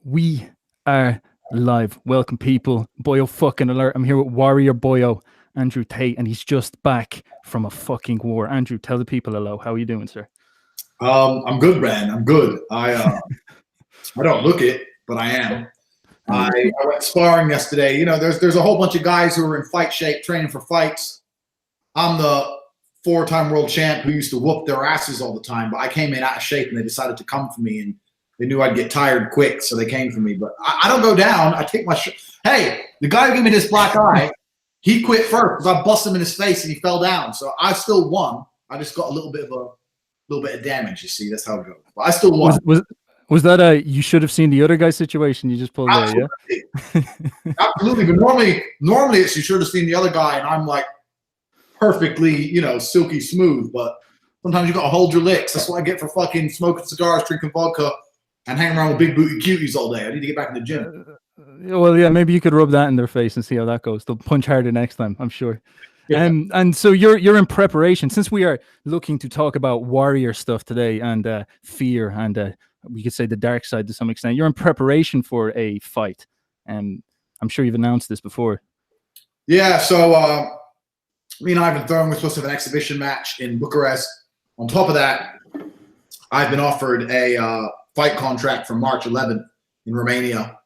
We are live. Welcome, people. Boyo fucking alert. I'm here with Warrior Boyo, Andrew Tate, and he's just back from a fucking war. Andrew, tell the people hello. How are you doing, sir? I'm good, man. I'm good. I don't look it, but I am. I went sparring yesterday. You know, there's a whole bunch of guys who are in fight shape, training for fights. I'm the 4-time world champ who used to whoop their asses all the time, but I came in out of shape, and they decided to come for me, and they knew I'd get tired quick, so they came for me. But I don't go down. I take my Hey, the guy who gave me this black eye, he quit first because I busted him in his face and he fell down. So I still won. I just got a little bit of damage. You see, that's how it goes. But I still won. Was that a you should have seen the other guy's situation you just pulled Absolutely. there? Yeah, absolutely. But normally it's you should have seen the other guy, and I'm like perfectly, silky smooth. But sometimes you got to hold your licks. That's what I get for fucking smoking cigars, drinking vodka, and hanging around with big booty cuties all day. I need to get back in the gym. Well, yeah, maybe you could rub that in their face and see how that goes. They'll punch harder next time, I'm sure. Yeah. And so you're in preparation, since we are looking to talk about warrior stuff today and fear and we could say the dark side to some extent. You're in preparation for a fight, and I'm sure you've announced this before. Yeah, so me and Ivan Thorne were supposed to have an exhibition match in Bucharest. On top of that, I've been offered a fight contract for March 11th in Romania,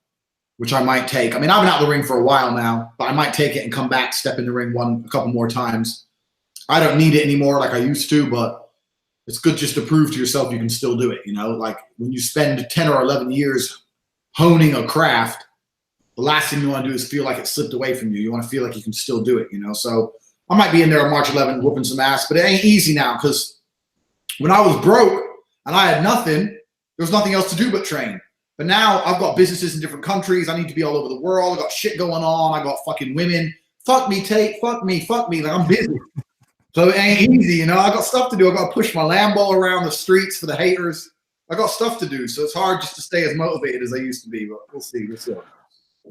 which I might take. I mean, I've been out of the ring for a while now, but I might take it and come back, step in the ring a couple more times. I don't need it anymore like I used to, but it's good just to prove to yourself you can still do it. Like when you spend 10 or 11 years honing a craft, the last thing you want to do is feel like it slipped away from you. You want to feel like you can still do it, So I might be in there on March 11th whooping some ass, but it ain't easy now because when I was broke and I had nothing, there was nothing else to do but train. But now I've got businesses in different countries. I need to be all over the world. I got shit going on. I got fucking women. Fuck me, Tate. Fuck me. Like, I'm busy. So it ain't easy, I got stuff to do. I got to push my Lambo around the streets for the haters. I got stuff to do. So it's hard just to stay as motivated as I used to be. But we'll see.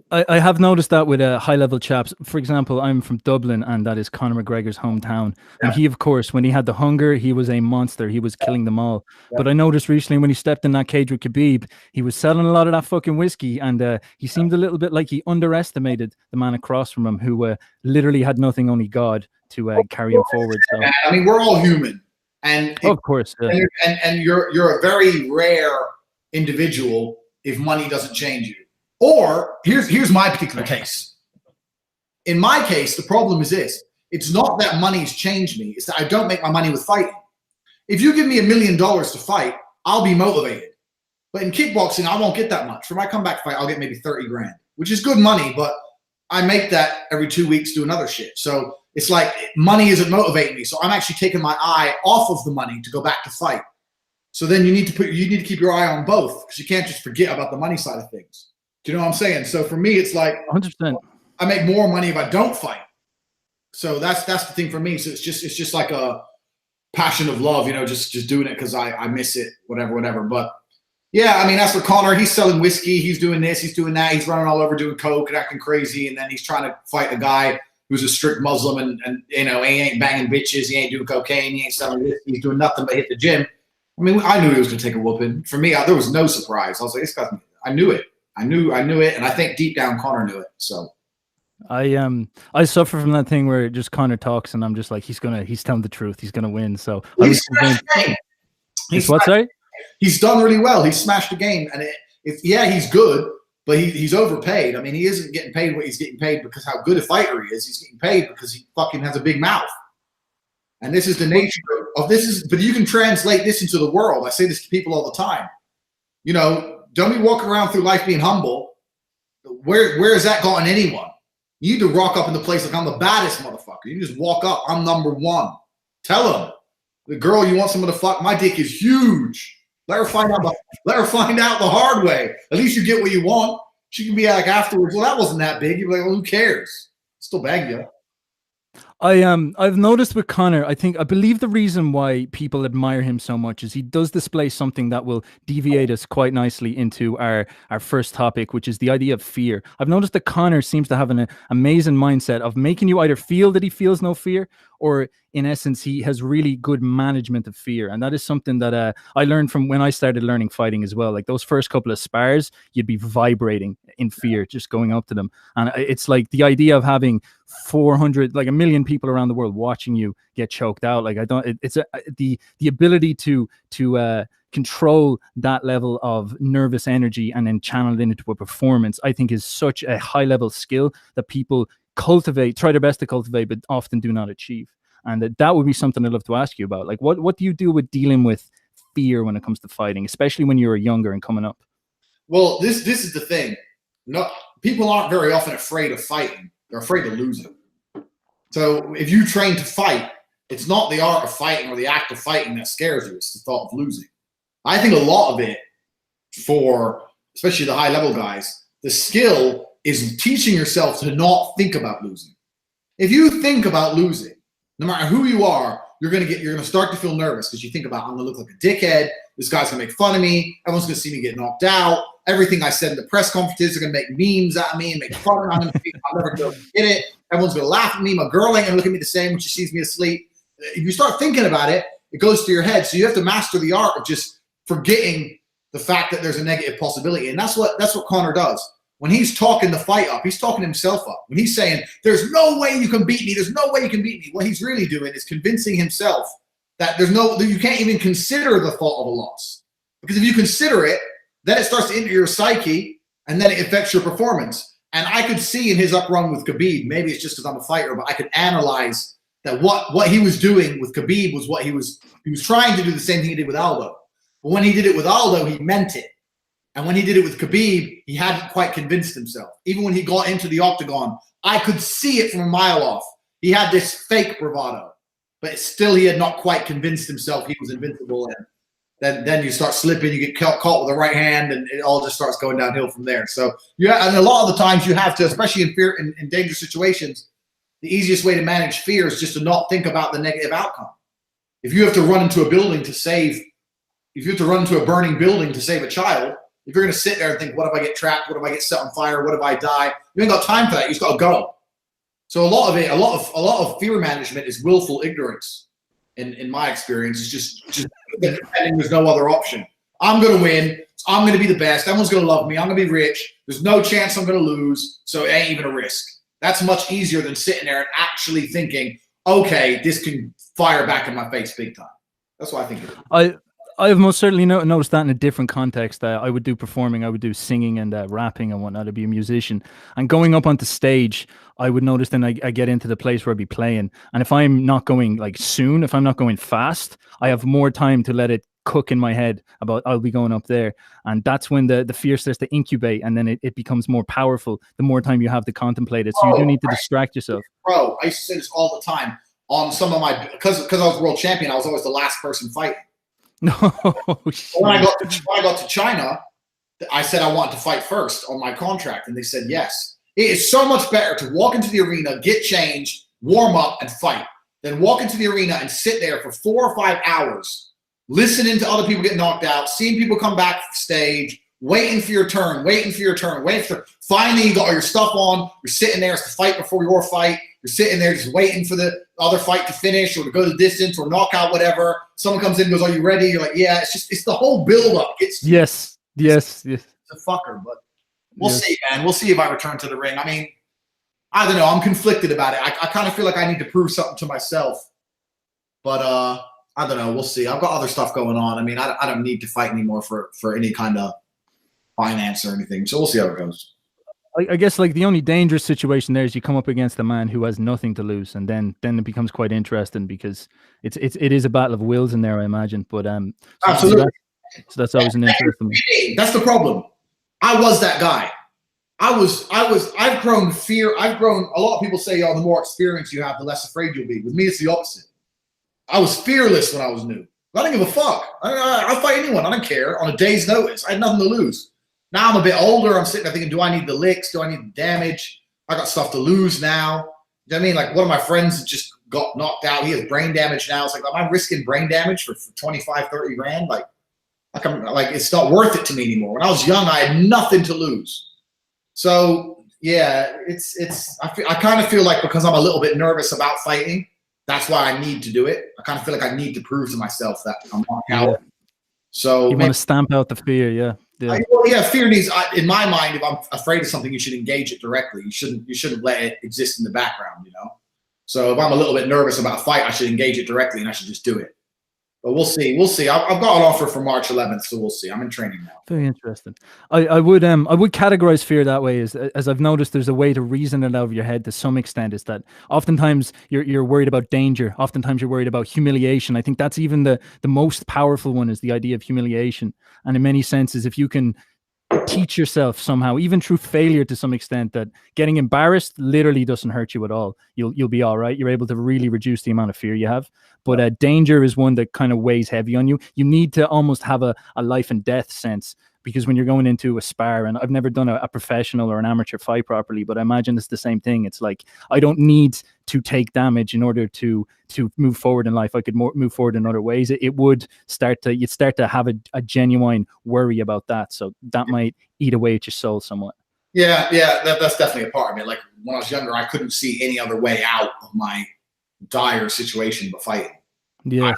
I have noticed that with high-level chaps. For example, I'm from Dublin, and that is Conor McGregor's hometown. Yeah. And he, of course, when he had the hunger, he was a monster. He was killing them all. Yeah. But I noticed recently when he stepped in that cage with Khabib, he was selling a lot of that fucking whiskey, and he seemed a little bit like he underestimated the man across from him, who literally had nothing, only God, to carry him forward. So. I mean, we're all human, and of course, and you're a very rare individual if money doesn't change you. Or here's my particular case. In my case, the problem is this. It's not that money's changed me. It's that I don't make my money with fighting. If you give me $1 million to fight, I'll be motivated. But in kickboxing, I won't get that much. For my comeback fight, I'll get maybe 30 grand, which is good money, but I make that every 2 weeks doing other shit. So it's like money isn't motivating me. So I'm actually taking my eye off of the money to go back to fight. So then you need to keep your eye on both, because you can't just forget about the money side of things. Do you know what I'm saying? So for me, it's like 100%. I make more money if I don't fight. So that's the thing for me. So it's just like a passion of love, just doing it because I miss it, whatever. But yeah, I mean, as for Conor, he's selling whiskey, he's doing this, he's doing that, he's running all over doing coke and acting crazy, and then he's trying to fight a guy who's a strict Muslim and he ain't banging bitches, he ain't doing cocaine, he ain't selling whiskey, he's doing nothing but hit the gym. I mean, I knew he was gonna take a whooping. For me, there was no surprise. I was like, this guy, I knew it. I knew it, and I think deep down Conor knew it. So I suffer from that thing where just Conor talks, and I'm just like, he's telling the truth, he's gonna win. So he's what, sorry? He's done really well. He smashed the game, and he's good, but he's overpaid. I mean, he isn't getting paid what he's getting paid because how good a fighter he is. He's getting paid because he fucking has a big mouth. And this is the nature of this. But you can translate this into the world. I say this to people all the time. Don't be walking around through life being humble. Where has that gotten anyone? You need to rock up in the place like I'm the baddest motherfucker. You just walk up. I'm number one. Tell them. The girl you want someone to fuck, my dick is huge. Let her find out the hard way. At least you get what you want. She can be like afterwards, well, that wasn't that big. You're like, well, who cares? Still bang you. I've noticed with Conor, I believe the reason why people admire him so much is he does display something that will deviate us quite nicely into our first topic, which is the idea of fear. I've noticed that Conor seems to have an amazing mindset of making you either feel that he feels no fear, or in essence, he has really good management of fear. And that is something that I learned from when I started learning fighting as well. Like those first couple of spars, you'd be vibrating in fear just going up to them. And it's like the idea of having 400, like 1 million people around the world watching you get choked out. Like the ability to control that level of nervous energy and then channel it into a performance, I think is such a high level skill that people try their best to cultivate, but often do not achieve. And that would be something I'd love to ask you about. Like, what do you do with dealing with fear when it comes to fighting, especially when you're younger and coming up? Well, this is the thing. No, people aren't very often afraid of fighting. They're afraid of losing. So if you train to fight, it's not the art of fighting or the act of fighting that scares you. It's the thought of losing. I think a lot of it, for especially the high level guys, the skill is teaching yourself to not think about losing. If you think about losing, no matter who you are, you're gonna start to feel nervous because you think about, I'm gonna look like a dickhead. This guy's gonna make fun of me. Everyone's gonna see me get knocked out. Everything I said in the press conferences are gonna make memes at me and make fun of me. I'm never gonna get it. Everyone's gonna laugh at me. My girl ain't gonna look at me the same when she sees me asleep. If you start thinking about it, it goes to your head. So you have to master the art of just forgetting the fact that there's a negative possibility. And that's what Conor does. When he's talking the fight up, he's talking himself up. When he's saying, there's no way you can beat me, there's no way you can beat me, what he's really doing is convincing himself that you can't even consider the thought of a loss. Because if you consider it, then it starts to enter your psyche, and then it affects your performance. And I could see in his uprun with Khabib, maybe it's just because I'm a fighter, but I could analyze that what he was doing with Khabib was what he was trying to do the same thing he did with Aldo. But when he did it with Aldo, he meant it. And when he did it with Khabib, he hadn't quite convinced himself. Even when he got into the octagon, I could see it from a mile off. He had this fake bravado, but still he had not quite convinced himself he was invincible. And then you start slipping, you get caught with the right hand, and it all just starts going downhill from there. So and a lot of the times you have to, especially in dangerous situations, the easiest way to manage fear is just to not think about the negative outcome. If you have to run into a building if you have to run into a burning building to save a child, if you're going to sit there and think, what if I get trapped? What if I get set on fire? What if I die? You ain't got time for that. You just got to go. So a lot of fear management is willful ignorance. In my experience, it's just pretending there's no other option. I'm going to win. I'm going to be the best. Everyone's going to love me. I'm going to be rich. There's no chance I'm going to lose. So it ain't even a risk. That's much easier than sitting there and actually thinking, okay, this can fire back in my face big time. That's what I think. I have most certainly noticed that in a different context. I would do performing, I would do singing and rapping and whatnot. I'd be a musician. And going up onto stage, I would notice then I get into the place where I'd be playing. And if I'm not going like soon, if I'm not going fast, I have more time to let it cook in my head about I'll be going up there. And that's when the fear starts to incubate, and then it becomes more powerful the more time you have to contemplate it. So you do need to distract yourself. Bro, I used to say this all the time on some of my, because I was world champion, I was always the last person fighting. No. When I got to China, I said I wanted to fight first on my contract, and they said yes. It is so much better to walk into the arena, get changed, warm up, and fight than walk into the arena and sit there for 4 or 5 hours, listening to other people get knocked out, seeing people come back stage, waiting for your turn. Finally, you got all your stuff on. You're sitting there. It's the fight before your fight. You're sitting there just waiting for the other fight to finish or to go the distance or knockout, whatever. Someone comes in and goes, are you ready? You're like, yeah. It's the whole build-up. Yes. It's a fucker, but we'll see, man. We'll see if I return to the ring. I mean, I don't know. I'm conflicted about it. I kind of feel like I need to prove something to myself. But I don't know. We'll see. I've got other stuff going on. I mean, I don't need to fight anymore for any kind of finance or anything. So we'll see how it goes. I guess like the only dangerous situation there is you come up against a man who has nothing to lose, and then it becomes quite interesting because it is a battle of wills in there, I imagine. But absolutely. So that's always an interesting. That's the problem. I was that guy. I've grown fear. A lot of people say, oh, the more experience you have, the less afraid you'll be. With me, it's the opposite. I was fearless when I was new. I didn't give a fuck. I'll fight anyone. I don't care. On a day's notice, I had nothing to lose. Now I'm a bit older. I'm sitting there thinking, do I need the licks? Do I need the damage? I got stuff to lose now. You know what I mean? Like one of my friends just got knocked out. He has brain damage now. It's like, am I risking brain damage for 25, 30 grand? Like it's not worth it to me anymore. When I was young, I had nothing to lose. So yeah, I kind of feel like because I'm a little bit nervous about fighting, that's why I need to do it. I kind of feel like I need to prove to myself that I'm not a coward. So you want to stamp out the fear, yeah. Fear needs. In my mind, if I'm afraid of something, you should engage it directly. You shouldn't let it exist in the background. So if I'm a little bit nervous about a fight, I should engage it directly, and I should just do it. But we'll see. I've got an offer for March 11th, so we'll see. I'm in training now. Very interesting. I would categorize fear that way, as I've noticed there's a way to reason it out of your head to some extent, is that oftentimes you're worried about danger. Oftentimes you're worried about humiliation. I think that's even the most powerful one, is the idea of humiliation. And in many senses, if you can teach yourself somehow, even through failure to some extent, that getting embarrassed literally doesn't hurt you at all. You'll be all right. You're able to really reduce the amount of fear you have. But danger is one that kind of weighs heavy on you. You need to almost have a life and death sense, because when you're going into a spar, and I've never done a professional or an amateur fight properly, but I imagine it's the same thing. It's like, I don't need to take damage in order to move forward in life. I could move forward in other ways. You'd start to have a genuine worry about that. So that might eat away at your soul somewhat. Yeah, that's definitely a part of it. Like when I was younger, I couldn't see any other way out of my dire situation but fighting. Yeah.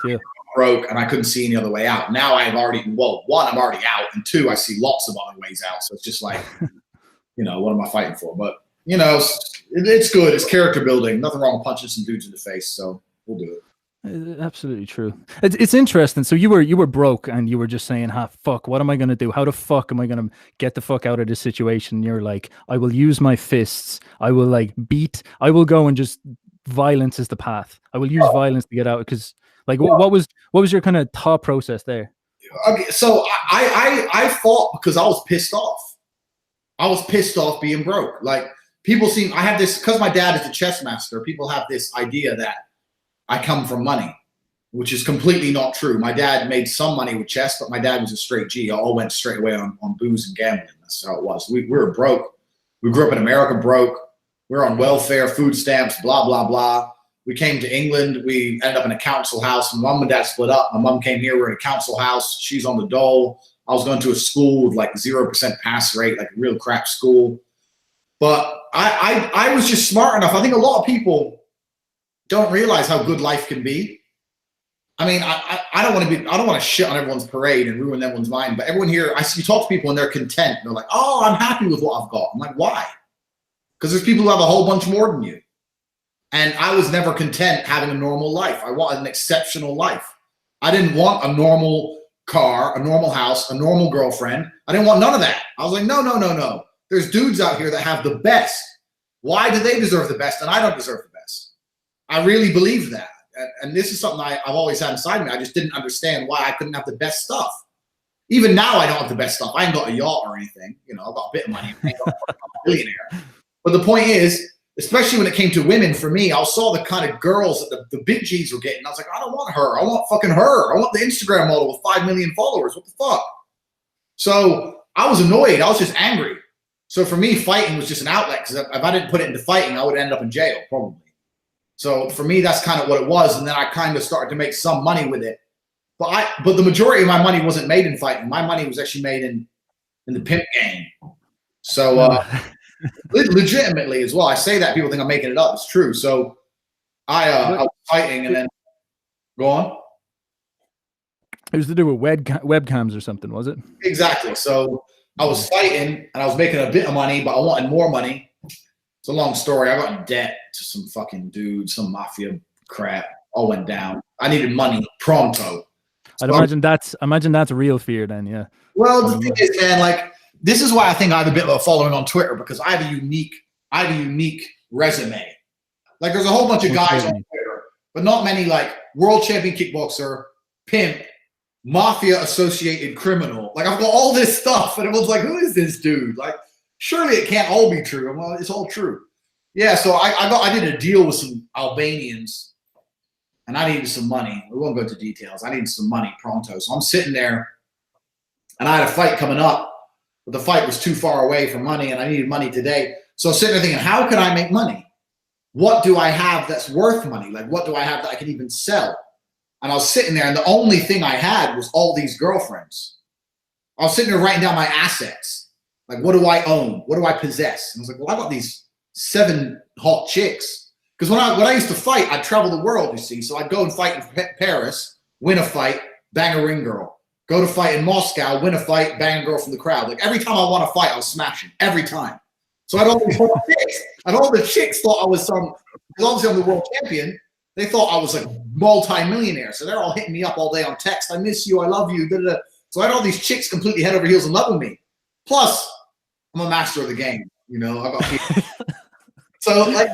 Broke, and I couldn't see any other way out. Now I'm already out, and two, I see lots of other ways out. So it's just like, what am I fighting for? But it's good. It's character building. Nothing wrong with punching some dudes in the face. So we'll do it. Absolutely true. It's interesting. So you were broke, and you were just saying, fuck, what am I going to do? How the fuck am I going to get the fuck out of this situation? And you're like, I will use my fists. I will I will go and just, violence is the path. I will use violence to get out. Because what was your kind of thought process there? Okay, so I fought because I was pissed off. I was pissed off being broke. Like, I have this, because my dad is a chess master, people have this idea that I come from money, which is completely not true. My dad made some money with chess, but my dad was a straight G. I all went straight away on booze and gambling. That's how it was. We were broke. We grew up in America broke. We were on welfare, food stamps, blah, blah, blah. We came to England. We ended up in a council house. My mom and dad split up. My mom came here. We're in a council house. She's on the dole. I was going to a school with 0% pass rate, a real crap school. But I was just smart enough. I think a lot of people don't realize how good life can be. I mean, I don't want to shit on everyone's parade and ruin everyone's mind. But everyone here, you talk to people and they're content. They're like, oh, I'm happy with what I've got. I'm like, why? Because there's people who have a whole bunch more than you. And I was never content having a normal life. I wanted an exceptional life. I didn't want a normal car, a normal house, a normal girlfriend. I didn't want none of that. I was like, no. There's dudes out here that have the best. Why do they deserve the best and I don't deserve the best? I really believe that. And this is something I've always had inside me. I just didn't understand why I couldn't have the best stuff. Even now, I don't have the best stuff. I ain't got a yacht or anything. I've got a bit of money. I ain't got a billionaire. But the point is, especially when it came to women, for me, I saw the kind of girls that the big G's were getting. I was like, I don't want her. I want fucking her. I want the Instagram model with 5 million followers. What the fuck? So I was annoyed. I was just angry. So for me, fighting was just an outlet, because if I didn't put it into fighting, I would end up in jail probably. So for me, that's kind of what it was. And then I kind of started to make some money with it. But the majority of my money wasn't made in fighting. My money was actually made in the pimp game. So legitimately as well. I say that, people think I'm making it up. It's true. So I was fighting, and then go on. It was to do with webcams or something, was it? Exactly. So I was fighting and I was making a bit of money, but I wanted more money. It's a long story. I got in debt to some fucking dude, some mafia crap. All went down. I needed money pronto. I'd imagine that's real fear then, yeah. Well, the thing is, man, this is why I think I have a bit of a following on Twitter, because I have a unique resume. There's a whole bunch of guys on Twitter, but not many world champion kickboxer, pimp, mafia associated criminal. I've got all this stuff, and everyone's like, who is this dude? Surely it can't all be true. Well, it's all true. Yeah, so I did a deal with some Albanians, and I needed some money. We won't go into details. I needed some money pronto. So I'm sitting there, and I had a fight coming up, but the fight was too far away for money, and I needed money today. So I'm sitting there thinking, how can I make money? What do I have that's worth money? What do I have that I can even sell? And I was sitting there, and the only thing I had was all these girlfriends. I was sitting there writing down my assets. What do I own? What do I possess? And I was like, well, I got these 7 hot chicks. Because when I used to fight, I'd travel the world, you see. So I'd go and fight in Paris, win a fight, bang a ring girl. Go to fight in Moscow, win a fight, bang a girl from the crowd. Like every time I won a fight, I was smashing. Every time. So I had all these chicks. And all the chicks thought I was some, because obviously I'm the world champion. They thought I was like multi-millionaire. So they're all hitting me up all day on text. I miss you. I love you. Da, da, da. So I had all these chicks completely head over heels in love with me. Plus, I'm a master of the game. You know, I got people. So like,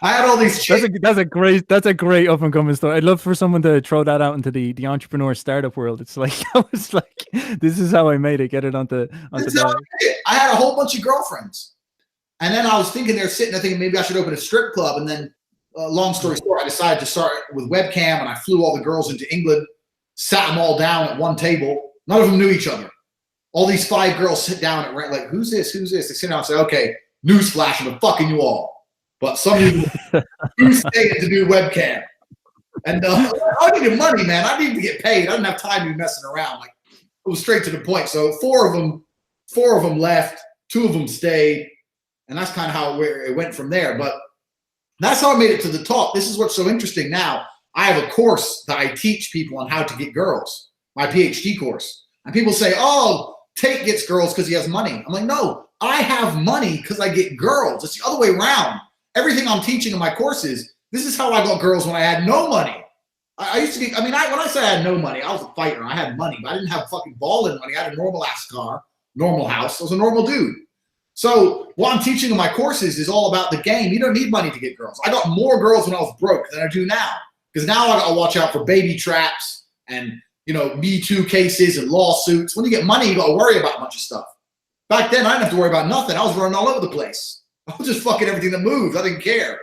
I had all these chicks. That's a great up and coming story. I'd love for someone to throw that out into the entrepreneur startup world. It's like I was like, this is how I made it. Get it onto I had a whole bunch of girlfriends, and then I was thinking they're sitting there thinking maybe I should open a strip club. And then, long story short, I decided to start with webcam, and I flew all the girls into England, sat them all down at one table. None of them knew each other. All these 5 girls sit down and rent like, who's this? Who's this? They sit down and say, okay, newsflash, I'm fucking you all. But some of you do stay to do webcam. And I needed money, man. I needed to get paid. I didn't have time to be messing around. Like, it was straight to the point. So 4 of them left, 2 of them stayed. And that's kind of how it went from there. But that's how I made it to the top. This is what's so interesting now. I have a course that I teach people on how to get girls, my PhD course. And people say, oh, Tate gets girls because he has money. I'm like, no, I have money because I get girls. It's the other way around. Everything I'm teaching in my courses, this is how I got girls when I had no money. I used to get, when I say I had no money, I was a fighter. I had money, but I didn't have fucking balling money. I had a normal ass car, normal house. I was a normal dude. So what I'm teaching in my courses is all about the game. You don't need money to get girls. I got more girls when I was broke than I do now. Because now I got to watch out for baby traps and, you know, Me Too cases and lawsuits. When you get money, you got to worry about a bunch of stuff. Back then, I didn't have to worry about nothing. I was running all over the place. I was just fucking everything that moved. I didn't care.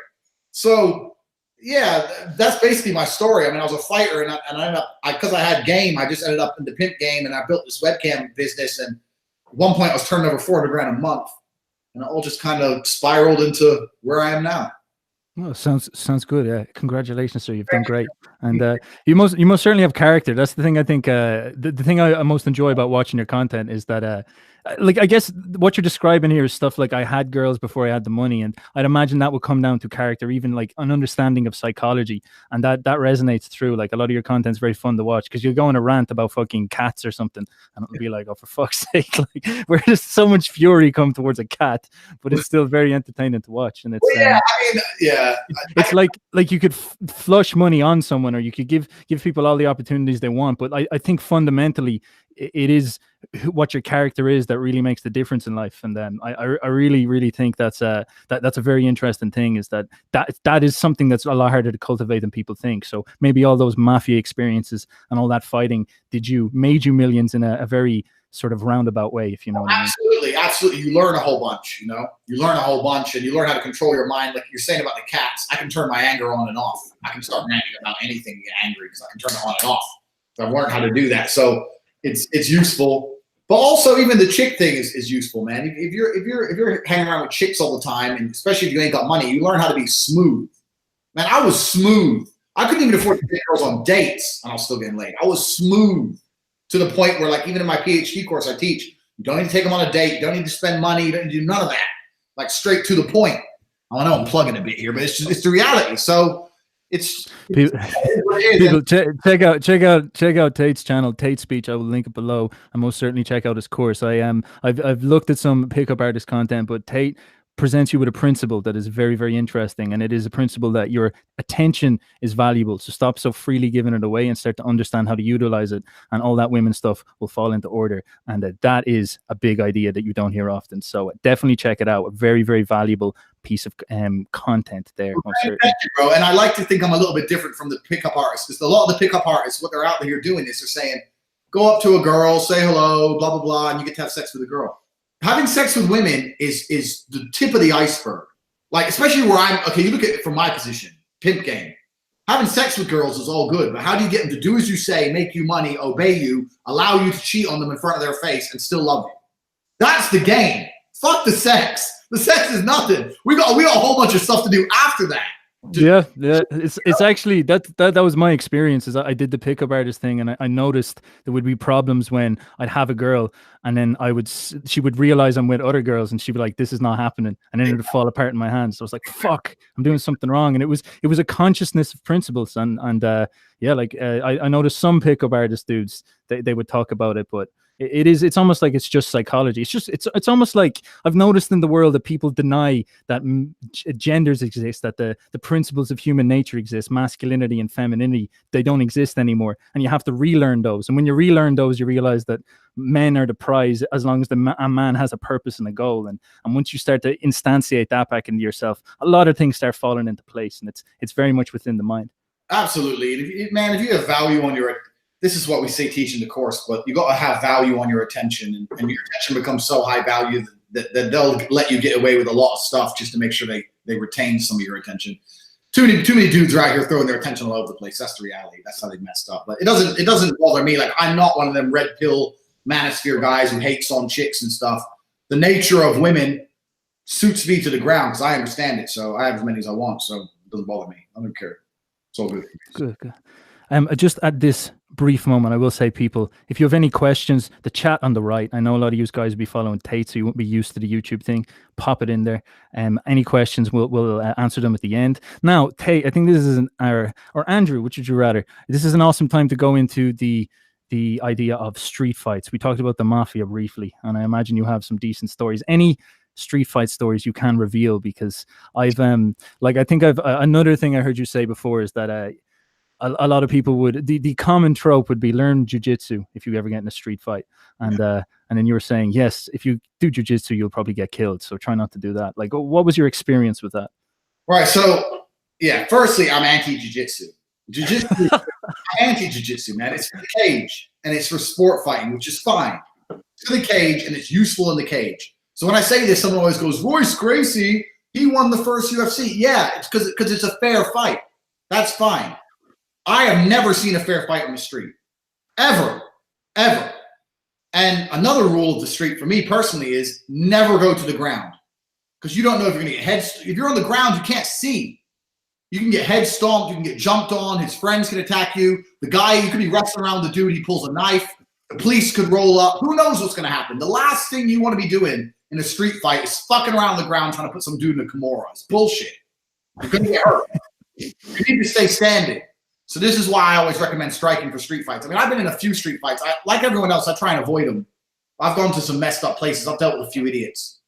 So, yeah, that's basically my story. I mean, I was a fighter, and I ended up, because I had game, I just ended up in the pimp game, and I built this webcam business. And at one point, I was turning over $400,000 a month, and it all just kind of spiraled into where I am now. Oh, sounds good. Yeah, congratulations, sir. You've done great, and you most certainly have character. That's the thing. I think the thing I most enjoy about watching your content is that like, I guess what you're describing here is stuff like I had girls before I had the money, and I'd imagine that would come down to character, even like an understanding of psychology, and that resonates through. Like, a lot of your content's very fun to watch because you'll go on a rant about fucking cats or something, and it'll be like, oh, for fuck's sake, like, where does so much fury come towards a cat, but it's still very entertaining to watch. And it's it's like you could flush money on someone, or you could give people all the opportunities they want, but I think fundamentally it is what your character is that really makes the difference in life. And then I really think that's a very interesting thing, is that is something that's a lot harder to cultivate than people think. So maybe all those mafia experiences and all that fighting made you millions in a very sort of roundabout way, if you know what I mean. Absolutely. You learn a whole bunch, you know, and you learn how to control your mind. Like you're saying about the cats, I can turn my anger on and off. I can start ranting about anything, get angry, because I can turn it on and off. So I've learned how to do that. So it's useful, but also even the chick thing is useful, man. If you're hanging around with chicks all the time, and especially if you ain't got money, you learn how to be smooth. Man, I was smooth. I couldn't even afford to take girls on dates, and I was still getting laid. I was smooth to the point where, like, even in my PhD course, I teach you don't need to take them on a date, you don't need to spend money, you don't need to do none of that. Like, straight to the point. I know I'm plugging a bit here, but it's the reality. So people check out Tate's channel, Tate Speech. I will link it below, and most certainly check out his course. I've looked at some pickup artist content, but Tate presents you with a principle that is very, very interesting, and it is a principle that your attention is valuable. So stop so freely giving it away and start to understand how to utilize it, and all that women stuff will fall into order. And that is a big idea that you don't hear often. So definitely check it out. A very, very valuable piece of content there. Thank you, bro. And I like to think I'm a little bit different from the pickup artists, because a lot of the pickup artists, what they're out there doing is they're saying, go up to a girl, say hello, blah, blah, blah, and you get to have sex with a girl. Having sex with women is the tip of the iceberg. Like, especially where you look at it from my position, pimp game. Having sex with girls is all good, but how do you get them to do as you say, make you money, obey you, allow you to cheat on them in front of their face and still love you? That's the game. Fuck the sex. The sex is nothing. We got a whole bunch of stuff to do after that. Yeah, yeah. It's actually that was my experience. Is I did the pickup artist thing, and I noticed there would be problems when I'd have a girl, and then she would realize I'm with other girls, and she'd be like, "This is not happening," and then it would fall apart in my hands. So I was like, "Fuck, I'm doing something wrong." And it was a consciousness of principles, and yeah, like I noticed some pickup artist dudes they would talk about it, but it's almost like it's just psychology. It's almost like I've noticed in the world that people deny that genders exist, that the principles of human nature exist, masculinity and femininity, they don't exist anymore, and you have to relearn those. And when you relearn those, you realize that men are the prize as long as a man has a purpose and a goal. And once you start to instantiate that back into yourself, a lot of things start falling into place, and it's very much within the mind. Absolutely. And if you have value on your, this is what we say teach in the course, but you got to have value on your attention, and your attention becomes so high value that they'll let you get away with a lot of stuff just to make sure they retain some of your attention. Too many dudes are out here throwing their attention all over the place. That's the reality. That's how they messed up. But it doesn't bother me. Like, I'm not one of them red pill manosphere guys who hates on chicks and stuff. The nature of women suits me to the ground because I understand it. So I have as many as I want. So it doesn't bother me. I don't care. It's all good. Good. Just at this brief moment, I will say, people, if you have any questions, the chat on the right, I know a lot of you guys will be following Tate, so you won't be used to the YouTube thing. Pop it in there. Any questions, we'll answer them at the end. Now, Tate, I think this is or Andrew, which would you rather? This is an awesome time to go into the idea of street fights. We talked about the mafia briefly, and I imagine you have some decent stories. Any street fight stories you can reveal? Because I've another thing I heard you say before is that a lot of people would, the common trope would be learn jujitsu if you ever get in a street fight, and then you were saying, yes, if you do jujitsu you'll probably get killed, so try not to do that. Like, what was your experience with that? Right. So yeah, firstly, I'm anti-jiu-jitsu. I'm anti-jiu-jitsu, man. It's for the cage and it's for sport fighting, which is fine. It's for the cage and it's useful in the cage. So when I say this, someone always goes, Royce Gracie, he won the first UFC. Yeah, it's because it's a fair fight. That's fine. I have never seen a fair fight on the street. Ever. And another rule of the street for me personally is never go to the ground. Because you don't know if you're going to get if you're on the ground, you can't see. You can get head stomped, you can get jumped on, his friends can attack you. The guy, you could be wrestling around with the dude, he pulls a knife. The police could roll up. Who knows what's going to happen? The last thing you want to be doing in a street fight is fucking around the ground trying to put some dude in a Kimura. It's bullshit. You're going to get hurt. You need to stay standing. So this is why I always recommend striking for street fights. I mean, I've been in a few street fights. Like everyone else, I try and avoid them. I've gone to some messed up places. I've dealt with a few idiots,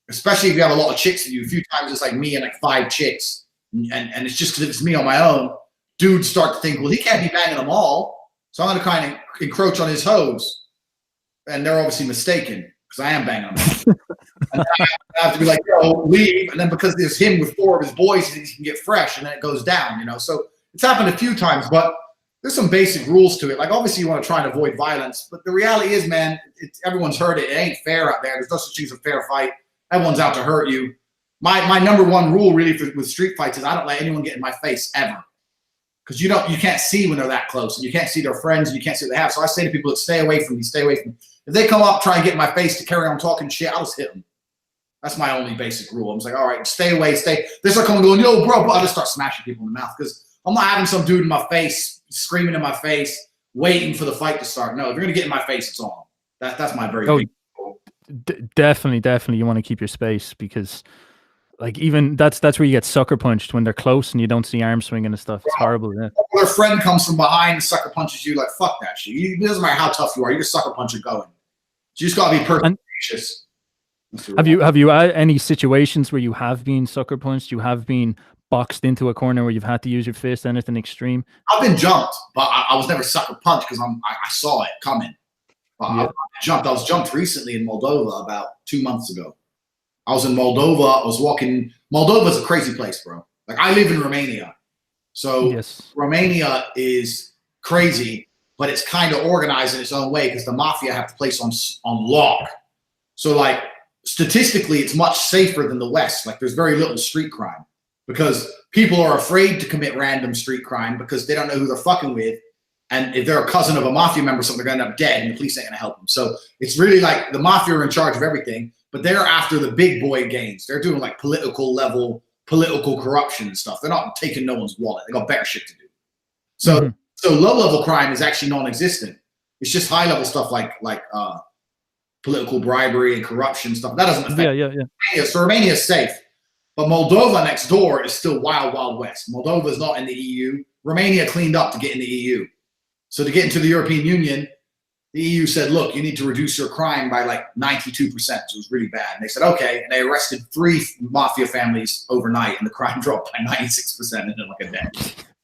especially if you have a lot of chicks in you. A few times it's like me and like 5 chicks. And it's just because it's me on my own. Dudes start to think, well, he can't be banging them all. So I'm going to kind of encroach on his hose. And they're obviously mistaken because I am banging them. And I have to be like, yo, leave. And then because there's him with 4 of his boys, he can get fresh. And then it goes down, you know. So it's happened a few times, but there's some basic rules to it. Like, obviously, you want to try and avoid violence. But the reality is, man, everyone's heard it. It ain't fair out there. There's no such thing as a fair fight. Everyone's out to hurt you. My number one rule really with street fights is I don't let anyone get in my face ever. Because you can't see when they're that close, and you can't see their friends, and you can't see what they have. So I say to people, stay away from me, stay away from me. If they come up, try and get in my face to carry on talking shit, I'll just hit them. That's my only basic rule. I'm just like, all right, stay away, stay. They start coming going, yo, bro, I'll just start smashing people in the mouth because I'm not having some dude in my face, screaming in my face, waiting for the fight to start. No, if you're going to get in my face, it's on. That's my very big rule. Definitely you want to keep your space because like even that's where you get sucker punched when they're close and you don't see arm swinging and stuff. It's horrible. Yeah. Their friend comes from behind and sucker punches you, like, fuck that shit. It doesn't matter how tough you are. You just sucker punch it going. You just got to be perspicacious. Have you had any situations where you have been sucker punched? You have been boxed into a corner where you've had to use your fist, anything extreme? I've been jumped, but I was never sucker punched because I saw it coming. But yeah. I was jumped recently in Moldova about 2 months ago. I was in Moldova. I was walking. Moldova's a crazy place, bro. Like, I live in Romania. So yes. Romania is crazy, but it's kind of organized in its own way because the mafia have the place on lock. So, like, statistically, it's much safer than the West. Like, there's very little street crime because people are afraid to commit random street crime because they don't know who they're fucking with. And if they're a cousin of a mafia member, they're going to end up dead and the police ain't going to help them. So it's really like the mafia are in charge of everything, but they're after the big boy gains. They're doing like political level political corruption and stuff. They're not taking no one's wallet. They got better shit to do. So so low level crime is actually non-existent. It's just high level stuff like political bribery and corruption stuff. That doesn't affect Romania. So Romania is safe. But Moldova next door is still wild, wild west. Moldova is not in the EU. Romania cleaned up to get in the EU. So to get into the European Union, the EU said, look, you need to reduce your crime by like 92%. So it was really bad. And they said, okay. And they arrested 3 mafia families overnight, and the crime dropped by 96% in like a day.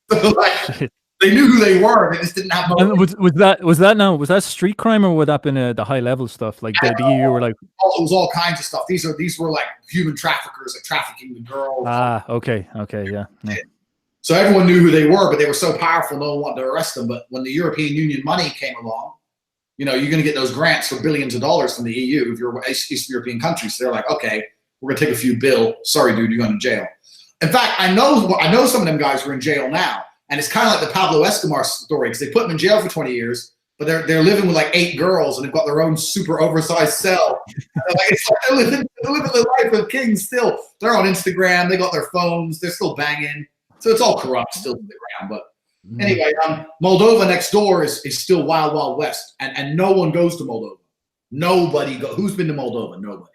So like, they knew who they were. They just didn't have no. Was that street crime, or would that been the high level stuff? Like the EU were like, it was all kinds of stuff. These were like human traffickers, like trafficking the girls. Okay, yeah. So everyone knew who they were, but they were so powerful, no one wanted to arrest them. But when the European Union money came along, you know, you're going to get those grants for billions of dollars from the EU if you're East European countries. So they're like, okay, we're going to take a few bill. Sorry, dude, you're going to jail. In fact, I know some of them guys who are in jail now. And it's kind of like the Pablo Escobar story, because they put them in jail for 20 years, but they're living with like 8 girls, and they've got their own super oversized cell. It's like they're living the life of kings still. They're on Instagram. They got their phones. They're still banging. So it's all corrupt still in the ground. But anyway, Moldova next door is still wild, wild west. And no one goes to Moldova. Nobody goes. Who's been to Moldova? Nobody.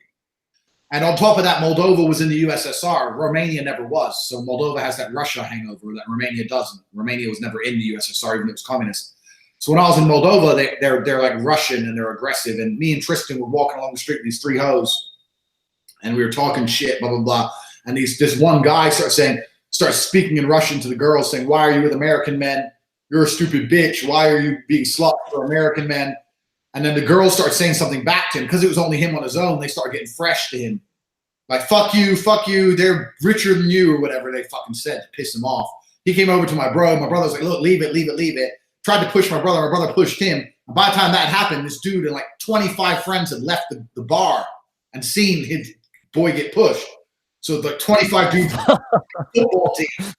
And on top of that, Moldova was in the USSR. Romania never was. So Moldova has that Russia hangover that Romania doesn't. Romania was never in the USSR, even though it was communist. So when I was in Moldova, they're like Russian and they're aggressive. And me and Tristan were walking along the street with these 3 hoes, and we were talking shit, blah, blah, blah. And this one guy starts speaking in Russian to the girls, saying, why are you with American men? You're a stupid bitch. Why are you being slut for American men? And then the girls start saying something back to him, because it was only him on his own. They started getting fresh to him. Like, fuck you, they're richer than you, or whatever they fucking said to piss him off. He came over to my bro. My brother was like, look, leave it. Tried to push my brother. My brother pushed him. And by the time that happened, this dude and like 25 friends had left the bar and seen his boy get pushed. So the 25 dudes football team.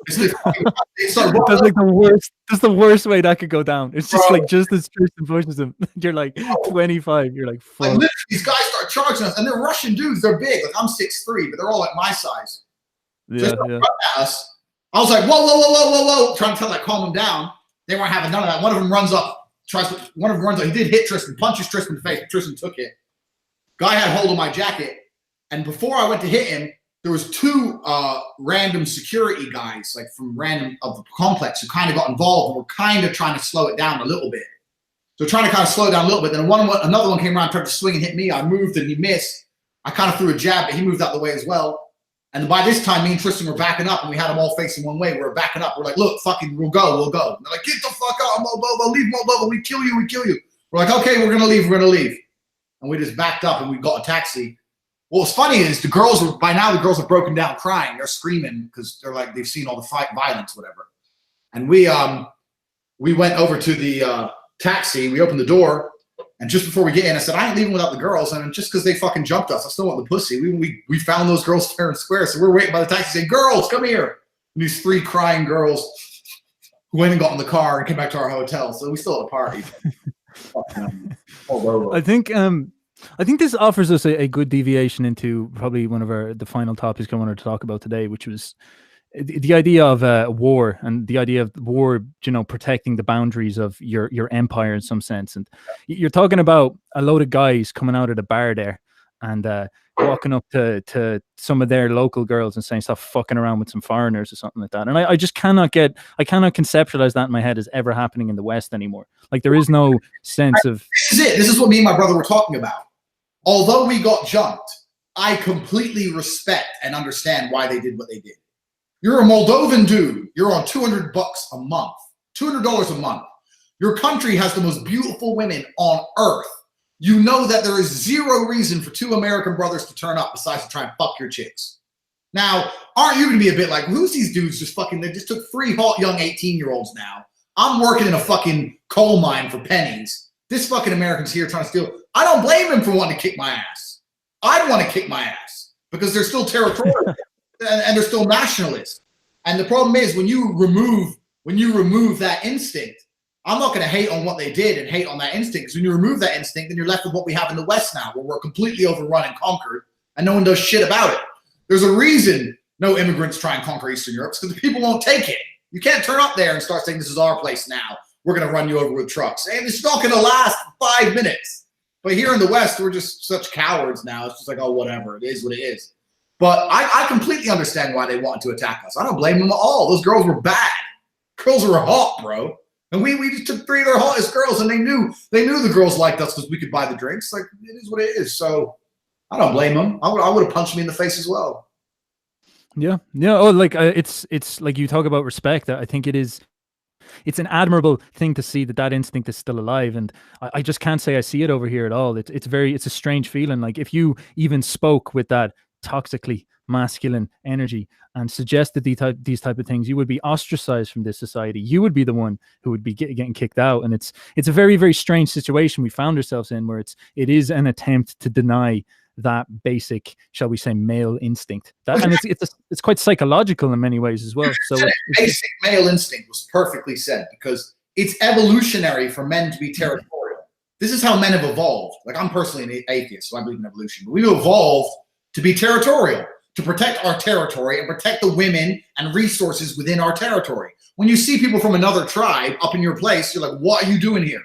That's like the worst. That's the worst way that could go down. It's just like just as Tristan pushes him, you're like 25. You're like, fuck. Like these guys start charging us, and they're Russian dudes. They're big. Like I'm 6'3", but they're all like my size. Yeah. At us. I was like, whoa, trying to calm them down. They weren't having none of that. One of them runs up. He did hit Tristan, punches Tristan in the face. But Tristan took it. Guy had hold of my jacket, and before I went to hit him, there was 2 random security guys, like from random of the complex, who kind of got involved and were kind of trying to slow it down a little bit. So trying to kind of slow it down a little bit. Then another one came around, tried to swing and hit me. I moved and he missed. I kind of threw a jab, but he moved out the way as well. And by this time, me and Tristan were backing up, and we had them all facing one way. We were backing up. We're like, look, fucking, we'll go. And they're like, get the fuck out, Moldova, leave Moldova. We kill you. We're like, okay, we're gonna leave. And we just backed up and we got a taxi. What was funny is the girls have broken down crying. They're screaming because they're like, they've seen all the violence, whatever. And we went over to the taxi. We opened the door, and just before we get in, I said, I ain't leaving without the girls. And just because they fucking jumped us, I still want the pussy. We found those girls fair and square. So we're waiting by the taxi saying, girls, come here. And these 3 crying girls went and got in the car and came back to our hotel. So we still had a party. I think this offers us a good deviation into probably one of the final topics I wanted to talk about today, which was the idea of war, and the idea of war, protecting the boundaries of your empire in some sense. And you're talking about a load of guys coming out of the bar there and walking up to some of their local girls and saying, stop fucking around with some foreigners or something like that. And I just cannot conceptualize that in my head as ever happening in the West anymore. Like, there is no sense of... This is it. This is what me and my brother were talking about. Although we got jumped, I completely respect and understand why they did what they did. You're a Moldovan dude. You're on $200 a month, $200 a month. Your country has the most beautiful women on earth. You know that there is zero reason for 2 American brothers to turn up besides to try and fuck your chicks. Now, aren't you going to be a bit like, who's these dudes they just took 3 hot young 18-year-olds now. I'm working in a fucking coal mine for pennies. This fucking American's here trying to steal. I don't blame him for wanting to kick my ass. I'd want to kick my ass because they're still territorial and they're still nationalists. And the problem is when you remove that instinct, I'm not going to hate on what they did and hate on that instinct, because when you remove that instinct, then you're left with what we have in the West now, where we're completely overrun and conquered and no one does shit about it. There's a reason no immigrants try and conquer Eastern Europe because the people won't take it. You can't turn up there and start saying, this is our place now. We're going to run you over with trucks. And it's not going to last 5 minutes. But here in the West, we're just such cowards now. It's just like, oh, whatever. It is what it is. But I completely understand why they wanted to attack us. I don't blame them at all. Those girls were bad. Girls were hot, bro. And we just took 3 of their hottest girls, and they knew the girls liked us because we could buy the drinks. Like, it is what it is. So I don't blame them. I would have punched me in the face as well. Yeah. Oh, like it's like you talk about respect. I think it's an admirable thing to see that instinct is still alive, and I just can't say I see it over here at all. It's a strange feeling. Like if you even spoke with that toxically masculine energy and suggested these type of things, you would be ostracized from this society. You would be the one who would be getting kicked out, and it's a very, very strange situation we found ourselves in, where it is an attempt to deny that basic, shall we say, male instinct. And it's quite psychological in many ways as well. So basic male instinct was perfectly said, because it's evolutionary for men to be territorial. This is how men have evolved. Like, I'm personally an atheist, so I believe in evolution. But we've evolved to be territorial, to protect our territory and protect the women and resources within our territory. When you see people from another tribe up in your place, you're like, what are you doing here?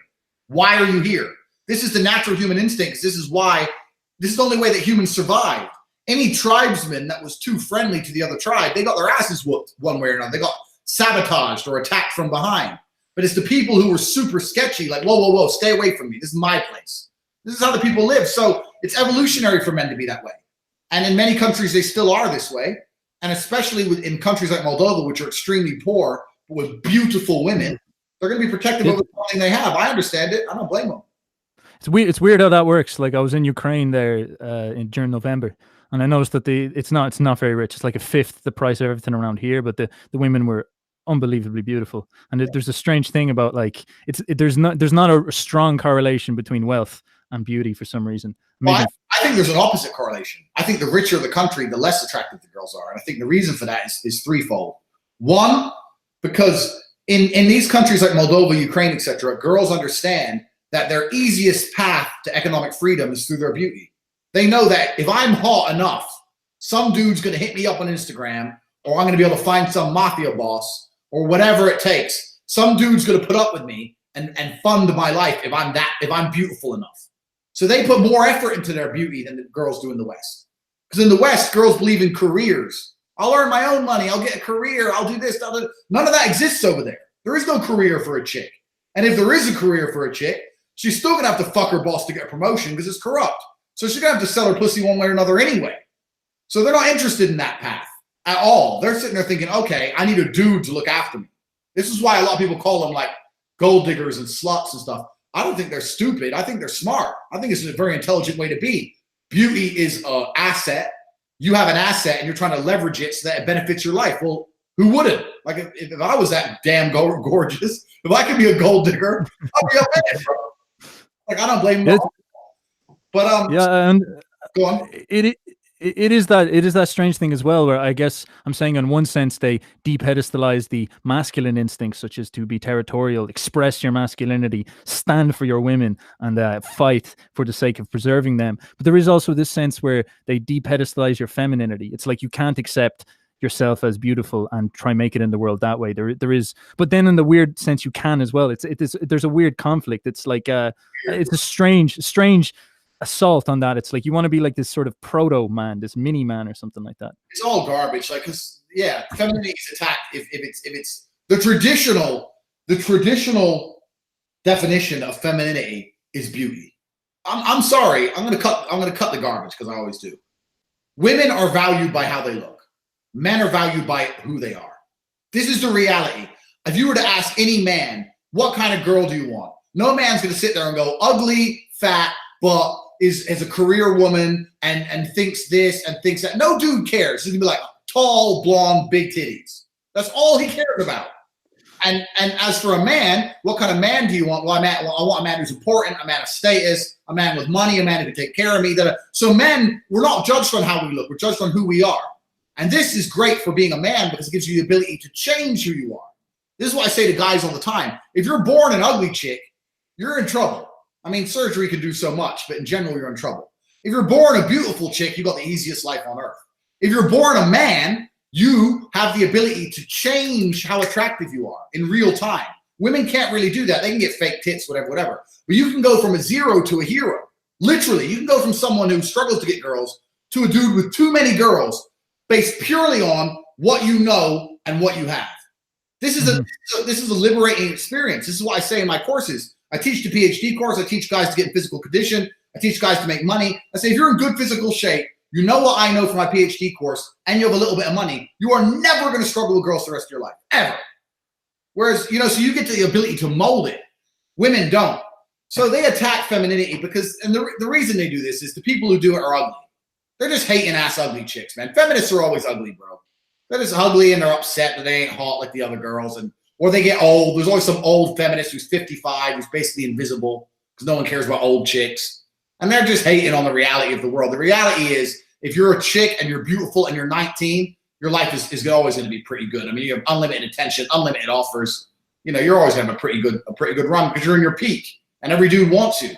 Why are you here? This is the natural human instinct. This is the only way that humans survived. Any tribesman that was too friendly to the other tribe, they got their asses whooped one way or another. They got sabotaged or attacked from behind. But it's the people who were super sketchy, like, whoa, stay away from me. This is my place. This is how the people live. So it's evolutionary for men to be that way. And in many countries, they still are this way. And especially in countries like Moldova, which are extremely poor, but with beautiful women, they're going to be protective of everything they have. I understand it. I don't blame them. It's weird how that works. Like, I was in Ukraine there during November, and I noticed that it's not very rich. It's like a fifth the price of everything around here, but the women were unbelievably beautiful. And there's a strange thing about, like, there's not a strong correlation between wealth and beauty for some reason. Well, I think there's an opposite correlation. I think the richer the country, the less attractive the girls are. And I think the reason for that is threefold. One, because in these countries like Moldova, Ukraine, etc., girls understand that their easiest path to economic freedom is through their beauty. They know that if I'm hot enough, some dude's going to hit me up on Instagram, or I'm going to be able to find some mafia boss, or whatever it takes. Some dude's going to put up with me and fund my life if I'm beautiful enough. So they put more effort into their beauty than the girls do in the West. Because in the West, girls believe in careers. I'll earn my own money. I'll get a career. I'll do this. None of that exists over there. There is no career for a chick. And if there is a career for a chick, she's still going to have to fuck her boss to get a promotion because it's corrupt. So she's going to have to sell her pussy one way or another anyway. So they're not interested in that path at all. They're sitting there thinking, okay, I need a dude to look after me. This is why a lot of people call them like gold diggers and sluts and stuff. I don't think they're stupid. I think they're smart. I think it's a very intelligent way to be. Beauty is an asset. You have an asset and you're trying to leverage it so that it benefits your life. Well, who wouldn't? Like, if I was that damn gorgeous, if I could be a gold digger, I'd be up in it, bro. Like, I don't blame them. But yeah, and go on. It is that strange thing as well, where I guess I'm saying in one sense they depedestalize the masculine instincts, such as to be territorial, express your masculinity, stand for your women, and fight for the sake of preserving them. But there is also this sense where they depedestalize your femininity. It's like you can't accept yourself as beautiful and try make it in the world that way. There is, but then in the weird sense you can as well. There's a weird conflict. It's like it's a strange assault on that. It's like you want to be like this sort of proto man, this mini man or something like that. It's all garbage. Like, because femininity is attacked if it's the traditional definition of femininity is beauty. I'm sorry. I'm gonna cut the garbage because I always do. Women are valued by how they look. Men are valued by who they are. This is the reality. If you were to ask any man, what kind of girl do you want? No man's going to sit there and go, ugly, fat, but is a career woman and thinks this and thinks that. No dude cares. He's going to be like tall, blonde, big titties. That's all he cared about. And as for a man, what kind of man do you want? Well, I want a man who's important, a man of status, a man with money, a man who can take care of me. So men, we're not judged on how we look. We're judged on who we are. And this is great for being a man because it gives you the ability to change who you are. This is what I say to guys all the time. If you're born an ugly chick, you're in trouble. I mean, surgery can do so much, but in general, you're in trouble. If you're born a beautiful chick, you got the easiest life on earth. If you're born a man, you have the ability to change how attractive you are in real time. Women can't really do that. They can get fake tits, whatever. But you can go from a zero to a hero. Literally, you can go from someone who struggles to get girls to a dude with too many girls based purely on what you know and what you have. This is a liberating experience. This is why I say in my courses, I teach the PhD course. I teach guys to get in physical condition. I teach guys to make money. I say, if you're in good physical shape, you know what I know from my PhD course, and you have a little bit of money, you are never going to struggle with girls the rest of your life, ever. Whereas, so you get the ability to mold it. Women don't. So they attack femininity because, and the reason they do this is the people who do it are ugly. They're just hating ass ugly chicks, man. Feminists are always ugly, bro. They're just ugly and they're upset that they ain't hot like the other girls, or they get old. There's always some old feminist who's 55, who's basically invisible because no one cares about old chicks. And they're just hating on the reality of the world. The reality is, if you're a chick and you're beautiful and you're 19, your life is always going to be pretty good. I mean, you have unlimited attention, unlimited offers. You're always going to have a pretty good run because you're in your peak, and every dude wants you.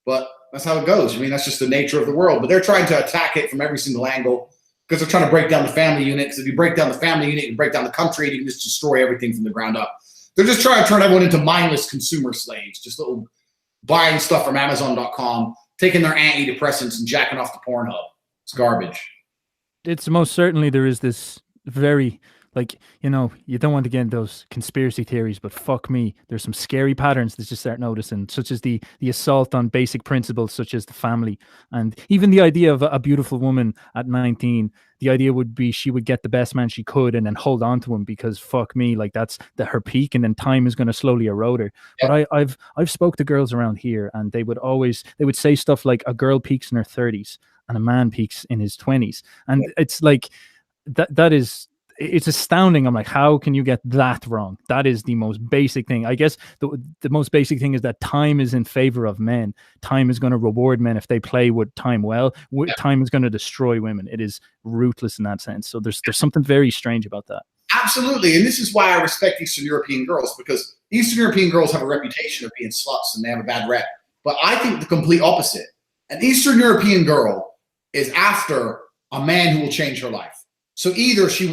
But that's how it goes. I mean, that's just the nature of the world. But they're trying to attack it from every single angle because they're trying to break down the family unit. Because if you break down the family unit, you break down the country, and you can just destroy everything from the ground up. They're just trying to turn everyone into mindless consumer slaves, just little buying stuff from Amazon.com, taking their antidepressants and jacking off to Pornhub. It's garbage. It's most certainly, there is this very, you don't want to get into those conspiracy theories, but fuck me, there's some scary patterns that you start noticing, such as the assault on basic principles such as the family. And even the idea of a beautiful woman at 19, the idea would be she would get the best man she could and then hold on to him because fuck me, that's her peak, and then time is going to slowly erode her. Yeah. But I've spoke to girls around here, and they would say stuff like a girl peaks in her 30s and a man peaks in his 20s. And it's like it's astounding. I'm like, how can you get that wrong? That is the most basic thing. I guess the most basic thing is that time is in favor of men. Time is going to reward men if they play with time well. Time is going to destroy women. It is ruthless in that sense. So there's something very strange about that. Absolutely. And this is why I respect Eastern European girls, because Eastern European girls have a reputation of being sluts and they have a bad rep. But I think the complete opposite. An Eastern European girl is after a man who will change her life. So either she's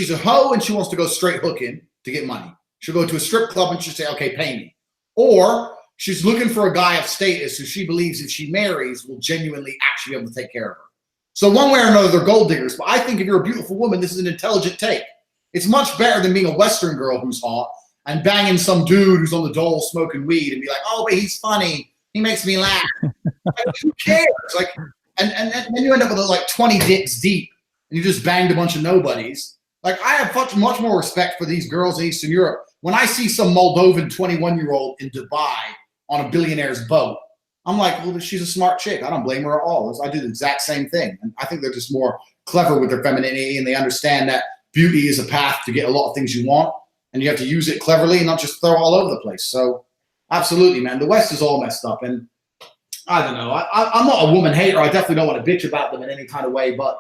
a hoe and she wants to go straight hooking to get money. She'll go to a strip club and she'll say, okay, pay me. Or she's looking for a guy of status who she believes if she marries will genuinely actually be able to take care of her. So one way or another, they're gold diggers. But I think if you're a beautiful woman, this is an intelligent take. It's much better than being a Western girl who's hot and banging some dude who's on the dole smoking weed and be like, oh, but he's funny. He makes me laugh. Who cares? And then you end up with 20 dicks deep, and you just banged a bunch of nobodies. I have much more respect for these girls in Eastern Europe. When I see some Moldovan 21-year-old in Dubai on a billionaire's boat, I'm like, well, she's a smart chick. I don't blame her at all. I do the exact same thing. And I think they're just more clever with their femininity, and they understand that beauty is a path to get a lot of things you want, and you have to use it cleverly and not just throw all over the place. So absolutely, man. The West is all messed up, and I don't know. I'm not a woman hater. I definitely don't want to bitch about them in any kind of way, but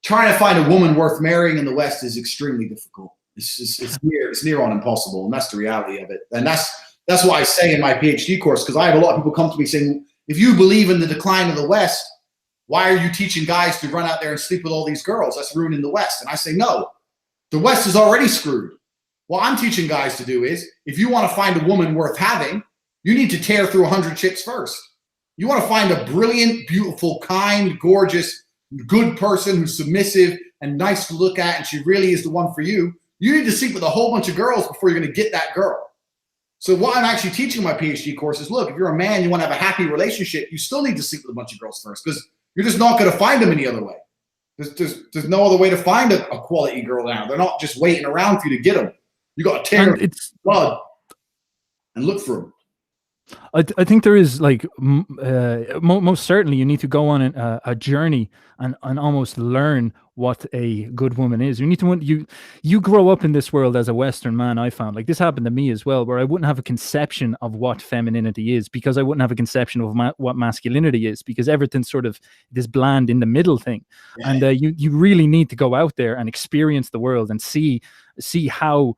trying to find a woman worth marrying in the West is extremely difficult. It's near on impossible, and that's the reality of it. And that's why I say in my PhD course, because I have a lot of people come to me saying, if you believe in the decline of the West, why are you teaching guys to run out there and sleep with all these girls? That's ruining the West. And I say, no, the West is already screwed. What I'm teaching guys to do is, if you want to find a woman worth having, you need to tear through 100 chicks first. You want to find a brilliant, beautiful, kind, gorgeous, good person who's submissive and nice to look at, and she really is the one for you. You need to sleep with a whole bunch of girls before you're going to get that girl. So what I'm actually teaching in my PhD course is, look, if you're a man, you want to have a happy relationship, you still need to sleep with a bunch of girls first, because you're just not going to find them any other way. There's no other way to find a quality girl now. They're not just waiting around for you to get them. You got to tear blood and look for them. I think there is most certainly you need to go on a journey and almost learn what a good woman is. You need to you grow up in this world as a Western man. I found this happened to me as well, where I wouldn't have a conception of what femininity is because I wouldn't have a conception of what masculinity is, because everything's sort of this bland in the middle thing. Yeah. And you really need to go out there and experience the world and see how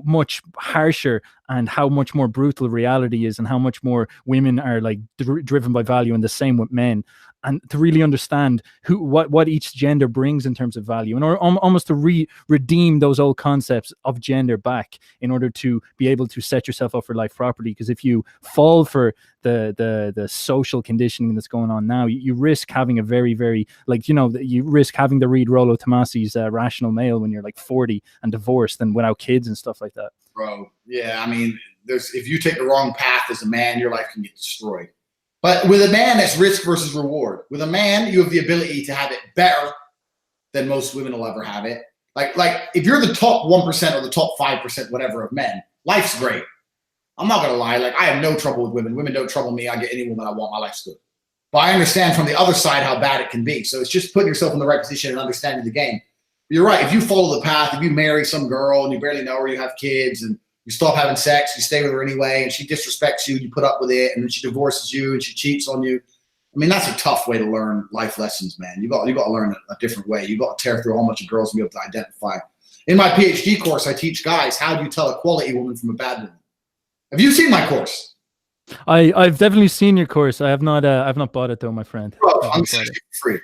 much harsher and how much more brutal reality is, and how much more women are driven by value, and the same with men. and to really understand what each gender brings in terms of value, and or almost to redeem those old concepts of gender back in order to be able to set yourself up for life properly. Because if you fall for the social conditioning that's going on now, you risk having a very, very, like, you risk having to read Rollo Tomasi's Rational Male when you're like 40 and divorced and without kids and stuff like that. Bro, yeah, I mean, if you take the wrong path as a man, your life can get destroyed. But with a man, that's risk versus reward. With a man, you have the ability to have it better than most women will ever have it. Like if you're the top 1% or the top 5%, whatever, of men, life's great. I'm not gonna lie. Like, I have no trouble with women. Women don't trouble me. I get any woman I want. My life's good. But I understand from the other side how bad it can be. So it's just putting yourself in the right position and understanding the game. You're right. If you follow the path, if you marry some girl and you barely know her, you have kids, and you stop having sex, you stay with her anyway, and she disrespects you, you put up with it, and then she divorces you and she cheats on you. I mean, that's a tough way to learn life lessons, man. You got to learn a different way. You got to tear through a whole bunch of girls and be able to identify. In my PhD course, I teach guys, how do you tell a quality woman from a bad woman? Have you seen my course? I've definitely seen your course. I've not bought it though, my friend. Bro, I'm free.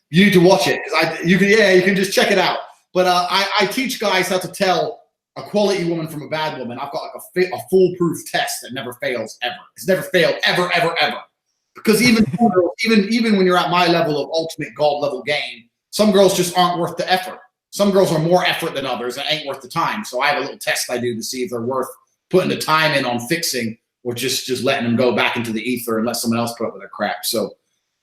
You need to watch it, because you can just check it out. But I teach guys how to tell a quality woman from a bad woman. I've got like a foolproof test that never fails ever. It's never failed ever. Because even when you're at my level of ultimate God level game, some girls just aren't worth the effort. Some girls are more effort than others and ain't worth the time. So I have a little test I do to see if they're worth putting the time in on fixing, or just letting them go back into the ether and let someone else put up with their crap. So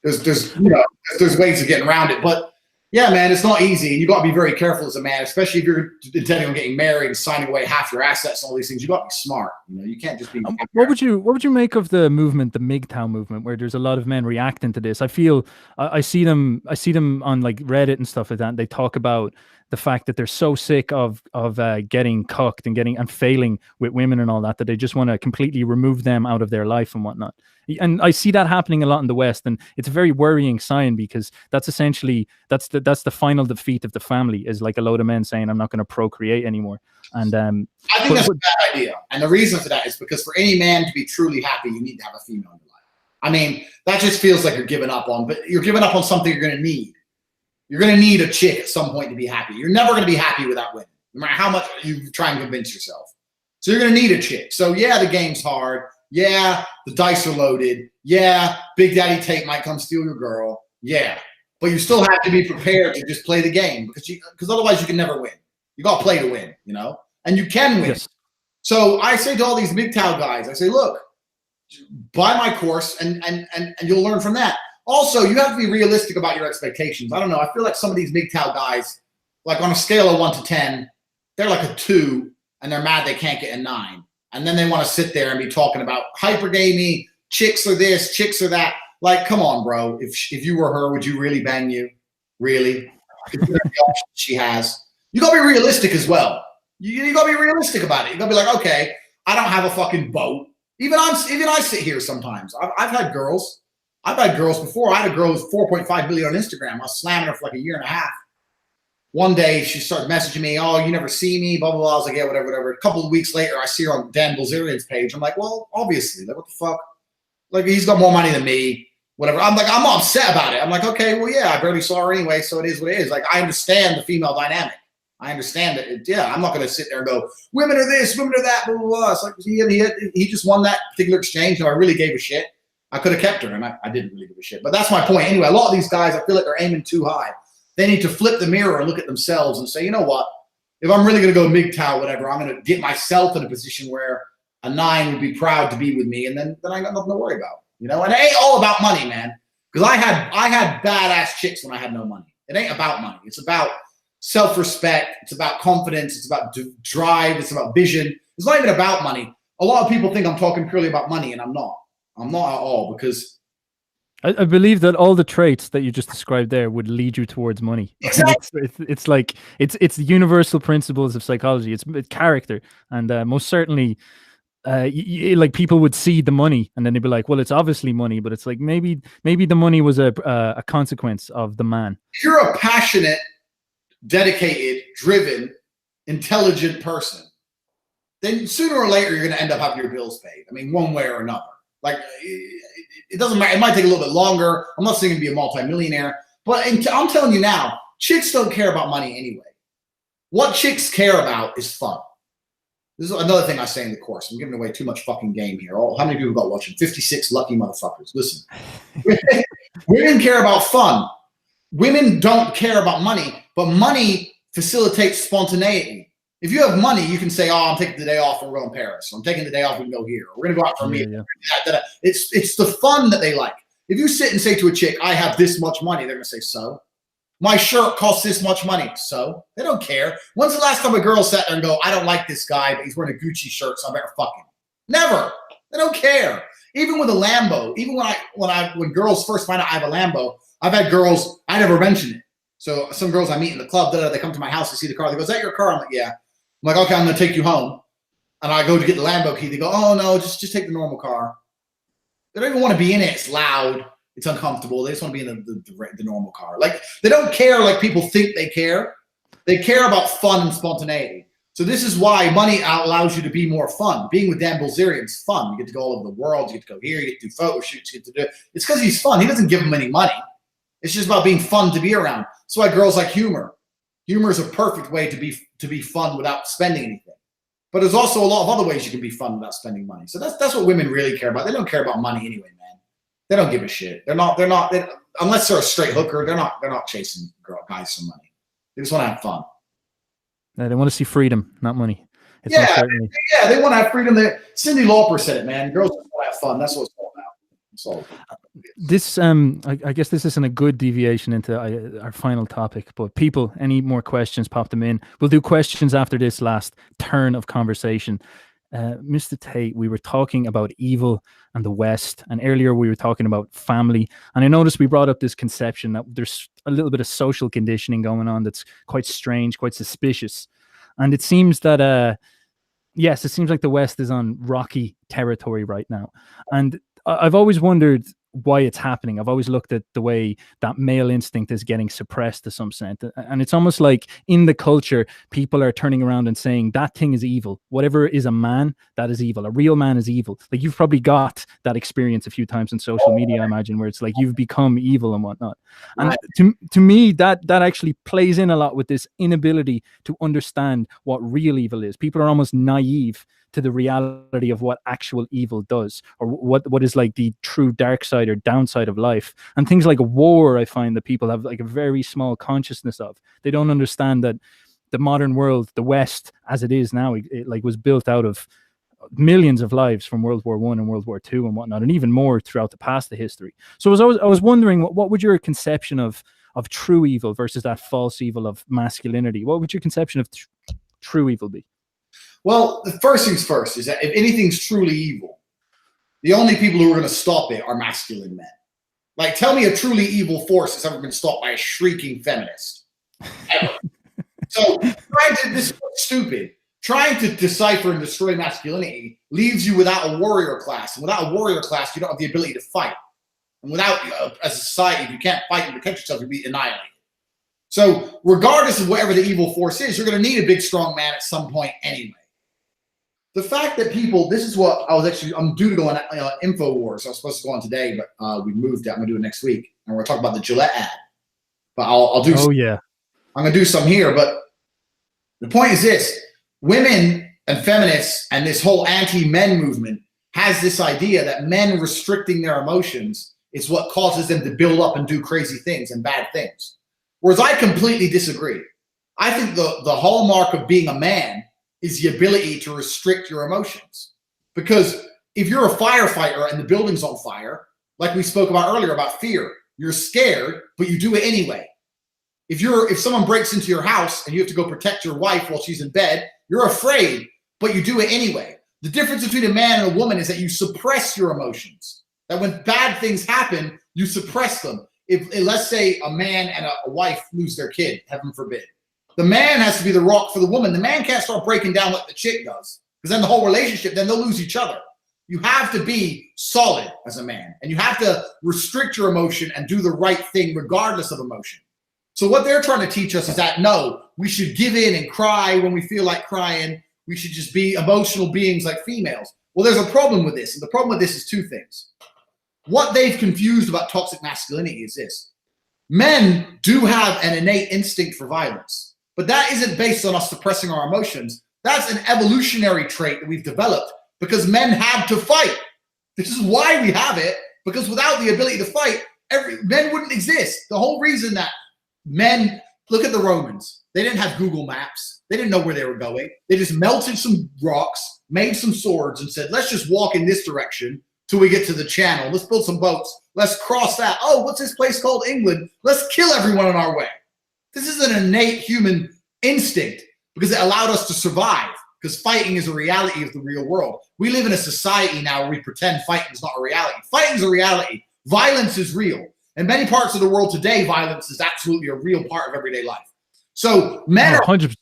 there's ways of getting around it. But yeah, man, it's not easy. And you got to be very careful as a man, especially if you're intending on getting married and signing away half your assets and all these things. You got to be smart. You can't just be. What would you make of the movement, the MGTOW movement, where there's a lot of men reacting to this? I feel I see them on like Reddit and stuff like that. And they talk about the fact that they're so sick of getting cucked and failing with women and all that they just want to completely remove them out of their life and whatnot. And I see that happening a lot in the West, and it's a very worrying sign, because that's essentially that's the final defeat of the family, is like a load of men saying, I'm not going to procreate anymore. And I think that's a bad idea. And the reason for that is because for any man to be truly happy, you need to have a female in your life. I mean, that just feels like you're giving up on, but you're giving up on something you're going to need. You're going to need a chick at some point to be happy. You're never going to be happy without women, no matter how much you try and convince yourself. So you're going to need a chick. So yeah, the game's hard. Yeah, the dice are loaded. Yeah, Big Daddy Tate might come steal your girl. Yeah, but you still have to be prepared to just play the game, because otherwise you can never win. You got to play to win, and you can win. Yes. So I say to all these MGTOW guys, I say, look, buy my course and you'll learn from that. Also, you have to be realistic about your expectations. I don't know. I feel like some of these MGTOW guys, like on a scale of 1 to 10, they're like a 2, and they're mad they can't get a 9. And then they want to sit there and be talking about hypergamy, chicks are this, chicks are that. Like, come on, bro. If you were her, would you really bang you? Really? She has. You got to be realistic as well. You got to be realistic about it. You got to be like, okay, I don't have a fucking boat. Even I sit here sometimes. I've had girls. I've had girls before. I had a girl with 4.5 million on Instagram. I was slamming her for like a year and a half. One day she started messaging me, oh, you never see me, blah, blah, blah. I was like, yeah, whatever. A couple of weeks later, I see her on Dan Bilzerian's page. I'm like, well, obviously, like, what the fuck? Like, he's got more money than me, whatever. I'm like, I'm not upset about it. I'm like, okay, well, yeah, I barely saw her anyway, so it is what it is. Like, I understand the female dynamic. I understand it. Yeah, I'm not going to sit there and go, women are this, women are that, blah, blah, blah. It's like, he just won that particular exchange, and I really gave a shit. I could have kept her, and I didn't really give a shit. But that's my point. Anyway, a lot of these guys, I feel like they're aiming too high. They need to flip the mirror and look at themselves and say, you know what? If I'm really going to go MGTOW, whatever, I'm going to get myself in a position where a 9 would be proud to be with me, and then I got nothing to worry about, And it ain't all about money, man. Because I had badass chicks when I had no money. It ain't about money. It's about self-respect. It's about confidence. It's about drive. It's about vision. It's not even about money. A lot of people think I'm talking purely about money, and I'm not. I'm not at all, because I believe that all the traits that you just described there would lead you towards money. Exactly. It's like it's the universal principles of psychology. It's character, and most certainly, like, people would see the money and then they'd be like, well, it's obviously money, but it's like maybe the money was a consequence of the man. If you're a passionate, dedicated, driven, intelligent person, then sooner or later you're going to end up having your bills paid. I mean, one way or another. Like, it doesn't matter. It might take a little bit longer. I'm not saying to be a multimillionaire, but I'm telling you now, chicks don't care about money anyway. What chicks care about is fun. This is another thing I say in the course. I'm giving away too much fucking game here. How many people got watching? 56 lucky motherfuckers. Listen, women care about fun. Women don't care about money, but money facilitates spontaneity. If you have money, you can say, "Oh, I'm taking the day off and we're going to Paris. Or I'm taking the day off and we can go here. We're going to go out for a meal." Yeah. It's the fun that they like. If you sit and say to a chick, "I have this much money," they're going to say, "So?" "My shirt costs this much money." So? They don't care. When's the last time a girl sat there and go, "I don't like this guy, but he's wearing a Gucci shirt, so I better fuck him"? Never. They don't care. Even with a Lambo, even when girls first find out I have a Lambo, I've had girls, I never mention it. So some girls I meet in the club, they come to my house to see the car. They go, "Is that your car?" I'm like, "Yeah." I'm like, "Okay, I'm going to take you home." And I go to get the Lambo key. They go, "Oh, no, just take the normal car." They don't even want to be in it. It's loud. It's uncomfortable. They just want to be in the normal car. Like, they don't care like people think they care. They care about fun and spontaneity. So this is why money allows you to be more fun. Being with Dan Bilzerian is fun. You get to go all over the world. You get to go here. You get to do photo shoots. You get to do. It's because he's fun. He doesn't give them any money. It's just about being fun to be around. That's why girls like humor. Humor is a perfect way to be fun without spending anything. But there's also a lot of other ways you can be fun without spending money. So that's what women really care about. They don't care about money anyway, man. They don't give a shit. They're not unless they're a straight hooker. They're not chasing guys for money. They just want to have fun. They want to see freedom, not money. They want to have freedom. Cyndi Lauper said it, man. Girls just want to have fun. That's what it's all about. This I guess this isn't a good deviation into our final topic, but people, any more questions, pop them in. We'll do questions after this last turn of conversation. Mr. Tate, we were talking about evil and the West, and earlier we were talking about family, and I noticed we brought up this conception that there's a little bit of social conditioning going on that's quite strange, quite suspicious, and it seems that yes, it seems like the West is on rocky territory right now, and I've always wondered why it's happening. I've always looked at the way that male instinct is getting suppressed to some extent. And it's almost like in the culture, people are turning around and saying that thing is evil. Whatever is a man, that is evil. A real man is evil. Like, you've probably got that experience a few times in social media, I imagine, where it's like you've become evil and whatnot. And to me, that actually plays in a lot with this inability to understand what real evil is. People are almost naive to the reality of what actual evil does, or what is like the true dark side or downside of life. And things like war, I find that people have like a very small consciousness of. They don't understand that the modern world, the West as it is now, it like was built out of millions of lives from World War I and World War II and whatnot, and even more throughout the past of history. So I was wondering, what would your conception of true evil versus that false evil of masculinity? What would your conception of true evil be? Well, the first things first is that if anything's truly evil, the only people who are going to stop it are masculine men. Like, tell me a truly evil force that's ever been stopped by a shrieking feminist. Ever. So this is stupid. Trying to decipher and destroy masculinity leaves you without a warrior class. And without a warrior class, you don't have the ability to fight. And without, as a society, if you can't fight and protect yourself, you'll be annihilated. So regardless of whatever the evil force is, you're going to need a big, strong man at some point anyway. The fact that people, this is what I'm due to go on InfoWars. I was supposed to go on today, but we moved it. I'm going to do it next week. And we're going to talk about the Gillette ad. But I'll do some. Yeah. I'm going to do some here. But the point is this. Women and feminists and this whole anti-men movement has this idea that men restricting their emotions is what causes them to build up and do crazy things and bad things. Whereas I completely disagree. I think the hallmark of being a man is the ability to restrict your emotions. Because if you're a firefighter and the building's on fire, like we spoke about earlier about fear, you're scared, but you do it anyway. If someone breaks into your house and you have to go protect your wife while she's in bed, you're afraid, but you do it anyway. The difference between a man and a woman is that you suppress your emotions. That when bad things happen, you suppress them. If let's say a man and a wife lose their kid, heaven forbid. The man has to be the rock for the woman. The man can't start breaking down like the chick does, because then the whole relationship, then they'll lose each other. You have to be solid as a man, and you have to restrict your emotion and do the right thing regardless of emotion. So what they're trying to teach us is that, no, we should give in and cry when we feel like crying. We should just be emotional beings like females. Well, there's a problem with this, and the problem with this is two things. what they've confused about toxic masculinity is this. Men do have an innate instinct for violence, but that isn't based on us suppressing our emotions. That's an evolutionary trait that we've developed because men had to fight. This is why we have it, because without the ability to fight, men wouldn't exist. The whole reason that men, look at the Romans. They didn't have Google Maps. They didn't know where they were going. They just melted some rocks, made some swords, and said, let's just walk in this direction till we get to the channel. Let's build some boats. Let's cross that. Oh, what's this place called England? Let's kill everyone on our way. This is an innate human instinct because it allowed us to survive, because fighting is a reality of the real world. We live in a society now where we pretend fighting is not a reality. Fighting is a reality. Violence is real. In many parts of the world today, violence is absolutely a real part of everyday life. So men are 100%.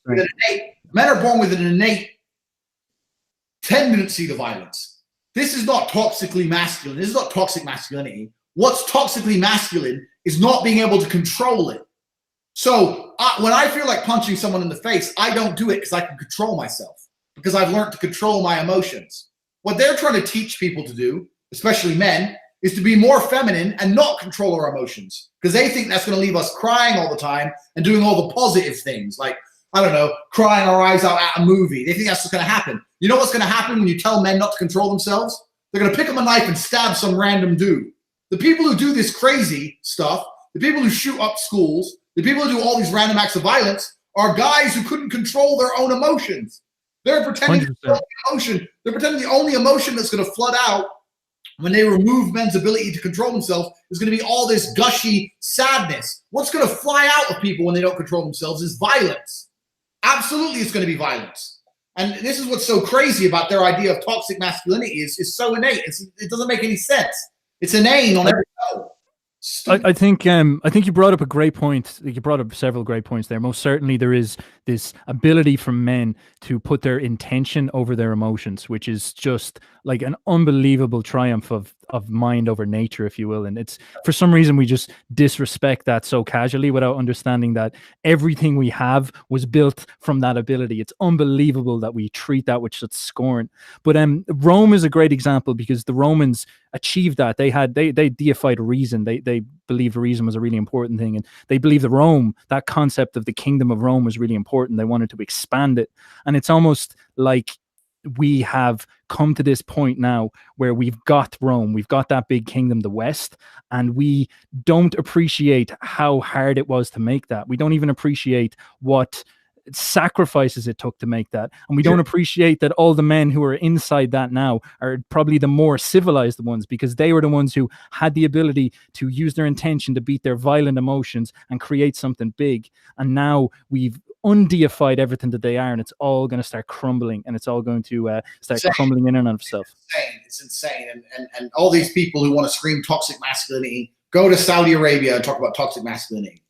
born with an innate tendency to violence. This is not toxically masculine. This is not toxic masculinity. What's toxically masculine is not being able to control it. So when I feel like punching someone in the face, I don't do it because I can control myself, because I've learned to control my emotions. What they're trying to teach people to do, especially men, is to be more feminine and not control our emotions, because they think that's going to leave us crying all the time and doing all the positive things, like, I don't know, crying our eyes out at a movie. They think that's what's going to happen. You know what's going to happen when you tell men not to control themselves? They're going to pick up a knife and stab some random dude. The people who do this crazy stuff, the people who shoot up schools, the people who do all these random acts of violence are guys who couldn't control their own emotions. They're pretending They're pretending the only emotion that's going to flood out when they remove men's ability to control themselves is going to be all this gushy sadness. What's going to fly out of people when they don't control themselves is violence. Absolutely, it's going to be violence. And this is what's so crazy about their idea of toxic masculinity is so innate. It doesn't make any sense. It's inane on every level. I think you brought up a great point. You brought up several great points there. Most certainly, there is this ability from men to put their intention over their emotions, which is just like an unbelievable triumph of mind over nature, if you will. And it's, for some reason, we just disrespect that so casually without understanding that everything we have was built from that ability. It's unbelievable that we treat that with such scorn. But Rome is a great example, because the Romans achieved that. They deified reason. They believed reason was a really important thing, and they believed that concept of the kingdom of Rome was really important. They wanted to expand it, and it's almost like we have come to this point now where we've got Rome, we've got that big kingdom, the West, and we don't appreciate how hard it was to make that. We don't even appreciate what sacrifices it took to make that, and we don't appreciate that all the men who are inside that now are probably the more civilized ones, because they were the ones who had the ability to use their intention to beat their violent emotions and create something big. And now we've undeified everything that they are, and it's all going to start crumbling, and it's all going to start crumbling in and of itself. It's insane. And all these people who want to scream toxic masculinity, go to Saudi Arabia and talk about toxic masculinity.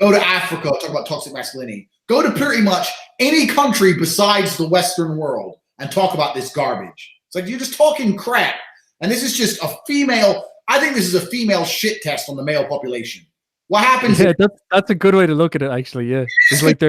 Go to Africa, talk about toxic masculinity. Go to pretty much any country besides the Western world and talk about this garbage. It's like, you're just talking crap. And this is just a female, I think this is a female shit test on the male population. What happens? Yeah, that's a good way to look at it, actually. Yeah. It's like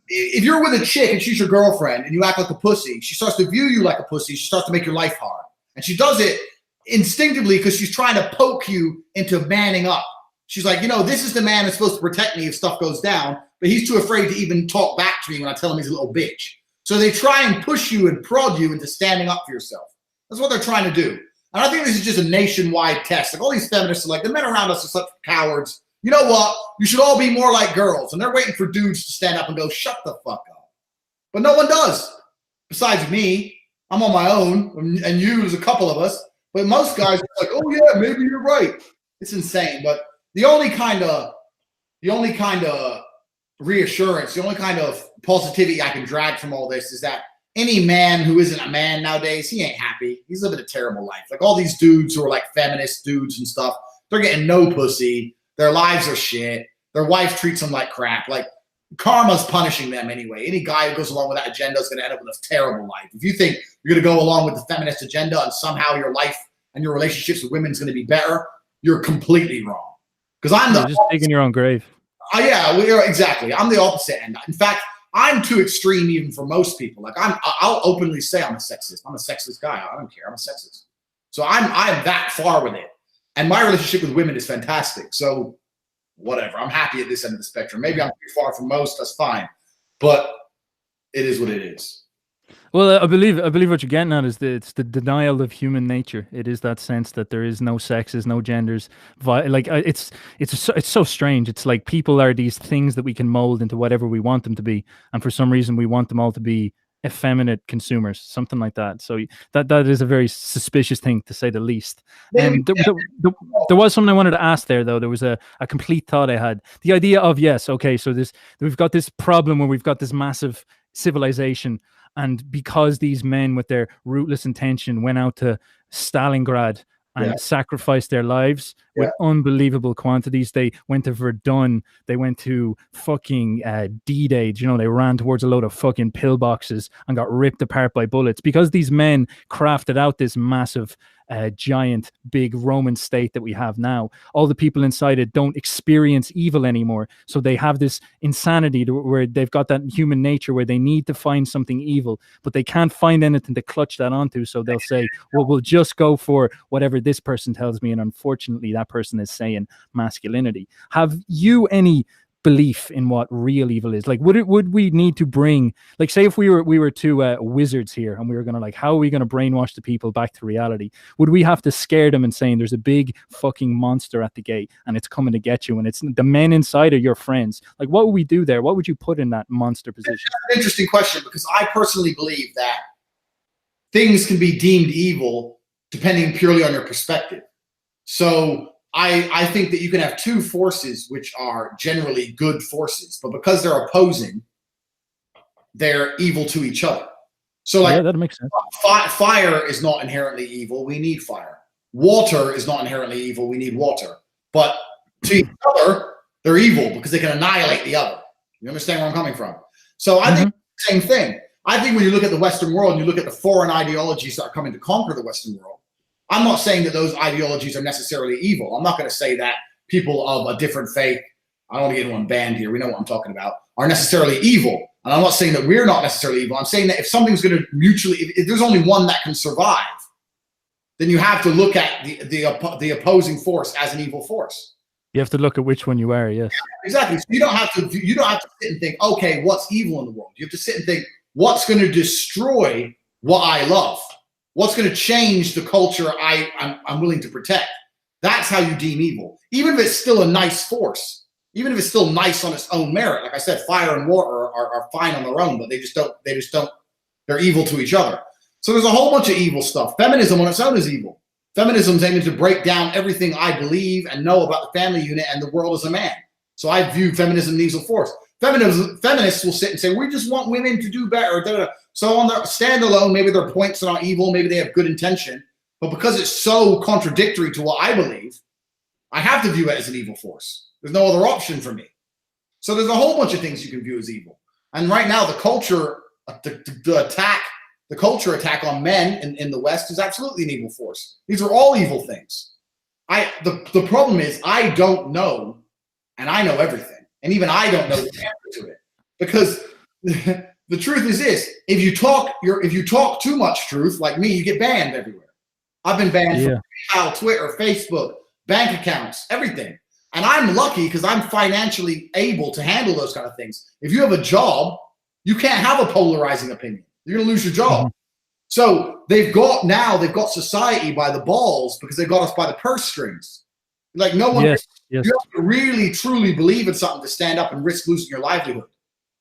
if you're with a chick and she's your girlfriend and you act like a pussy, she starts to view you like a pussy. She starts to make your life hard. And she does it instinctively because she's trying to poke you into manning up. She's like, this is the man that's supposed to protect me if stuff goes down, but he's too afraid to even talk back to me when I tell him he's a little bitch. So they try and push you and prod you into standing up for yourself. That's what they're trying to do. And I think this is just a nationwide test. Like, all these feminists are like, the men around us are such cowards. You know what? You should all be more like girls. And they're waiting for dudes to stand up and go, shut the fuck up. But no one does. Besides me, I'm on my own, and you, there's a couple of us. But most guys are like, oh yeah, maybe you're right. It's insane. But the only kind of reassurance, the only kind of positivity I can drag from all this is that any man who isn't a man nowadays, he ain't happy. He's living a terrible life. Like, all these dudes who are like feminist dudes and stuff, they're getting no pussy. Their lives are shit. Their wife treats them like crap. Like, karma's punishing them anyway. Any guy who goes along with that agenda is going to end up with a terrible life. If you think you're going to go along with the feminist agenda and somehow your life and your relationships with women is going to be better, you're completely wrong. Because you're just digging your own grave. Yeah, exactly. I'm the opposite end. In fact, I'm too extreme even for most people. Like, I'll openly say I'm a sexist. I'm a sexist guy. I don't care. I'm a sexist. So I'm that far with it. And my relationship with women is fantastic. So whatever, I'm happy at this end of the spectrum. Maybe I'm too far from most, that's fine. But it is what it is. Well, I believe what you're getting at is that it's the denial of human nature. It is that sense that there is no sexes, no genders. It's so strange. It's like people are these things that we can mold into whatever we want them to be, and for some reason we want them all to be effeminate consumers, something like that. So that is a very suspicious thing, to say the least. And there was something I wanted to ask there, though. There was a complete thought I had. The idea of, yes, okay, so we've got this problem where we've got this massive civilization, and because these men with their rootless intention went out to Stalingrad and sacrificed their lives with unbelievable quantities. They went to Verdun. They went to fucking D-Day. You know, they ran towards a load of fucking pillboxes and got ripped apart by bullets because these men crafted out this massive, giant, big Roman state that we have now. All the people inside it don't experience evil anymore. So they have this insanity where they've got that human nature where they need to find something evil, but they can't find anything to clutch that onto. So they'll say, well, we'll just go for whatever this person tells me. And unfortunately, that person is saying masculinity. Have you any belief in what real evil is? Like, would we need to bring, like, say if we were two wizards here and we were gonna, like, how are we gonna brainwash the people back to reality? Would we have to scare them and saying there's a big fucking monster at the gate and it's coming to get you and it's the men inside are your friends? Like, what would we do there? What would you put in that monster position? That's an interesting question, because I personally believe that things can be deemed evil depending purely on your perspective. So I think that you can have two forces which are generally good forces, but because they're opposing, they're evil to each other. So, like, that makes sense. Fire is not inherently evil. We need fire. Water is not inherently evil. We need water. But to each other, they're evil because they can annihilate the other. You understand where I'm coming from? So I think the same thing. I think when you look at the Western world and you look at the foreign ideologies that are coming to conquer the Western world, I'm not saying that those ideologies are necessarily evil. I'm not going to say that people of a different faith, I don't want to get into one band here, we know what I'm talking about, are necessarily evil. And I'm not saying that we're not necessarily evil. I'm saying that if something's going to mutually, if there's only one that can survive, then you have to look at the opposing force as an evil force. You have to look at which one you are, yes. Exactly. So you don't have to sit and think, okay, what's evil in the world? You have to sit and think, what's going to destroy what I love? What's going to change the culture I'm willing to protect? That's how you deem evil. Even if it's still a nice force, even if it's still nice on its own merit. Like I said, fire and water are fine on their own, but they just don't, they're evil to each other. So there's a whole bunch of evil stuff. Feminism on its own is evil. Feminism's aiming to break down everything I believe and know about the family unit and the world as a man. So I view feminism as an evil force. Feminists will sit and say, we just want women to do better. Da, da, da. So on their standalone, maybe their points are not evil, maybe they have good intention, but because it's so contradictory to what I believe, I have to view it as an evil force. There's no other option for me. So there's a whole bunch of things you can view as evil. And right now, the culture, the culture attack on men in the West is absolutely an evil force. These are all evil things. The problem is I don't know, and I know everything. And even I don't know the answer to it, because the truth is this: if you talk too much truth, like me, you get banned everywhere. I've been banned from PayPal, Twitter, Facebook, bank accounts, everything. And I'm lucky because I'm financially able to handle those kind of things. If you have a job, you can't have a polarizing opinion. You're going to lose your job. Mm-hmm. So they've got society by the balls because they got us by the purse strings. Like no one, you have to really truly believe in something to stand up and risk losing your livelihood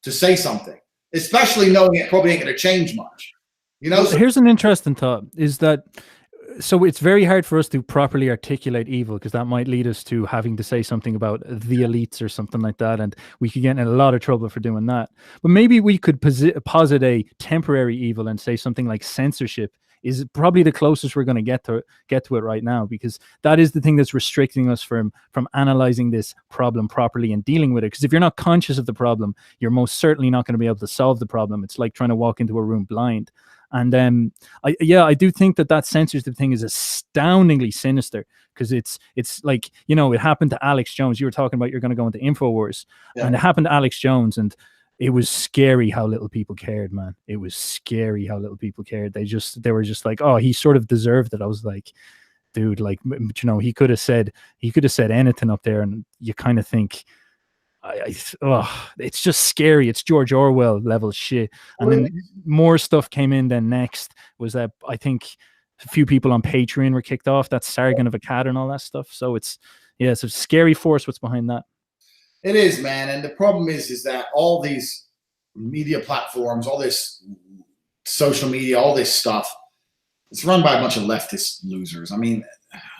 to say something, especially knowing it probably ain't going to change much. You know. So here's an interesting thought: is that so it's very hard for us to properly articulate evil because that might lead us to having to say something about the elites or something like that, and we could get in a lot of trouble for doing that. But maybe we could posit a temporary evil and say something like censorship is probably the closest we're going to get to it right now, because that is the thing that's restricting us from analyzing this problem properly and dealing with it. Because if you're not conscious of the problem, you're most certainly not going to be able to solve the problem. It's like trying to walk into a room blind. And I do think that censorship thing is astoundingly sinister, because it's like, you know, it happened to Alex Jones. You were talking about you're going to go into InfoWars, and it happened to Alex Jones, and it was scary how little people cared, man. It was scary how little people cared. They were just like, oh, he sort of deserved it. I was like, dude, like, he could have said anything up there, and you kind of think, it's just scary. It's George Orwell level shit. And then more stuff came in. Then next was that I think a few people on Patreon were kicked off. That's Sargon of Akkad and all that stuff. So it's a scary force what's behind that. It is, man. And the problem is that all these media platforms, all this social media, all this stuff, it's run by a bunch of leftist losers. I mean,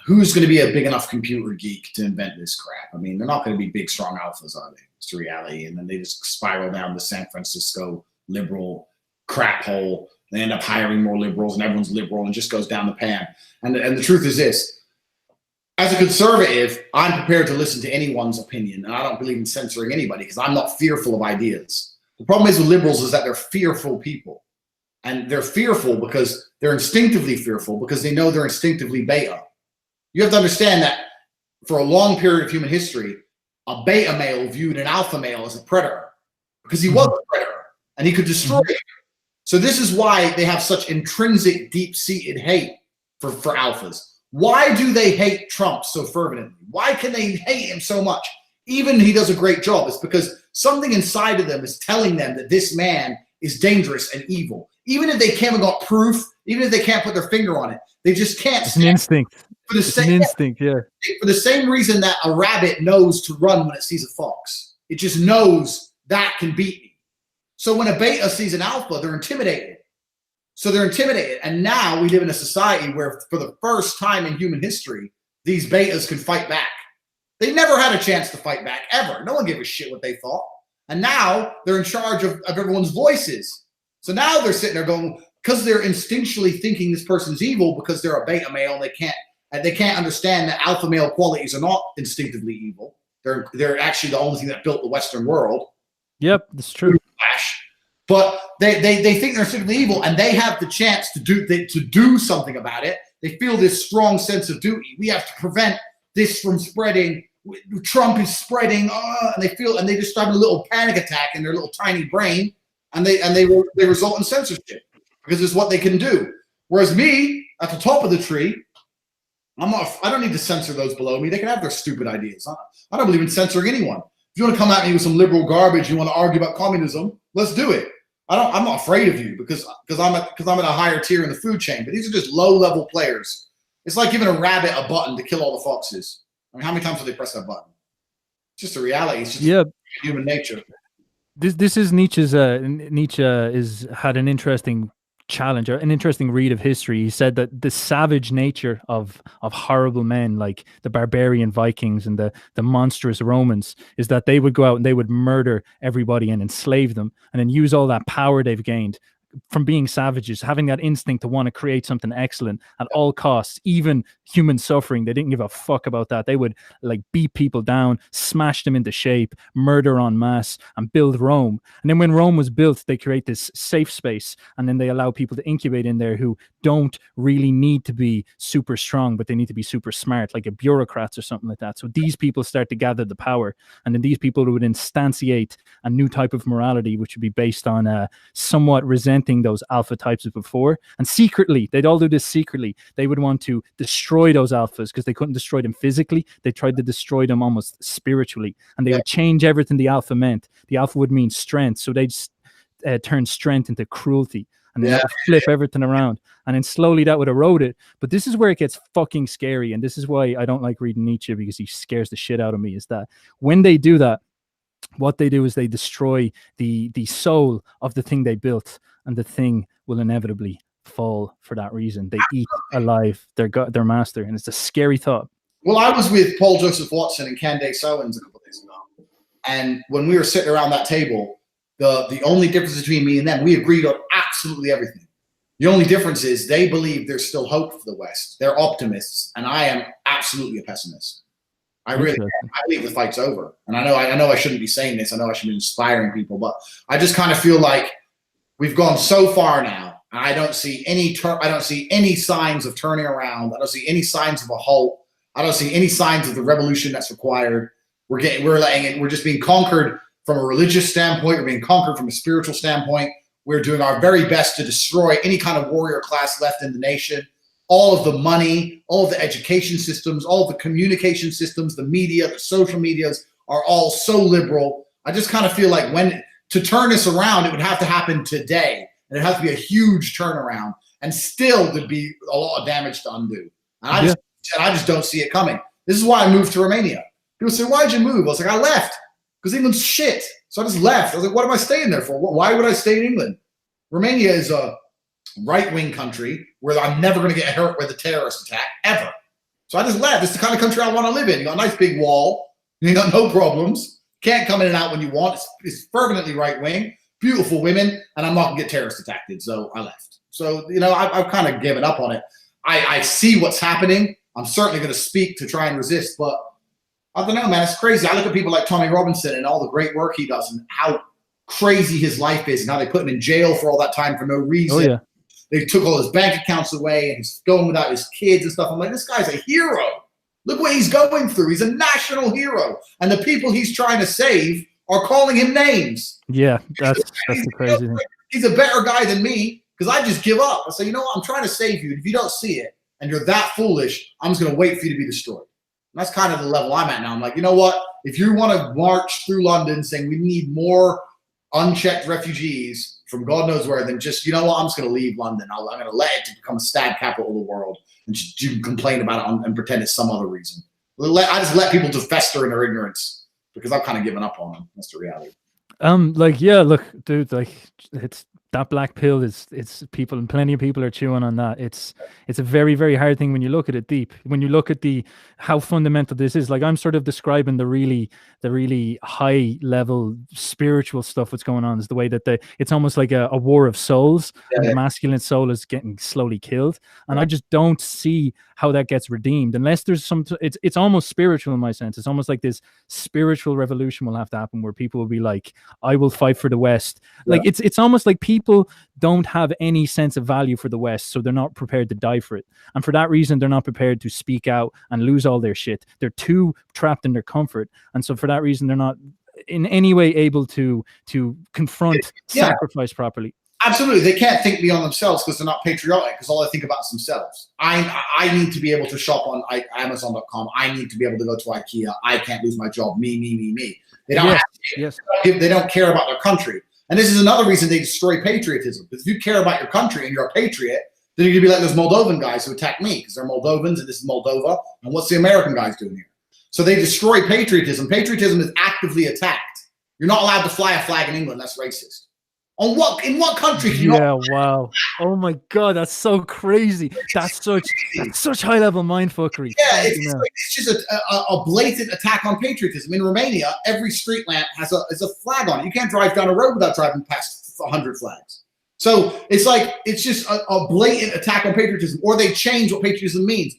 who's going to be a big enough computer geek to invent this crap? I mean, they're not going to be big, strong alphas, are they? It's the reality. And then they just spiral down the San Francisco liberal crap hole. They end up hiring more liberals, and everyone's liberal, and it just goes down the pan. And the truth is this. As a conservative, I'm prepared to listen to anyone's opinion, and I don't believe in censoring anybody because I'm not fearful of ideas. The problem is with liberals is that they're fearful people. And they're fearful because they're instinctively fearful because they know they're instinctively beta. You have to understand that for a long period of human history, a beta male viewed an alpha male as a predator because he was a predator and he could destroy it. So this is why they have such intrinsic, deep-seated hate for alphas. Why do they hate Trump so fervently? Why can they hate him so much? Even he does a great job. It's because something inside of them is telling them that this man is dangerous and evil. Even if they can't got proof, even if they can't put their finger on it, they just can't. It's an instinct. For the same reason that a rabbit knows to run when it sees a fox. It just knows that can beat me. So when a beta sees an alpha, they're intimidated. So they're intimidated. And now we live in a society where for the first time in human history, these betas can fight back. They never had a chance to fight back, ever. No one gave a shit what they thought. And now they're in charge of everyone's voices. So now they're sitting there going, because they're instinctually thinking this person's evil because they're a beta male and they can't understand that alpha male qualities are not instinctively evil. They're actually the only thing that built the Western world. Yep, that's true. But they think they're instinctively evil, and they have the chance to do something about it. They feel this strong sense of duty. We have to prevent this from spreading. Trump is spreading, and they just have a little panic attack in their little tiny brain, and they result in censorship because it's what they can do. Whereas me at the top of the tree, I don't need to censor those below me. They can have their stupid ideas. I don't believe in censoring anyone. If you want to come at me with some liberal garbage, you want to argue about communism, let's do it. I'm not afraid of you because I'm at a higher tier in the food chain. But these are just low-level players. It's like giving a rabbit a button to kill all the foxes. I mean, how many times do they press that button? It's just a reality. It's just human nature. This is Nietzsche's. Nietzsche had an interesting challenge, or an interesting read of history. He said that the savage nature of horrible men like the barbarian Vikings and the monstrous Romans is that they would go out and they would murder everybody and enslave them, and then use all that power they've gained from being savages, having that instinct to want to create something excellent at all costs, even human suffering. They didn't give a fuck about that. They would like beat people down, smash them into shape, murder en masse, and build Rome. And then when Rome was built, they create this safe space, and then they allow people to incubate in there who don't really need to be super strong, but they need to be super smart, like a bureaucrats or something like that. So these people start to gather the power, and then these people would instantiate a new type of morality, which would be based on somewhat resenting those alpha types of before. And secretly, they'd all do this secretly. They would want to destroy those alphas because they couldn't destroy them physically. They tried to destroy them almost spiritually, and they would change everything the alpha meant. The alpha would mean strength, so they'd turn strength into cruelty, and then that would flip everything around, and then slowly that would erode it. But this is where it gets fucking scary, and this is why I don't like reading Nietzsche, because he scares the shit out of me, is that when they do that, what they do is they destroy the soul of the thing they built, and the thing will inevitably fall for that reason. They eat alive their master, and it's a scary thought. Well, I was with Paul Joseph Watson and Candace Owens a couple of days ago, and when we were sitting around that table, the only difference between me and them, we agreed on absolutely everything. The only difference is they believe there's still hope for the West. They're optimists, and I am absolutely a pessimist. I really am. I believe the fight's over. And I know I shouldn't be saying this. I know I should be inspiring people, but I just kind of feel like we've gone so far now, and I don't see any signs of turning around. I don't see any signs of a halt. I don't see any signs of the revolution that's required. We're just being conquered from a religious standpoint. We're being conquered from a spiritual standpoint. We're doing our very best to destroy any kind of warrior class left in the nation. all of the money, all of the education systems, all of the communication systems, the media, the social medias are all so liberal. I just kind of feel like to turn this around, it would have to happen today. And it has to be a huge turnaround. And still there'd be a lot of damage to undo. And I just don't see it coming. This is why I moved to Romania. People say, why'd you move? I was like, I left because England's shit. So I just left. I was like, what am I staying there for? Why would I stay in England? Romania is a right-wing country where I'm never going to get hurt with a terrorist attack, ever. So I just left. It's the kind of country I want to live in. You got a nice big wall. You got no problems. Can't come in and out when you want. It's permanently right-wing. Beautiful women. And I'm not going to get terrorist attacked. So I left. So, I've kind of given up on it. I see what's happening. I'm certainly going to speak to try and resist. But I don't know, man. It's crazy. I look at people like Tommy Robinson and all the great work he does and how crazy his life is and how they put him in jail for all that time for no reason. Oh, yeah. They took all his bank accounts away and he's going without his kids and stuff. I'm like, this guy's a hero. Look what he's going through. He's a national hero. And the people he's trying to save are calling him names. Yeah, that's the crazy thing. He's a better guy than me because I just give up. I say, you know what? I'm trying to save you. If you don't see it and you're that foolish, I'm just going to wait for you to be destroyed. And that's kind of the level I'm at now. I'm like, you know what? If you want to march through London saying we need more unchecked refugees from God knows where, then just, you know what? I'm just going to leave London. I'm going to let it become a stab capital of the world and just you can complain about it and pretend it's some other reason. I just let people to fester in their ignorance because I've kind of given up on them. That's the reality. Look, dude, it's that black pill it's people, and plenty of people are chewing on that. It's a very, very hard thing when you look at it deep. When you look at how fundamental this is, like I'm sort of describing the really high level spiritual stuff what's going on is the way that it's almost like a war of souls. Yeah. And the masculine soul is getting slowly killed. And I just don't see how that gets redeemed unless there's it's almost spiritual in my sense. It's almost like this spiritual revolution will have to happen where people will be like, I will fight for the West. Yeah. Like it's almost like people don't have any sense of value for the West, so they're not prepared to die for it. And for that reason, they're not prepared to speak out and lose all their shit. They're too trapped in their comfort. And so for that reason, they're not in any way able to confront sacrifice properly. Absolutely. They can't think beyond themselves because they're not patriotic, because all they think about is themselves. I need to be able to shop on Amazon.com. I need to be able to go to IKEA. I can't lose my job. Me. They don't they don't care about their country. And this is another reason they destroy patriotism. Because if you care about your country and you're a patriot, then you're going to be like those Moldovan guys who attack me because they're Moldovans and this is Moldova. And what's the American guys doing here? So they destroy patriotism. Patriotism is actively attacked. You're not allowed to fly a flag in England. That's racist. In what country can you wow. Oh my God, that's so crazy. That's such high level mindfuckery. Yeah, it's just a blatant attack on patriotism. In Romania, every street lamp has a flag on it. You can't drive down a road without driving past 100 flags. So it's just a blatant attack on patriotism. Or they change what patriotism means.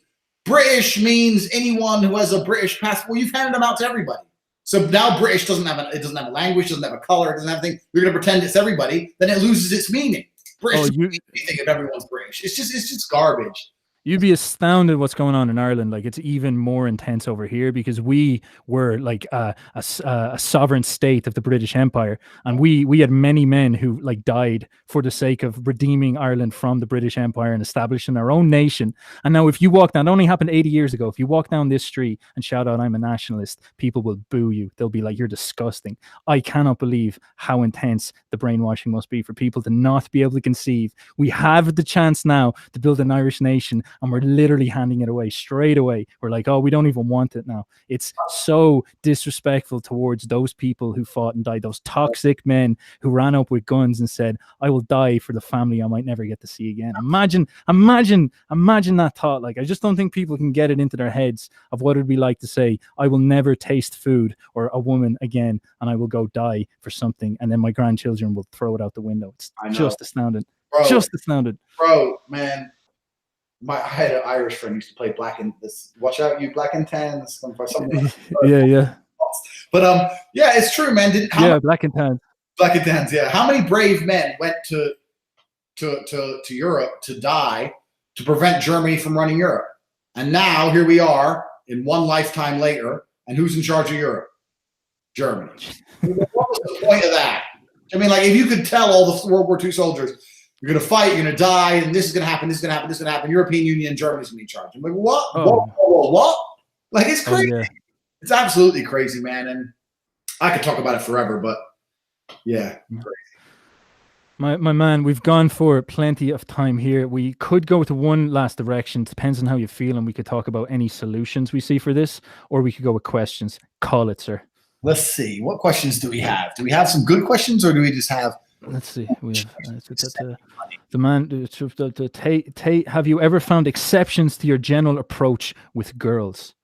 British means anyone who has a British passport. Well, you've handed them out to everybody. So now British doesn't have a language, doesn't have a color, doesn't have anything. You're going to pretend it's everybody. Then it loses its meaning. British anything if everyone's British. It's just garbage. You'd be astounded what's going on in Ireland. Like it's even more intense over here because we were like a sovereign state of the British Empire, and we had many men who like died for the sake of redeeming Ireland from the British Empire and establishing our own nation. And now, if you walk down, it only happened 80 years ago. If you walk down this street and shout out, "I'm a nationalist," people will boo you. They'll be like, "You're disgusting." I cannot believe how intense the brainwashing must be for people to not be able to conceive. We have the chance now to build an Irish nation. And we're literally handing it away straight away. We're like, oh, we don't even want it now. It's so disrespectful towards those people who fought and died, those toxic men who ran up with guns and said, I will die for the family I might never get to see again. Imagine that thought. Like, I just don't think people can get it into their heads of what it would be like to say, I will never taste food or a woman again, and I will go die for something, and then my grandchildren will throw it out the window. It's just astounding. Just astounding. Bro, man. I had an Irish friend who used to play watch out, you Black and Tans. Yeah. But yeah, it's true, man. Black and Tans. Black and Tans, yeah. How many brave men went to Europe to die to prevent Germany from running Europe? And now here we are in one lifetime later, and who's in charge of Europe? Germany. What was the point of that? I mean, like, if you could tell all the World War II soldiers, You're going to fight. You're going to die. And this is going to happen. This is going to happen. This is going to happen. European Union, Germany's going to be in charge. I'm like, what? Oh. What? Like, it's crazy. Oh, yeah. It's absolutely crazy, man. And I could talk about it forever, but yeah. My man, we've gone for plenty of time here. We could go to one last direction. Depends on how you feel, and we could talk about any solutions we see for this, or we could go with questions. Call it, sir. Let's see. What questions do we have? Do we have some good questions, or do we just have? Let's see. We have the man. Tate, have you ever found exceptions to your general approach with girls?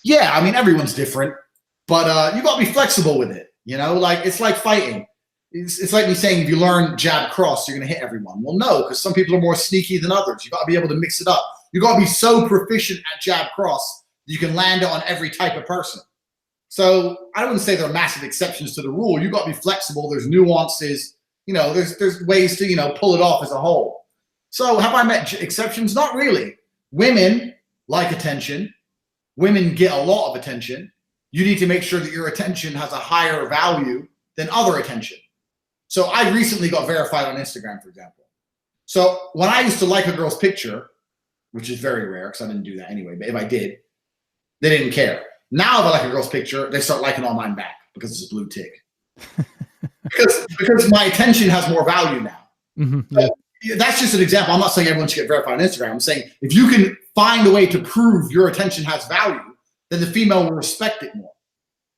Yeah, I mean, everyone's different, but you got to be flexible with it. You know, like it's like fighting. It's like me saying if you learn jab cross, you're going to hit everyone. Well, no, because some people are more sneaky than others. You got to be able to mix it up. You got to be so proficient at jab cross that you can land it on every type of person. So I wouldn't say there are massive exceptions to the rule. You got to be flexible. There's nuances. You know, there's ways to, you know, pull it off as a whole. So have I met exceptions? Not really. Women like attention. Women get a lot of attention. You need to make sure that your attention has a higher value than other attention. So I recently got verified on Instagram, for example. So when I used to like a girl's picture, which is very rare because I didn't do that anyway, but if I did, they didn't care. Now if I like a girl's picture, they start liking all mine back because it's a blue tick. because my attention has more value now. Mm-hmm. So that's just an example. I'm not saying everyone should get verified on Instagram. I'm saying if you can find a way to prove your attention has value, then the female will respect it more.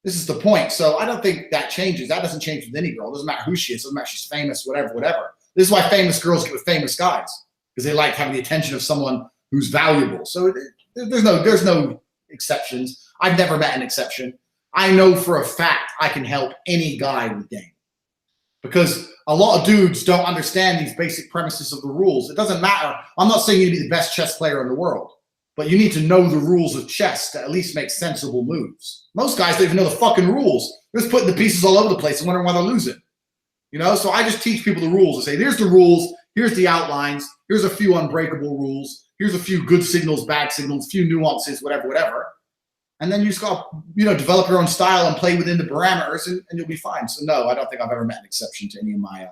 This is the point. So I don't think that changes. That doesn't change with any girl. It doesn't matter who she is. It doesn't matter if she's famous, whatever. This is why famous girls get with famous guys, because they like having the attention of someone who's valuable. So there's no exceptions. I've never met an exception. I know for a fact I can help any guy with game, because a lot of dudes don't understand these basic premises of the rules. It doesn't matter. I'm not saying you need to be the best chess player in the world, but you need to know the rules of chess to at least make sensible moves. Most guys don't even know the fucking rules. They're just putting the pieces all over the place and wondering why they're losing. You know, so I just teach people the rules and say, here's the rules, here's the outlines, here's a few unbreakable rules, here's a few good signals, bad signals, a few nuances, whatever. And then you just got to, you know, develop your own style and play within the parameters, and you'll be fine. So no, I don't think I've ever met an exception to any of my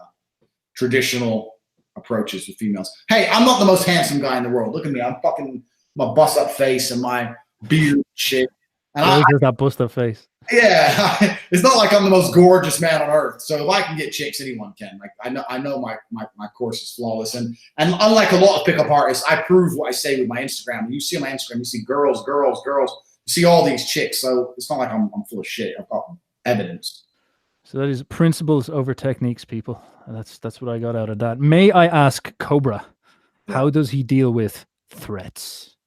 traditional approaches with females. Hey, I'm not the most handsome guy in the world. Look at me. I'm fucking my bust up face and my beard and shit. And I that bust up face. Yeah, it's not like I'm the most gorgeous man on earth. So if I can get chicks, anyone can. Like I know my course is flawless. And unlike a lot of pickup artists, I prove what I say with my Instagram. When you see on my Instagram, you see girls. You see all these chicks. So it's not like I'm full of shit. I've got evidence. So that is principles over techniques, people. That's what I got out of that. May I ask Cobra, how does he deal with threats?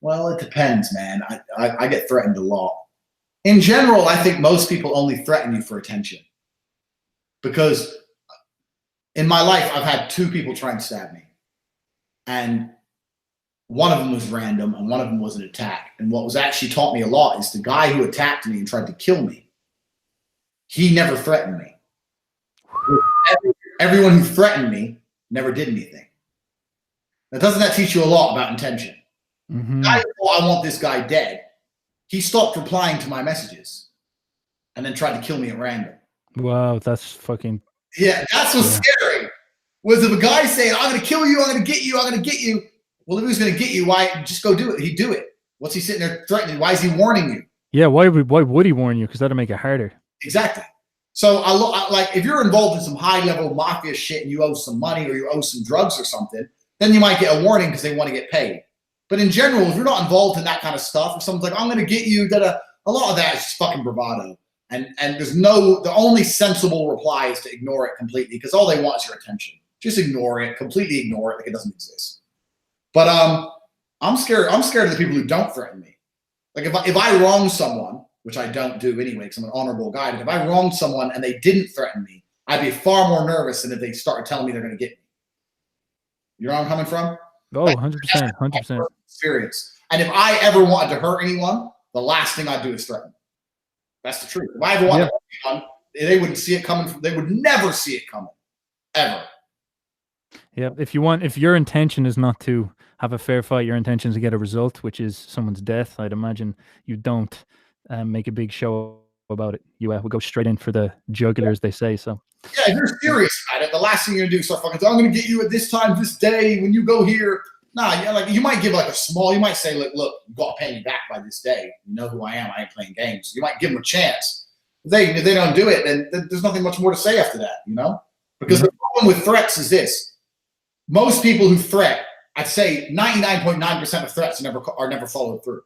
Well, it depends, man. I get threatened a lot. In general, I think most people only threaten you for attention. Because in my life, I've had 2 people try and stab me. And one of them was random and one of them was an attack. And what was actually taught me a lot is the guy who attacked me and tried to kill me, he never threatened me. Everyone who threatened me never did anything. Now, doesn't that teach you a lot about intention? Mm-hmm. I thought I want this guy dead. He stopped replying to my messages and then tried to kill me at random. Wow, that's fucking... Yeah, that's what's scary. Was if a guy saying, I'm going to kill you, I'm going to get you, I'm going to get you. Well, if he was going to get you, why just go do it? He'd do it. What's he sitting there threatening? Why is he warning you? Yeah, why would he warn you? Because that'll make it harder. Exactly. So like if you're involved in some high-level mafia shit and you owe some money or you owe some drugs or something, then you might get a warning because they want to get paid. But in general, if you're not involved in that kind of stuff, if someone's like, I'm going to get you, a lot of that is just fucking bravado. And the only sensible reply is to ignore it completely, because all they want is your attention. Just ignore it, completely ignore it like it doesn't exist. But I'm scared of the people who don't threaten me. Like if I wrong someone, which I don't do anyway because I'm an honorable guy, but if I wronged someone and they didn't threaten me, I'd be far more nervous than if they started telling me they're going to get me. You know where I'm coming from? Oh, 100%. Experience. And if I ever wanted to hurt anyone, the last thing I'd do is threaten. That's the truth. If I ever wanted to hurt anyone, they wouldn't see it coming. They would never see it coming, ever. Yeah, if your intention is not to have a fair fight, your intention is to get a result, which is someone's death, I'd imagine you don't make a big show about it. You we go straight in for the jugular, as they say. So yeah, if you're serious about it, the last thing you're gonna do is start fucking. I'm gonna get you at this time, this day, when you go here. Nah, yeah, like you might give like a small. You might say, look, you got to pay me back by this day. You know who I am. I ain't playing games. You might give them a chance. If they don't do it, then there's nothing much more to say after that. You know, because the problem with threats is this: most people who threat, I'd say 99.9% of threats are never followed through.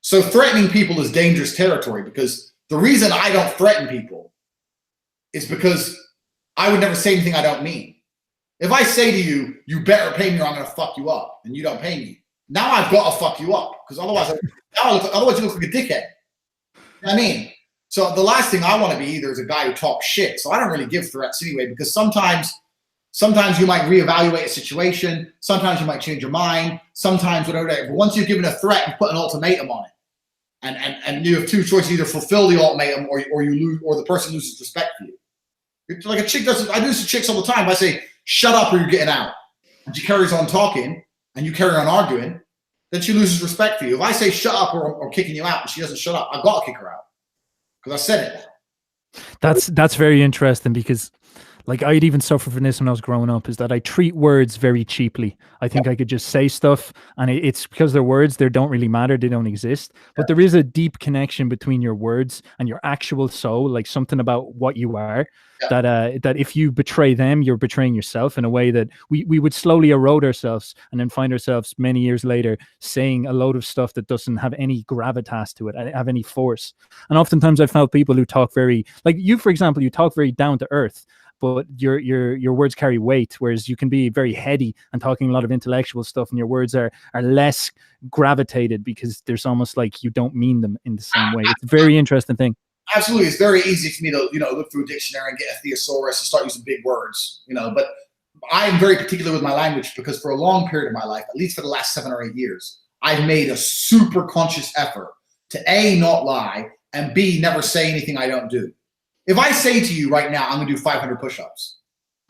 So threatening people is dangerous territory, because the reason I don't threaten people is because I would never say anything I don't mean. If I say to you, you better pay me or I'm going to fuck you up, and you don't pay me, now I've got to fuck you up, because otherwise you look like a dickhead. You know what I mean? So the last thing I want to be either is a guy who talks shit. So I don't really give threats anyway, because sometimes you might reevaluate a situation. Sometimes you might change your mind. Sometimes whatever. But once you've given a threat, you put an ultimatum on it. And you have two choices: either fulfill the ultimatum or you lose, or the person loses respect for you. It's like a chick does. I do this to chicks all the time. If I say, shut up or you're getting out, and she carries on talking and you carry on arguing, then she loses respect for you. If I say shut up or kicking you out and she doesn't shut up, I've got to kick her out, because I said it. That's very interesting, because like I'd even suffer from this when I was growing up, is that I treat words very cheaply. I think I could just say stuff, and it's because they're words, they don't really matter, they don't exist. But there is a deep connection between your words and your actual soul, like something about what you are, that if you betray them, you're betraying yourself in a way that we would slowly erode ourselves, and then find ourselves many years later saying a load of stuff that doesn't have any gravitas to it, have any force. And oftentimes I've found people who talk very, like you, for example, you talk very down to earth, but your words carry weight, whereas you can be very heady and talking a lot of intellectual stuff, and your words are less gravitated, because there's almost like you don't mean them in the same way. It's a very interesting thing. Absolutely. It's very easy for me to, look through a dictionary and get a thesaurus and start using big words, but I am very particular with my language, because for a long period of my life, at least for the last 7 or 8 years, I've made a super conscious effort to A, not lie, and B, never say anything I don't do. If I say to you right now, I'm going to do 500 push-ups,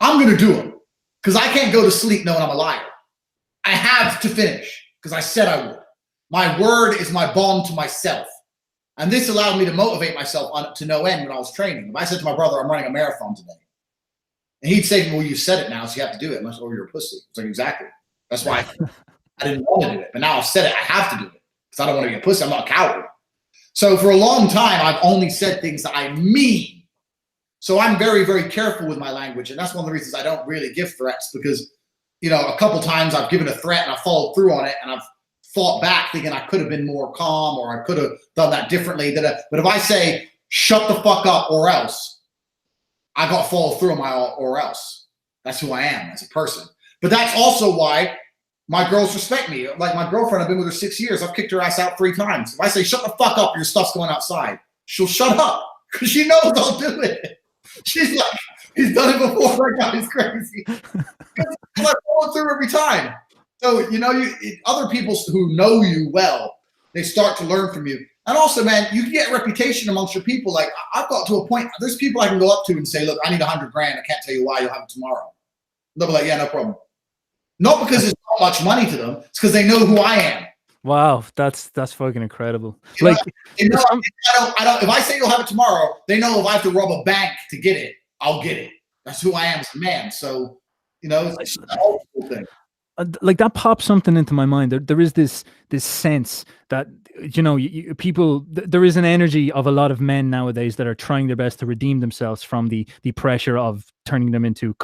I'm going to do them, because I can't go to sleep knowing I'm a liar. I have to finish, because I said I would. My word is my bond to myself. And this allowed me to motivate myself to no end when I was training. If I said to my brother, I'm running a marathon today, and he'd say to me, well, you said it now, so you have to do it. Unless, you're a pussy. It's like, exactly. That's why I didn't want to do it. But now I've said it, I have to do it, because I don't want to be a pussy. I'm not a coward. So for a long time, I've only said things that I mean. So I'm very, very careful with my language. And that's one of the reasons I don't really give threats, because, a couple times I've given a threat and I followed through on it, and I've fought back thinking I could have been more calm, or I could have done that differently. But if I say, shut the fuck up or else, I got to follow through on my or else. That's who I am as a person. But that's also why my girls respect me. Like my girlfriend, I've been with her 6 years. I've kicked her ass out 3 times. If I say, shut the fuck up, your stuff's going outside, she'll shut up, because she knows I'll do it. She's like, he's done it before. That guy's crazy. Because I follow through every time. So, other people who know you well, they start to learn from you. And also, man, you can get a reputation amongst your people. Like, I've got to a point, there's people I can go up to and say, look, I need $100,000. I can't tell you why, you'll have it tomorrow. They'll be like, yeah, no problem. Not because it's not much money to them. It's because they know who I am. Wow, that's fucking incredible. I don't. If I say you'll have it tomorrow, they know if I have to rob a bank to get it, I'll get it. That's who I am as a man. So, it's an old school thing. Like that pops something into my mind. There is this sense that people. There is an energy of a lot of men nowadays that are trying their best to redeem themselves from the pressure of turning them into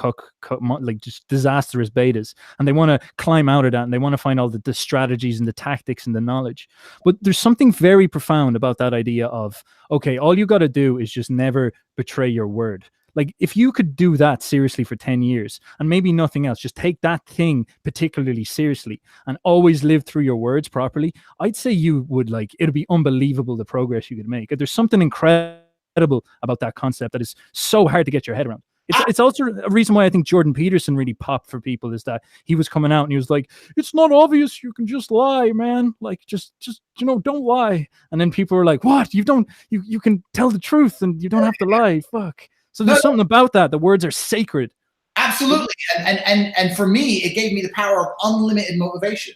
like just disastrous betas, and they want to climb out of that, and they want to find all the strategies and the tactics and the knowledge. But there's something very profound about that idea of, okay, all you got to do is just never betray your word. Like, if you could do that seriously for 10 years and maybe nothing else, just take that thing particularly seriously and always live through your words properly, I'd say you would, it'd be unbelievable the progress you could make. There's something incredible about that concept that is so hard to get your head around. It's also a reason why I think Jordan Peterson really popped for people, is that he was coming out and he was like, it's not obvious, you can just lie, man. Like, just don't lie. And then people were like, what? You can tell the truth and you don't have to lie. Fuck. So there's something about that. The words are sacred. Absolutely. And for me, it gave me the power of unlimited motivation.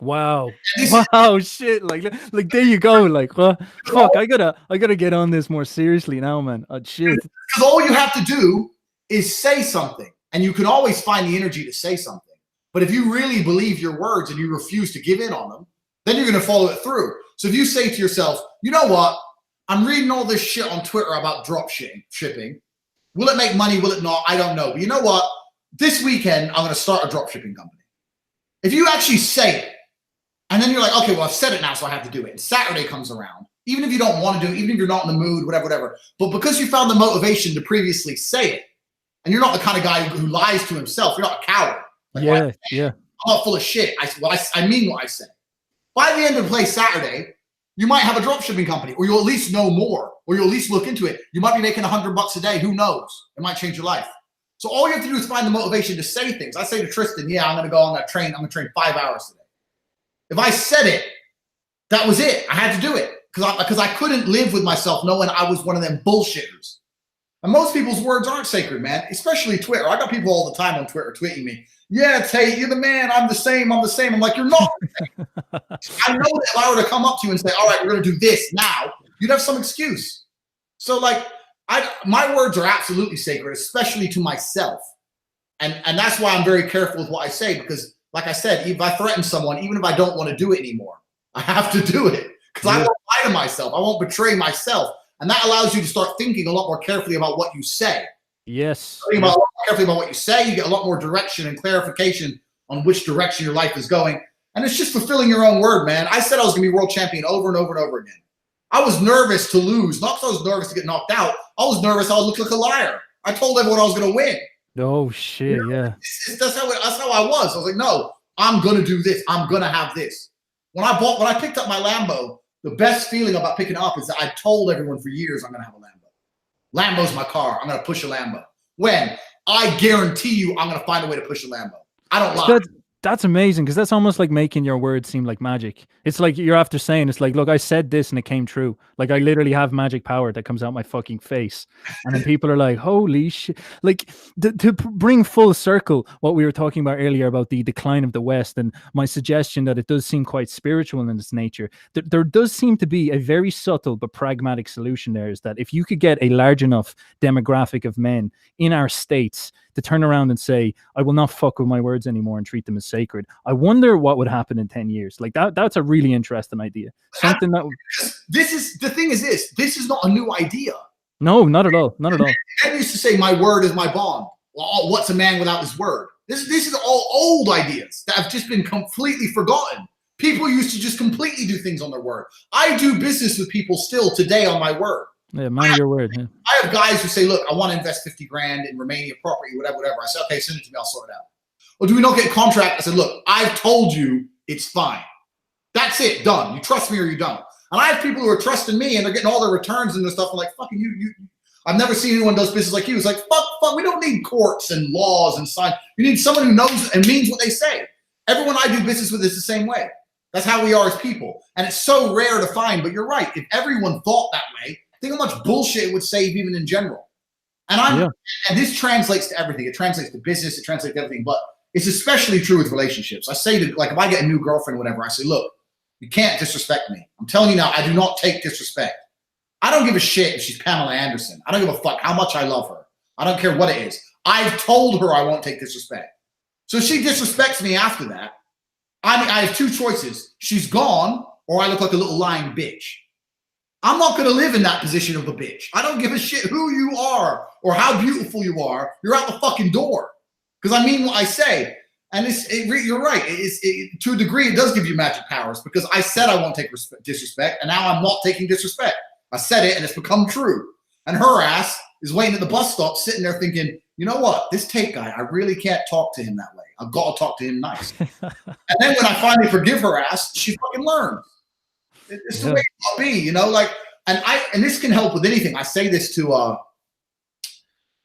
Wow. This Wow, shit. Like there you go. Like, fuck, I gotta get on this more seriously now, man. Oh shit. Because all you have to do is say something, and you can always find the energy to say something. But if you really believe your words and you refuse to give in on them, then you're going to follow it through. So if you say to yourself, you know what? I'm reading all this shit on Twitter about drop shipping. Will it make money? Will it not? I don't know. But you know what? This weekend, I'm going to start a drop shipping company. If you actually say it, and then you're like, okay, well, I've said it now, so I have to do it. And Saturday comes around, even if you don't want to do it, even if you're not in the mood, whatever. But because you found the motivation to previously say it, and you're not the kind of guy who lies to himself, you're not a coward. Like, yeah. I'm not full of shit. I mean what I say. By the end of play Saturday, you might have a drop shipping company, or you'll at least know more, or you'll at least look into it. You might be making $100 a day. Who knows? It might change your life. So all you have to do is find the motivation to say things. I say to Tristan, yeah, I'm going to train 5 hours today. If I said it, that was it. I had to do it because I couldn't live with myself knowing I was one of them bullshitters. And most people's words aren't sacred, man, especially Twitter. I got people all the time on Twitter tweeting me, yeah, Tate, you're the man. I'm the same. I'm like, you're not. I know that if I were to come up to you and say, all right, we're going to do this now, you'd have some excuse. So like, my words are absolutely sacred, especially to myself. And that's why I'm very careful with what I say, because like I said, if I threaten someone, even if I don't want to do it anymore, I have to do it because I won't lie to myself. I won't betray myself. And that allows you to start thinking a lot more carefully about what you say. Yes. Carefully about what you say, you get a lot more direction and clarification on which direction your life is going. And it's just fulfilling your own word, man. I said I was going to be world champion over and over and over again. I was nervous to lose, not because I was nervous to get knocked out. I was nervous I would look like a liar. I told everyone I was going to win. Oh shit, yeah. That's how I was. I was like, no, I'm going to do this. I'm going to have this. When I picked up my Lambo, the best feeling about picking it up is that I told everyone for years I'm going to have a Lambo. Lambo's my car. I'm going to push a Lambo. When? I guarantee you I'm going to find a way to push a Lambo. I don't lie. That's amazing, because that's almost like making your words seem like magic. It's like you're after saying, it's like, look, I said this and it came true. Like I literally have magic power that comes out my fucking face. And then people are like, holy shit. Like to bring full circle what we were talking about earlier about the decline of the West and my suggestion that it does seem quite spiritual in its nature. There does seem to be a very subtle but pragmatic solution there, is that if you could get a large enough demographic of men in our states to turn around and say, I will not fuck with my words anymore and treat them as sacred, I wonder what would happen in 10 years. Like that's a really interesting idea. Something that this is not a new idea. No, not at all. Not at all. I used to say my word is my bond. Well, what's a man without his word? This is all old ideas that have just been completely forgotten. People used to just completely do things on their word. I do business with people still today on my word. Yeah, mind your word. Yeah. I have guys who say, look, I want to invest 50 grand in Romania property, whatever. I said, okay, send it to me. I'll sort it out. Well, do we not get a contract? I said, look, I've told you it's fine. That's it. Done. You trust me or you don't. And I have people who are trusting me and they're getting all their returns and their stuff. I'm like, fucking you. I've never seen anyone does business like you. It's like, fuck. We don't need courts and laws and sign. You need someone who knows and means what they say. Everyone I do business with is the same way. That's how we are as people. And it's so rare to find, but you're right. If everyone thought that way, think how much bullshit it would save even in general. And this translates to everything. It translates to business. It translates to everything. But it's especially true with relationships. I say to, like, if I get a new girlfriend or whatever, I say, look, you can't disrespect me. I'm telling you now, I do not take disrespect. I don't give a shit if she's Pamela Anderson. I don't give a fuck how much I love her. I don't care what it is. I've told her I won't take disrespect. So if she disrespects me after that, I have two choices. She's gone, or I look like a little lying bitch. I'm not going to live in that position of a bitch. I don't give a shit who you are or how beautiful you are. You're out the fucking door. Because I mean what I say. And you're right. To a degree, it does give you magic powers, because I said I won't take disrespect, and now I'm not taking disrespect. I said it, and it's become true. And her ass is waiting at the bus stop, sitting there thinking, you know what? This Tate guy, I really can't talk to him that way. I've got to talk to him nice. And then when I finally forgive her ass, she fucking learns. It's the way it ought to be, you know? Like, and this can help with anything. I say this to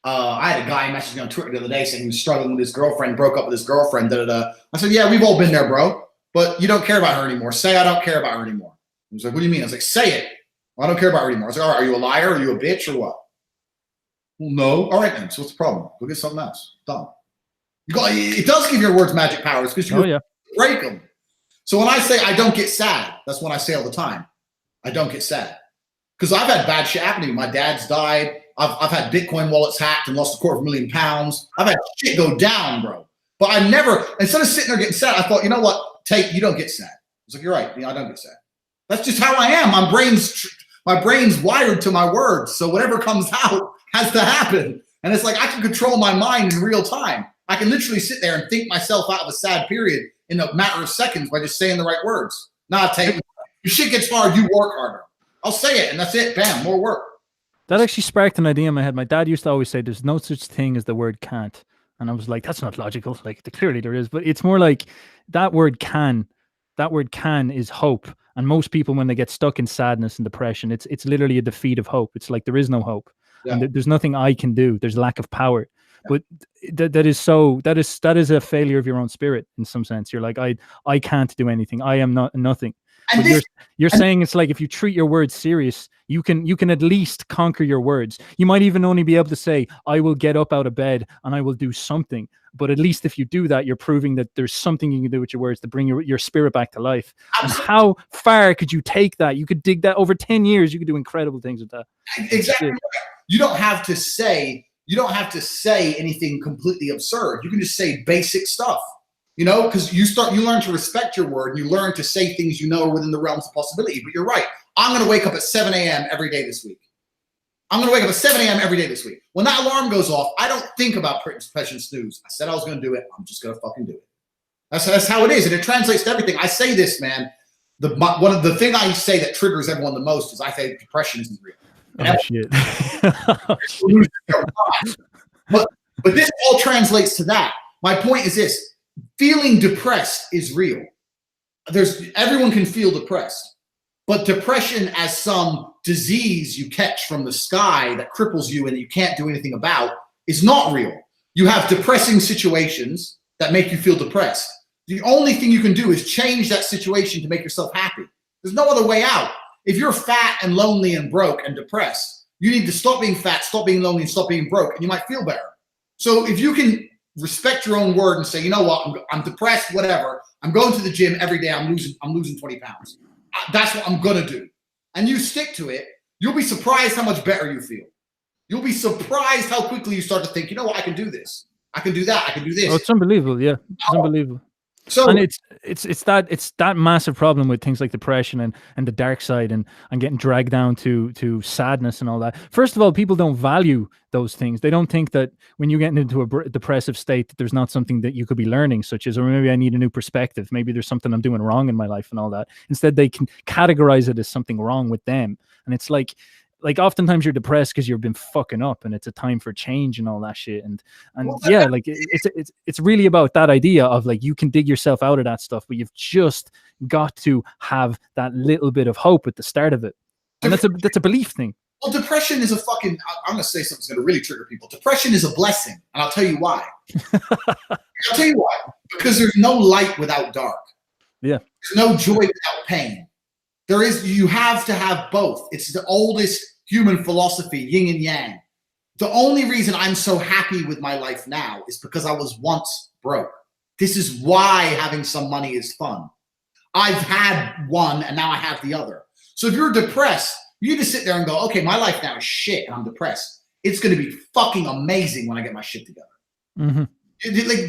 I had a guy message me on Twitter the other day saying he was struggling with his girlfriend, broke up with his girlfriend. I said, yeah, we've all been there, bro. But you don't care about her anymore. Say I don't care about her anymore. He was like, what do you mean? I was like, say it. Well, I don't care about her anymore. I was like, all right, are you a liar? Are you a bitch or what? Well, no. All right, then. So what's the problem? Go get something else. Done. It does give your words magic powers, because you break them. So when I say I don't get sad, that's what I say all the time. I don't get sad. Because I've had bad shit happen to me. My dad's died. I've had Bitcoin wallets hacked and lost £250,000. I've had shit go down, bro. But I never, instead of sitting there getting sad, I thought, you know what? Tate, you don't get sad. I was like, you're right. I don't get sad. That's just how I am. My brain's wired to my words. So whatever comes out has to happen. And it's like I can control my mind in real time. I can literally sit there and think myself out of a sad period in a matter of seconds by just saying the right words. Nah, Tate, your shit gets hard, you work harder. I'll say it, and that's it. Bam, more work. That actually sparked an idea in my head. My dad used to always say there's no such thing as the word can't. And I was like, that's not logical. Like, clearly there is. But it's more like that word can is hope. And most people, when they get stuck in sadness and depression, it's literally a defeat of hope. It's like there is no hope. Yeah. And there's nothing I can do. There's lack of power. Yeah. But that is a failure of your own spirit in some sense. You're like, I can't do anything. I am not nothing. But you're saying it's like if you treat your words serious, you can at least conquer your words. You might even only be able to say, I will get up out of bed and I will do something. But at least if you do that, you're proving that there's something you can do with your words to bring your spirit back to life. Absolutely. And how far could you take that? You could dig that over 10 years. You could do incredible things with that. Exactly. You don't have to say anything completely absurd. You can just say basic stuff. You know, because you learn to respect your word and you learn to say things you know are within the realms of possibility. But you're right. I'm going to wake up at 7 a.m. every day this week. I'm going to wake up at 7 a.m. every day this week. When that alarm goes off, I don't think about pressing snooze. I said I was going to do it. I'm just going to fucking do it. That's how it is. And it translates to everything. I say this, man. One of the thing I say that triggers everyone the most is I say depression isn't real. But this all translates to that. My point is this. Feeling depressed is real. Everyone can feel depressed, but depression as some disease you catch from the sky that cripples you and you can't do anything about is not real. You have depressing situations that make you feel depressed. The only thing you can do is change that situation to make yourself happy. There's no other way out. If you're fat and lonely and broke and depressed, you need to stop being fat, stop being lonely, and stop being broke, and you might feel better. So if you can respect your own word and say, you know what, I'm depressed, whatever. I'm going to the gym every day. I'm losing 20 pounds. That's what I'm going to do. And you stick to it. You'll be surprised how much better you feel. You'll be surprised how quickly you start to think, you know what, I can do this. I can do that. I can do this. Oh, it's unbelievable. Yeah, it's unbelievable. So, and it's that massive problem with things like depression and the dark side and getting dragged down to sadness and all that. First of all, people don't value those things. They don't think that when you get into a depressive state, that there's not something that you could be learning, such as, or maybe I need a new perspective. Maybe there's something I'm doing wrong in my life and all that. Instead, they can categorize it as something wrong with them. And it's like oftentimes you're depressed because you've been fucking up and it's a time for change and all that shit. And yeah, like it's really about that idea of like, you can dig yourself out of that stuff, but you've just got to have that little bit of hope at the start of it. And that's a belief thing. Well, depression is I'm going to say something that's going to really trigger people. Depression is a blessing. And I'll tell you why. I'll tell you why. Because there's no light without dark. Yeah. There's no joy without pain. You have to have both. It's the oldest human philosophy, yin and yang. The only reason I'm so happy with my life now is because I was once broke. This is why having some money is fun. I've had one and now I have the other. So if you're depressed, you just sit there and go, okay, my life now is shit and I'm depressed. It's going to be fucking amazing when I get my shit together. Mm-hmm. Like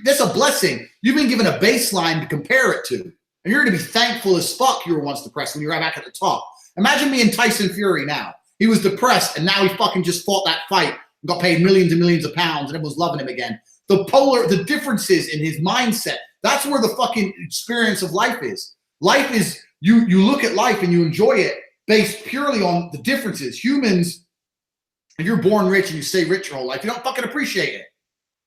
that's a blessing. You've been given a baseline to compare it to. And you're going to be thankful as fuck you were once depressed when you're right back at the top. Imagine me and Tyson Fury now. He was depressed and now he fucking just fought that fight and got paid millions and millions of pounds and everyone's loving him again. The differences in his mindset, that's where the fucking experience of life is. Life is, you look at life and you enjoy it based purely on the differences. Humans, if you're born rich and you stay rich your whole life, you don't fucking appreciate it.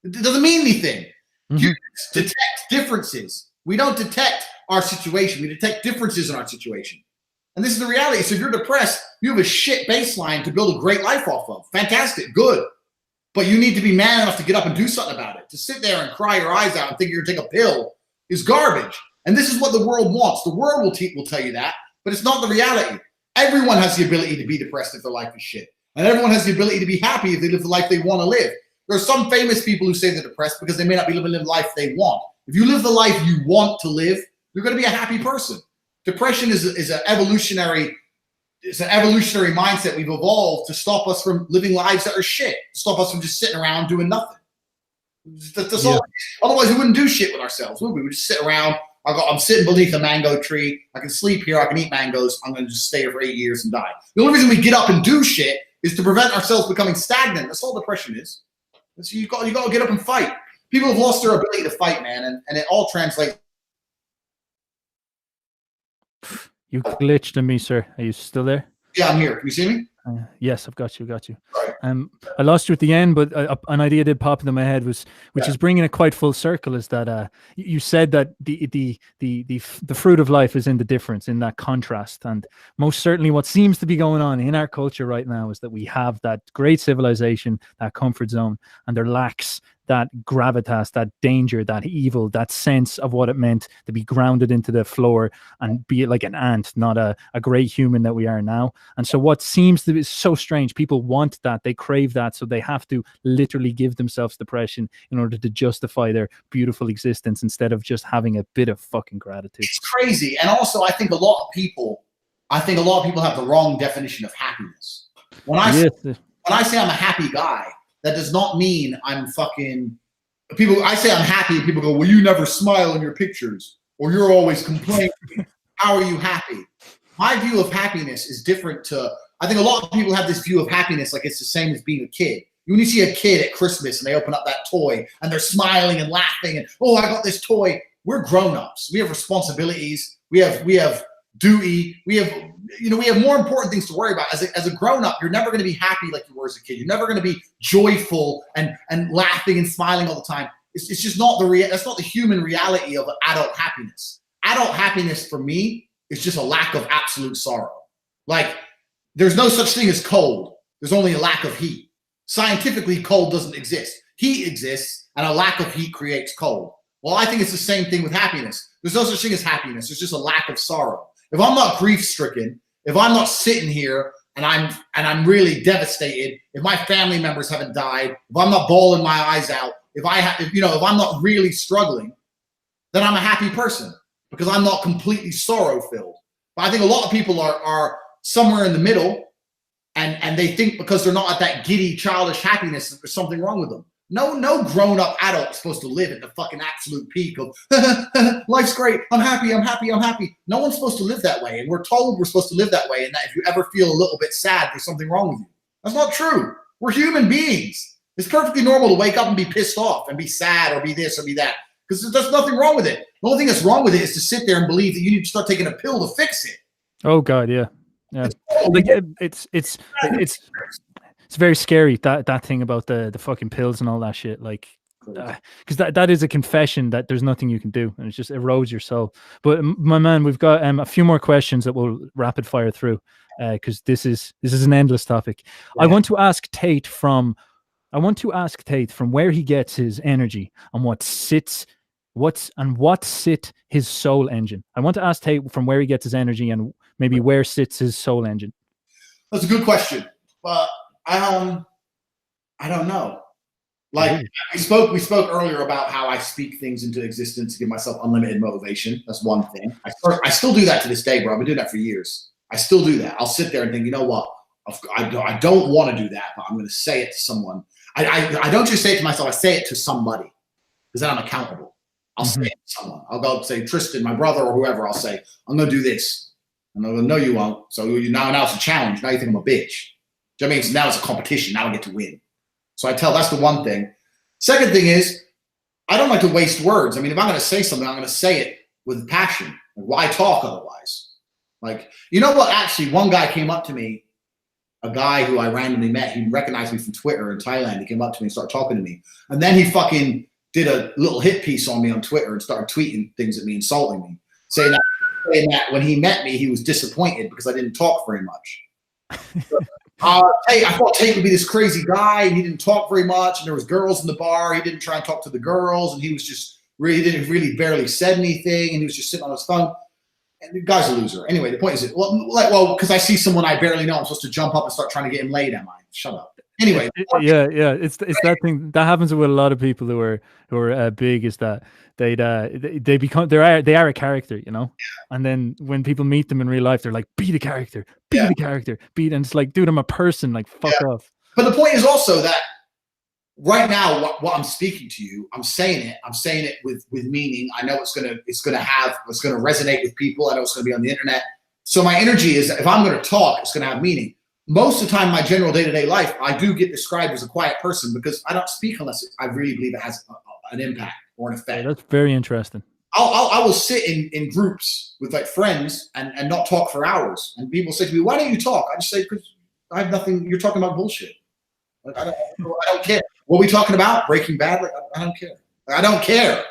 It doesn't mean anything. Mm-hmm. Humans detect differences. We don't detect our situation. We detect differences in our situation. And this is the reality. So if you're depressed, you have a shit baseline to build a great life off of. Fantastic. Good. But you need to be man enough to get up and do something about it. To sit there and cry your eyes out and think you're going to take a pill is garbage. And this is what the world wants. The world will tell you that, but it's not the reality. Everyone has the ability to be depressed if their life is shit. And everyone has the ability to be happy if they live the life they want to live. There are some famous people who say they're depressed because they may not be living the life they want. If you live the life you want to live, you're going to be a happy person. Depression is an evolutionary. It's an evolutionary mindset we've evolved to stop us from living lives that are shit. To stop us from just sitting around doing nothing. That's all. Otherwise, we wouldn't do shit with ourselves, would we? We would just sit around. I'm sitting beneath a mango tree. I can sleep here. I can eat mangoes. I'm going to just stay here for 8 years and die. The only reason we get up and do shit is to prevent ourselves becoming stagnant. That's all depression is. So you got to get up and fight. People have lost their ability to fight, man, and it all translates. You glitched on me, sir. Are you still there? Yeah, I'm here. Can you see me? Yes, I've got you. Right. I lost you at the end, but an idea did pop into my head, which is bringing it quite full circle. Is that you said that the fruit of life is in the difference, in that contrast, and most certainly what seems to be going on in our culture right now is that we have that great civilization, that comfort zone, and there lacks that gravitas, that danger, that evil, that sense of what it meant to be grounded into the floor and be like an ant, not a great human that we are now. And so what seems to be so strange, people want that, they crave that, so they have to literally give themselves depression in order to justify their beautiful existence instead of just having a bit of fucking gratitude. It's crazy. And also, I think a lot of people have the wrong definition of happiness. When I say I'm a happy guy, that does not mean I'm fucking people. I say I'm happy, and people go, well, you never smile in your pictures, or you're always complaining. How are you happy? My view of happiness is different I think a lot of people have this view of happiness like it's the same as being a kid. When you see a kid at Christmas and they open up that toy and they're smiling and laughing and, oh, I got this toy. We're grown-ups. We have responsibilities. We have duty. We have more important things to worry about. As a grown-up, you're never going to be happy like you were as a kid. You're never going to be joyful and laughing and smiling all the time. It's just not that's not the human reality of adult happiness. Adult happiness for me is just a lack of absolute sorrow. Like, there's no such thing as cold. There's only a lack of heat. Scientifically, cold doesn't exist. Heat exists, and a lack of heat creates cold. Well, I think it's the same thing with happiness. There's no such thing as happiness. There's just a lack of sorrow. If I'm not grief-stricken, if I'm not sitting here and I'm really devastated, if my family members haven't died, if I'm not bawling my eyes out, if I'm not really struggling, then I'm a happy person because I'm not completely sorrow-filled. But I think a lot of people are somewhere in the middle, and they think because they're not at that giddy, childish happiness that there's something wrong with them. No grown-up adult is supposed to live at the fucking absolute peak of life's great, I'm happy. No one's supposed to live that way, and we're told we're supposed to live that way, and that if you ever feel a little bit sad, there's something wrong with you. That's not true. We're human beings. It's perfectly normal to wake up and be pissed off and be sad or be this or be that, because there's nothing wrong with it. The only thing that's wrong with it is to sit there and believe that you need to start taking a pill to fix it. Oh God, yeah. Like it's very scary, that thing about the fucking pills and all that shit. Like, because that is a confession that there's nothing you can do, and it just erodes your soul. But my man, we've got a few more questions that we'll rapid fire through, because this is an endless topic. Yeah. I want to ask Tate from where he gets his energy and what sits his soul engine. I want to ask Tate from where he gets his energy and maybe where sits his soul engine. That's a good question. But I don't know. Like, we spoke earlier about how I speak things into existence to give myself unlimited motivation. That's one thing. I still do that to this day, bro. I've been doing that for years. I still do that. I'll sit there and think, you know what? I don't want to do that, but I'm going to say it to someone. I don't just say it to myself. I say it to somebody because then I'm accountable. I'll say it to someone. I'll go say, Tristan, my brother or whoever, I'll say, I'm going to do this. And they'll go, no, you won't. So now it's a challenge. Now you think I'm a bitch. Do you know what I mean? So now it's a competition. Now I get to win. So that's the one thing. Second thing is, I don't like to waste words. I mean, if I'm going to say something, I'm going to say it with passion. Like, why talk otherwise? Like, you know what? Actually, one guy came up to me, a guy who I randomly met. He recognized me from Twitter in Thailand. He came up to me and started talking to me. And then he fucking did a little hit piece on me on Twitter and started tweeting things at me, insulting me, saying that when he met me, he was disappointed because I didn't talk very much. Hey, I thought Tate would be this crazy guy, and he didn't talk very much, and there was girls in the bar. He didn't try and talk to the girls, and he was just really barely said anything, and he was just sitting on his phone. And the guy's a loser. Anyway, the point is, well, because I see someone I barely know, I'm supposed to jump up and start trying to get him laid, am I? Shut up. Anyway, Yeah, it's that thing that happens with a lot of people who are big, is that they become they are a character, you know. And then when people meet them in real life, they're like, be the character, Yeah. and it's like, dude, I'm a person, like, fuck off. but the point is also that right now, what I'm speaking to you, I'm saying it with meaning. I know it's gonna resonate with people. I know it's gonna be on the internet. So my energy is that if I'm gonna talk, it's gonna have meaning. Most of the time, my general day-to-day life, I do get described as a quiet person because I don't speak unless I really believe it has an impact or an effect. Yeah, that's very interesting. I will sit in groups with like friends and not talk for hours. And people say to me, "Why don't you talk?" I just say, "Because I have nothing. You're talking about bullshit. Like, I don't care. What are we talking about? Breaking Bad? Like, I don't care. I don't care.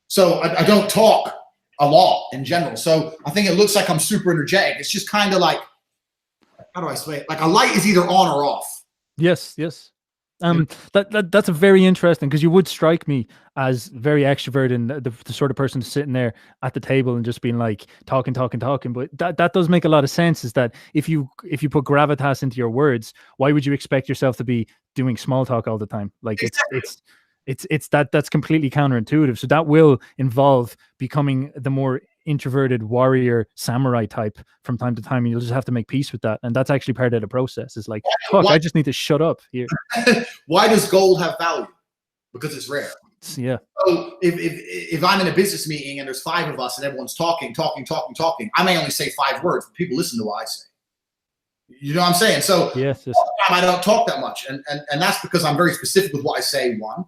So I don't talk a lot in general. So I think it looks like I'm super energetic. It's just kind of like, how do I say it? Like a light is either on or off. Yes. That's a very interesting, because you would strike me as very extrovert and the sort of person sitting there at the table and just being like talking. But that does make a lot of sense. Is that if you put gravitas into your words, why would you expect yourself to be doing small talk all the time? Like it's that's completely counterintuitive. So that will involve becoming the more introverted warrior samurai type from time to time, and you'll just have to make peace with that. And that's actually part of the process. It's like, fuck, I just need to shut up here. Why does gold have value? Because it's rare. Yeah. So if I'm in a business meeting and there's 5 of us and everyone's talking, I may only say 5 words, but people listen to what I say. You know what I'm saying? So yes. I don't talk that much, and that's because I'm very specific with what I say. 1.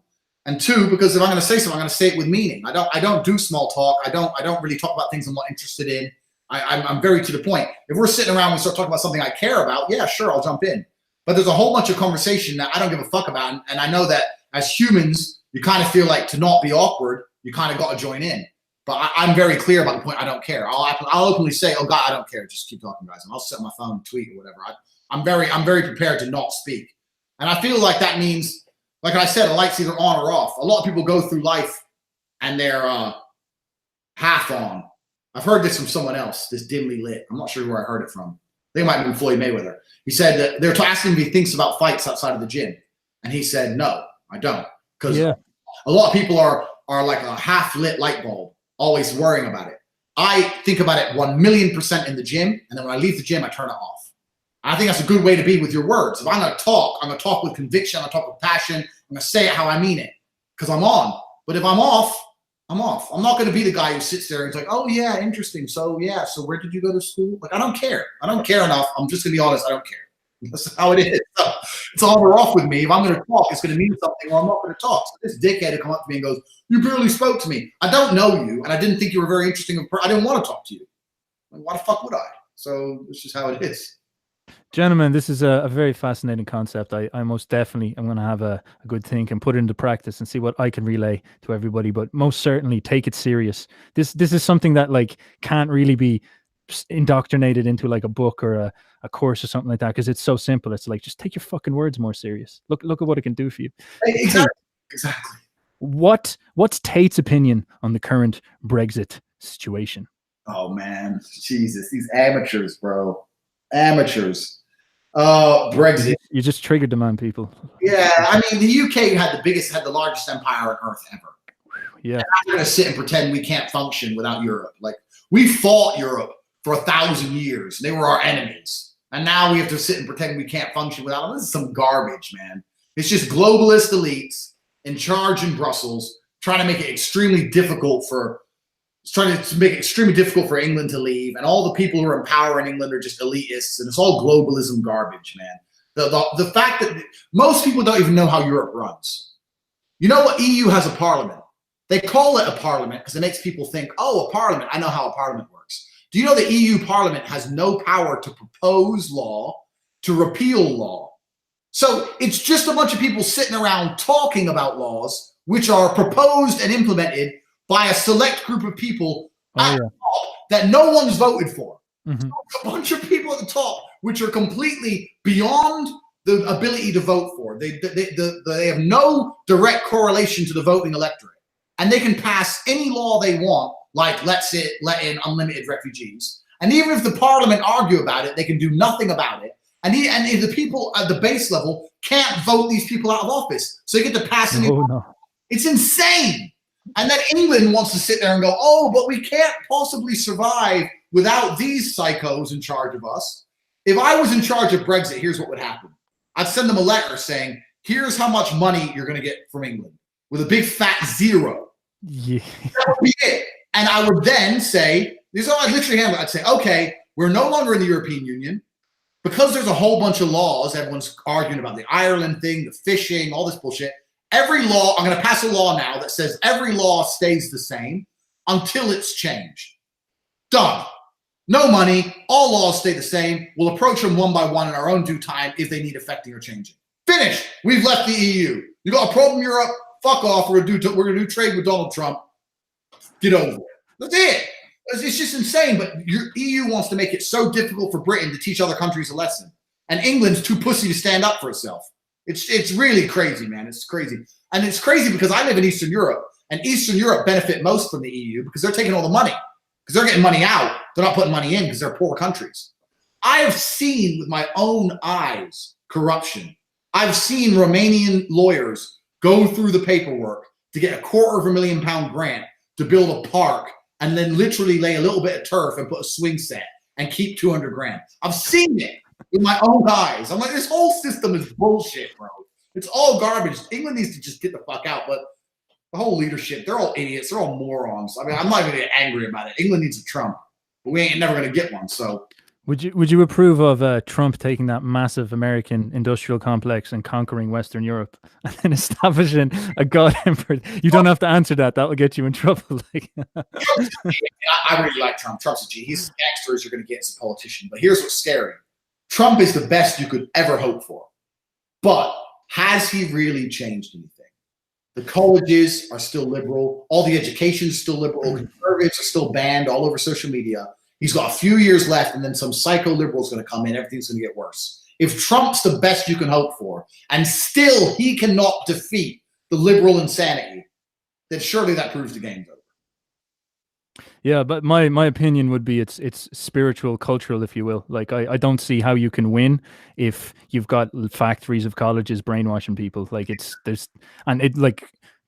And 2, because if I'm going to say something, I'm going to say it with meaning. I don't do small talk. I don't really talk about things I'm not interested in. I'm very to the point. If we're sitting around and we start talking about something I care about, yeah, sure, I'll jump in. But there's a whole bunch of conversation that I don't give a fuck about. And I know that as humans, you kind of feel like to not be awkward, you kind of got to join in. But I'm very clear about the point. I don't care. I'll openly say, "Oh God, I don't care. Just keep talking, guys." And I'll sit on my phone and tweet or whatever. I'm very prepared to not speak. And I feel like that means, like I said, a light's either on or off. A lot of people go through life and they're half on. I've heard this from someone else, this dimly lit. I'm not sure where I heard it from. I think it might have been Floyd Mayweather. He said that they're asking him if he thinks about fights outside of the gym. And he said, "No, I don't." Because a lot of people are like a half-lit light bulb, always worrying about it. I think about it 1,000,000% in the gym, and then when I leave the gym, I turn it off. I think that's a good way to be with your words. If I'm going to talk, I'm going to talk with conviction. I'm going to talk with passion. I'm going to say it how I mean it because I'm on. But if I'm off, I'm off. I'm not going to be the guy who sits there and is like, "Oh, yeah, interesting. So, yeah, so where did you go to school?" Like, I don't care. I don't care enough. I'm just going to be honest. I don't care. That's how it is. So, it's on or off with me. If I'm going to talk, it's going to mean something, or I'm not going to talk. So this dickhead will come up to me and goes, "You barely spoke to me. I don't know you, and I didn't think you were very interesting. I didn't want to talk to you. Like, why the fuck would I?" So it's just how it is. Gentlemen, this is a very fascinating concept. I most definitely am going to have a good think and put it into practice and see what I can relay to everybody. But most certainly take it serious. This is something that like can't really be indoctrinated into like a book or a course or something like that, because it's so simple. It's like, just take your fucking words more serious. Look at what it can do for you. Exactly. What's Tate's opinion on the current Brexit situation? Oh man, Jesus, these amateurs, bro. Amateurs. Brexit. You just triggered the man, people. Yeah, I mean, the UK had the largest empire on earth ever. Yeah. And I'm going to sit and pretend we can't function without Europe. Like, we fought Europe for 1,000 years. They were our enemies. And now we have to sit and pretend we can't function without them. This is some garbage, man. It's just globalist elites in charge in Brussels trying to make it extremely difficult for England to leave, and all the people who are in power in England are just elitists, and it's all globalism garbage, man. The fact that most people don't even know how Europe runs. You know what? EU has a parliament. They call it a parliament because it makes people think, "Oh, a parliament. I know how a parliament works." Do you know the EU parliament has no power to propose law, to repeal law? So it's just a bunch of people sitting around talking about laws which are proposed and implemented by a select group of people at the top that no one's voted for. Mm-hmm. So a bunch of people at the top which are completely beyond the ability to vote for. They have no direct correlation to the voting electorate. And they can pass any law they want, like let in unlimited refugees. And even if the parliament argue about it, they can do nothing about it. And if the people at the base level can't vote these people out of office. So you get to pass any. No. It's insane. And then England wants to sit there and go, oh, but we can't possibly survive without these psychos in charge of us. If I was in charge of Brexit, here's what would happen. I'd send them a letter saying, here's how much money you're going to get from England with a big fat zero. Yeah. That would be it. And I would then say, this is how I literally handle it. I'd say, okay, we're no longer in the European Union. Because there's a whole bunch of laws, everyone's arguing about the Ireland thing, the fishing, all this bullshit. Every law, I'm going to pass a law now that says every law stays the same until it's changed. Done. No money. All laws stay the same. We'll approach them one by one in our own due time if they need affecting or changing. Finish. We've left the EU. You got a problem, Europe? Fuck off. We're going to do trade with Donald Trump. Get over it. That's it. It's just insane. But your EU wants to make it so difficult for Britain to teach other countries a lesson. And England's too pussy to stand up for itself. It's really crazy, man. It's crazy. And it's crazy because I live in Eastern Europe, and Eastern Europe benefit most from the EU because they're taking all the money, because they're getting money out. They're not putting money in because they're poor countries. I have seen with my own eyes corruption. I've seen Romanian lawyers go through the paperwork to get a £250,000 grant to build a park and then literally lay a little bit of turf and put a swing set and keep 200 grand. I've seen it with my own eyes. I'm like, this whole system is bullshit, bro. It's all garbage. England needs to just get the fuck out. But the whole leadership, they're all idiots. They're all morons. I mean, I'm not going to get angry about it. England needs a Trump, but we ain't never going to get one. So would you approve of Trump taking that massive American industrial complex and conquering Western Europe and then establishing a god emperor? You don't have to answer that. That will get you in trouble. I really like Trump. Trump's a G. He's as gangster as you're going to get as a politician. But here's what's scary. Trump is the best you could ever hope for. But has he really changed anything? The colleges are still liberal. All the education is still liberal. Conservatives are still banned all over social media. He's got a few years left, and then some psycho liberal is going to come in. Everything's going to get worse. If Trump's the best you can hope for, and still he cannot defeat the liberal insanity, then surely that proves the game's over. Yeah, but my opinion would be it's spiritual, cultural, if you will. Like I don't see how you can win if you've got factories of colleges brainwashing people. Like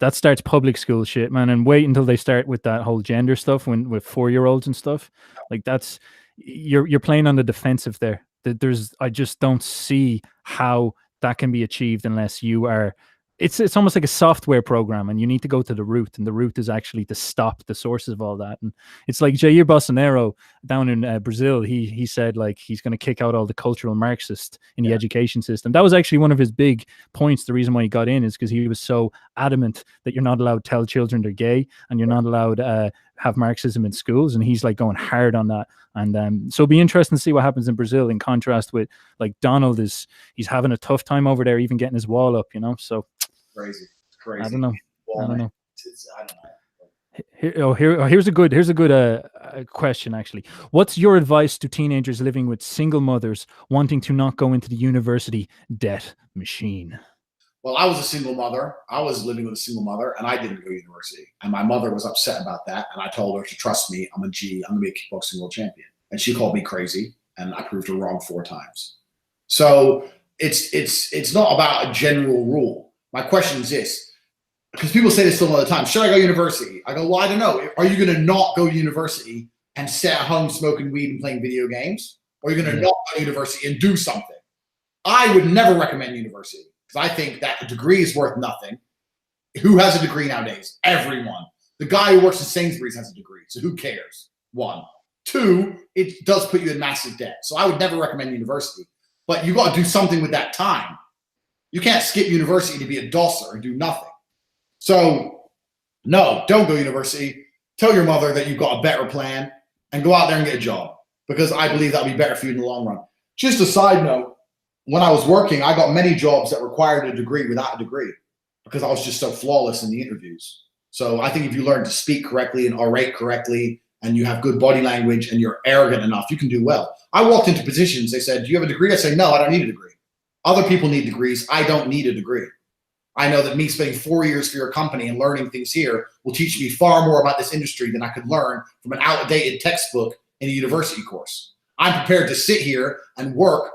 that starts public school shit, man. And wait until they start with that whole gender stuff with 4-year-olds and stuff. Like you're playing on the defensive there. I just don't see how that can be achieved unless you are. It's almost like a software program, and you need to go to the root, and the root is actually to stop the sources of all that. And it's like Jair Bolsonaro down in Brazil. He said like he's going to kick out all the cultural Marxists in the education system. That was actually one of his big points. The reason why he got in is because he was so adamant that you're not allowed to tell children they're gay, and you're not allowed to have Marxism in schools. And he's like going hard on that. And so it'll be interesting to see what happens in Brazil. In contrast with like Donald he's having a tough time over there, even getting his wall up. So. Crazy. It's crazy. I don't know. I don't know. I don't know. Here's a good question actually. What's your advice to teenagers living with single mothers wanting to not go into the university debt machine? Well, I was a single mother. I was living with a single mother, and I didn't go to university. And my mother was upset about that. And I told her to trust me. I'm a G. I'm going to be a kickboxing world champion. And she called me crazy, and I proved her wrong 4 times. So it's not about a general rule. My question is this, because people say this still all the time, should I go to university? I go, well, I don't know. Are you going to not go to university and sit at home smoking weed and playing video games? Or are you going to not go to university and do something? I would never recommend university because I think that a degree is worth nothing. Who has a degree nowadays? Everyone. The guy who works at Sainsbury's has a degree, so who cares? 1. 2, it does put you in massive debt. So I would never recommend university. But you got to do something with that time. You can't skip university to be a dosser and do nothing. So, no, don't go to university. Tell your mother that you've got a better plan and go out there and get a job, because I believe that'll be better for you in the long run. Just a side note, when I was working, I got many jobs that required a degree without a degree because I was just so flawless in the interviews. So I think if you learn to speak correctly and orate correctly and you have good body language and you're arrogant enough, you can do well. I walked into positions, they said, do you have a degree? I say, no, I don't need a degree. Other people need degrees. I don't need a degree. I know that me spending 4 years for your company and learning things here will teach me far more about this industry than I could learn from an outdated textbook in a university course. I'm prepared to sit here and work